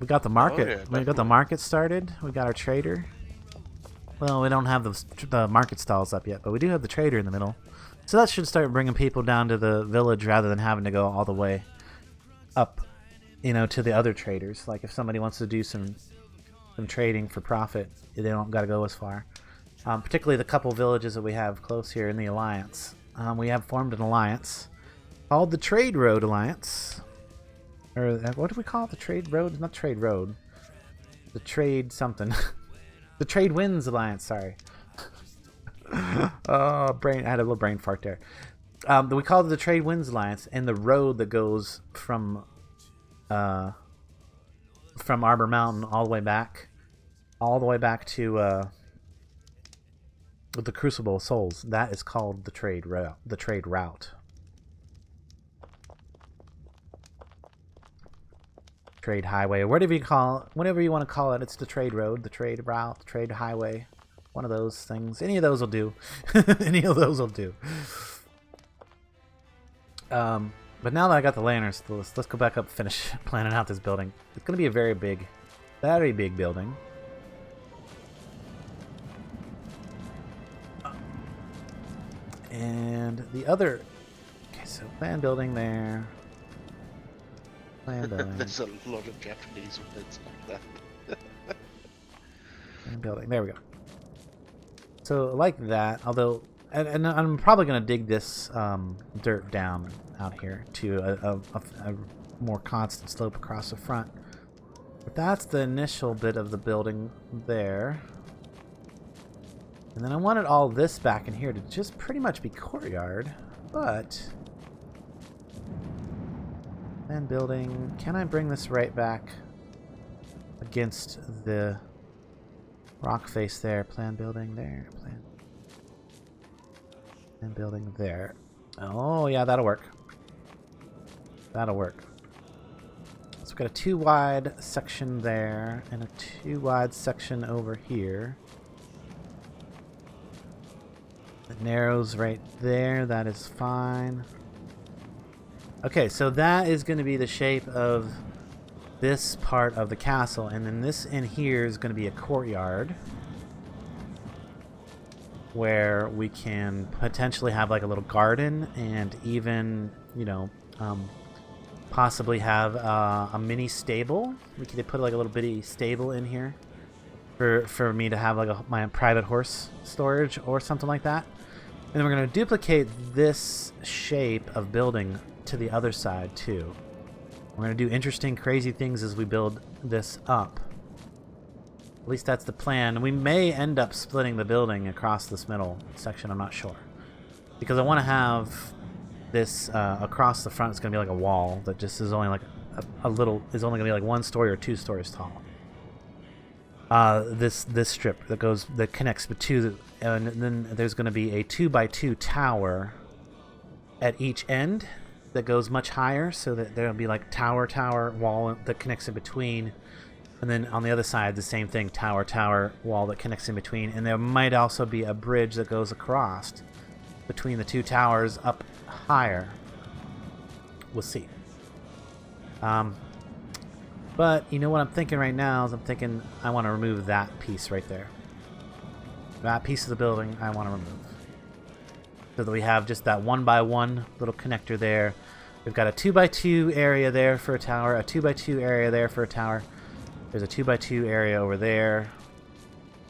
We got the market. Oh, yeah, we got the market started. We got our trader. Well, we don't have the market stalls up yet, but we do have the trader in the middle. So that should start bringing people down to the village rather than having to go all the way up, to the other traders. Like if somebody wants to do some trading for profit, they don't got to go as far. Particularly the couple villages that we have close here in the alliance. We have formed an alliance called the Trade Road Alliance. Or what do we call it? The Trade Road? Not Trade Road. The Trade something. The Trade Winds Alliance, sorry. Oh, I had a little brain fart there. We call it the Trade Winds Alliance, and the road that goes from Arbor Mountain all the way back to the Crucible of Souls. That is called the Trade Route. The Trade Route. Trade Highway, whatever you want to call it. It's the Trade Road, the Trade Route, the Trade Highway. One of those things. Any of those will do. Any of those will do. But now that I got the lanterns, let's go back up and finish planning out this building. It's going to be a very big building. And the other... Okay, so plan building there. Plan building. There's a lot of Japanese words like that. Plan building. There we go. So like that, although... And I'm probably going to dig this dirt down out here to a more constant slope across the front. But that's the initial bit of the building there. And then I wanted all this back in here to just pretty much be courtyard. But... And building... Can I bring this right back? against the rock face there. Plan building there. Plan building there. Oh, yeah, that'll work. That'll work. So we've got a 2 wide section there and a 2 wide section over here. It narrows right there. That is fine. Okay, so that is going to be the shape of this part of the castle, and then this in here is going to be a courtyard where we can potentially have like a little garden and even, you know, possibly have a mini stable. We could put like a little bitty stable in here for me to have like my private horse storage or something like that. And then we're going to duplicate this shape of building to the other side too. We're going to do interesting, crazy things as we build this up. At least that's the plan. We may end up splitting the building across this middle section, I'm not sure. Because I want to have this across the front. It's going to be like a wall that just is only like a little, is only going to be like 1 story or 2 stories tall. This strip that connects the two, and then there's going to be a 2x2 tower at each end that goes much higher, so that there'll be like tower wall that connects in between, and then on the other side the same thing, tower wall that connects in between, and there might also be a bridge that goes across between the 2 towers up higher. We'll see. But you know what I'm thinking right now is I'm thinking I want to remove that piece right there. That piece of the building I want to remove, so that we have just that 1x1 little connector there. We've got a 2x2 area there for a tower, a 2x2 area there for a tower. There's a 2x2 area over there.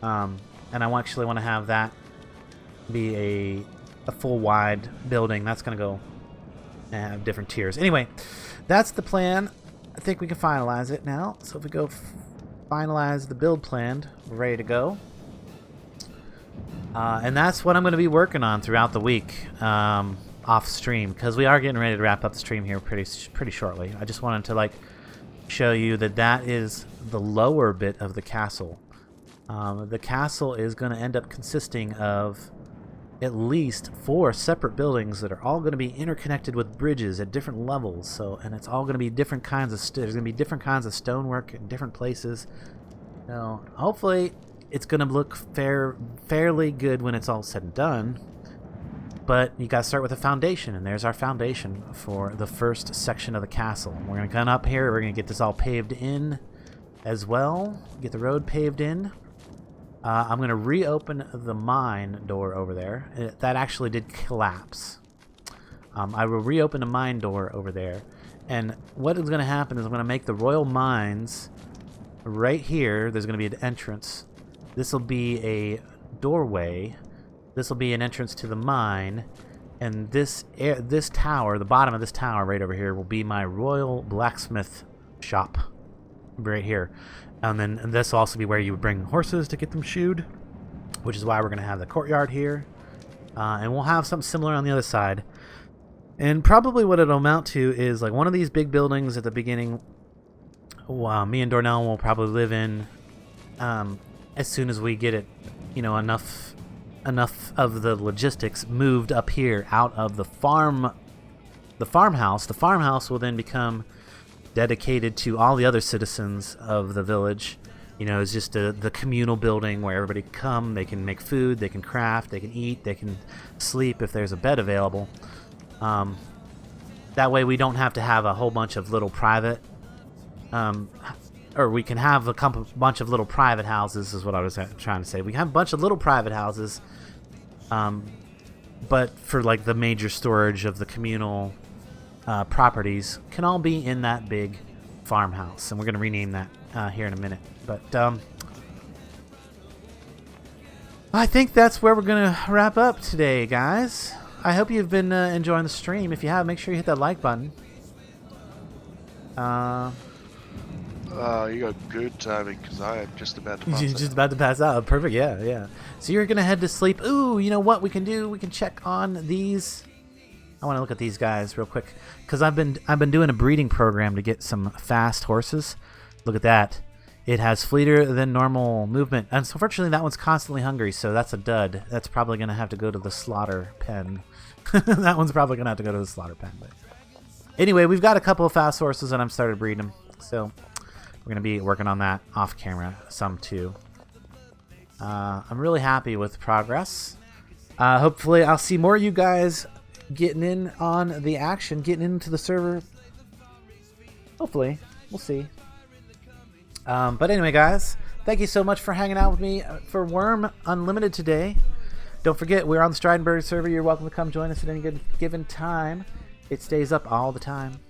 And I actually want to have that be a full wide building. That's going to go and have different tiers. Anyway, that's the plan. I think we can finalize it now. So if we go finalize the build plan, we're ready to go. And that's what I'm going to be working on throughout the week off stream, because we are getting ready to wrap up the stream here pretty shortly. I just wanted to like show you that is the lower bit of the castle. The castle is going to end up consisting of at least 4 separate buildings that are all going to be interconnected with bridges at different levels. So, and it's all going to be different kinds of there's going to be different kinds of stonework in different places. So hopefully it's going to look fairly good when it's all said and done. But you got to start with a foundation, and there's our foundation for the first section of the castle. We're going to come up here. We're going to get this all paved in as well. Get the road paved in. I'm going to reopen the mine door over there. That actually did collapse. I will reopen the mine door over there. And what is going to happen is I'm going to make the royal mines right here. There's going to be an entrance. This will be a doorway. This will be an entrance to the mine. And this tower, the bottom of this tower right over here, will be my royal blacksmith shop right here. And then this will also be where you would bring horses to get them shoed, which is why we're going to have the courtyard here. And we'll have something similar on the other side. And probably what it'll amount to is like one of these big buildings at the beginning. Me and Darnell will probably live in as soon as we get it, you know, enough of the logistics moved up here out of the farmhouse. The farmhouse will then become dedicated to all the other citizens of the village. You know, it's just the communal building where everybody can come, they can make food, they can craft, they can eat, they can sleep if there's a bed available. That way we don't have to have a whole bunch of little private, or we can have a bunch of little private houses is what I was trying to say. We have a bunch of little private houses, but for like the major storage of the communal properties can all be in that big farmhouse, and we're going to rename that here in a minute. But I think that's where we're going to wrap up today, guys. I hope you've been enjoying the stream. If you have, make sure you hit that like button. You got good timing, because I am just about to pass out. Just about to pass out. Perfect, yeah. So you're going to head to sleep. Ooh, you know what we can do? We can check on these. I want to look at these guys real quick, because I've been doing a breeding program to get some fast horses. Look at that. It has fleeter than normal movement. And so unfortunately, that one's constantly hungry, so that's a dud. That's probably going to have to go to the slaughter pen. That one's probably going to have to go to the slaughter pen. But anyway, we've got a couple of fast horses, and I've started breeding them. So we're going to be working on that off camera some too. I'm really happy with the progress. Hopefully, I'll see more of you guys getting in on the action, getting into the server. Hopefully. We'll see. But anyway, guys, thank you so much for hanging out with me for Wurm Unlimited today. Don't forget, we're on the Strydenberg server. You're welcome to come join us at any given time. It stays up all the time.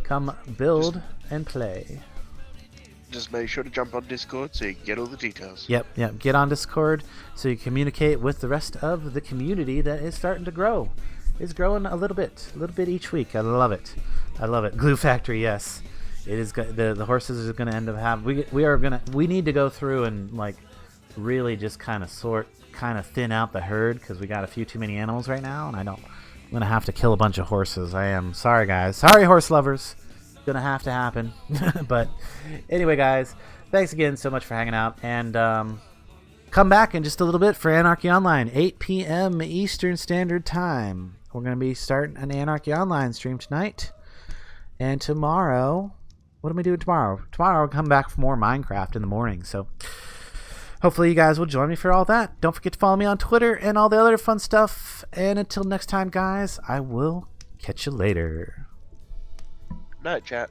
Come build and play. Just make sure to jump on Discord so you can get all the details. Yep. Get on Discord so you communicate with the rest of the community that is starting to grow. It's growing a little bit each week. I love it. Glue Factory, yes. It is the horses are going to end up having. We need to go through and like really just kind of thin out the herd because we got a few too many animals right now, and I'm gonna have to kill a bunch of horses. I am sorry, guys. Sorry, horse lovers. It's gonna have to happen. But anyway, guys, thanks again so much for hanging out, and come back in just a little bit for Anarchy Online, 8 p.m. Eastern Standard Time. We're gonna be starting an Anarchy Online stream tonight, and tomorrow. What am I doing tomorrow? Tomorrow I'll come back for more Minecraft in the morning. So hopefully you guys will join me for all that. Don't forget to follow me on Twitter and all the other fun stuff. And until next time, guys, I will catch you later. Night, chat.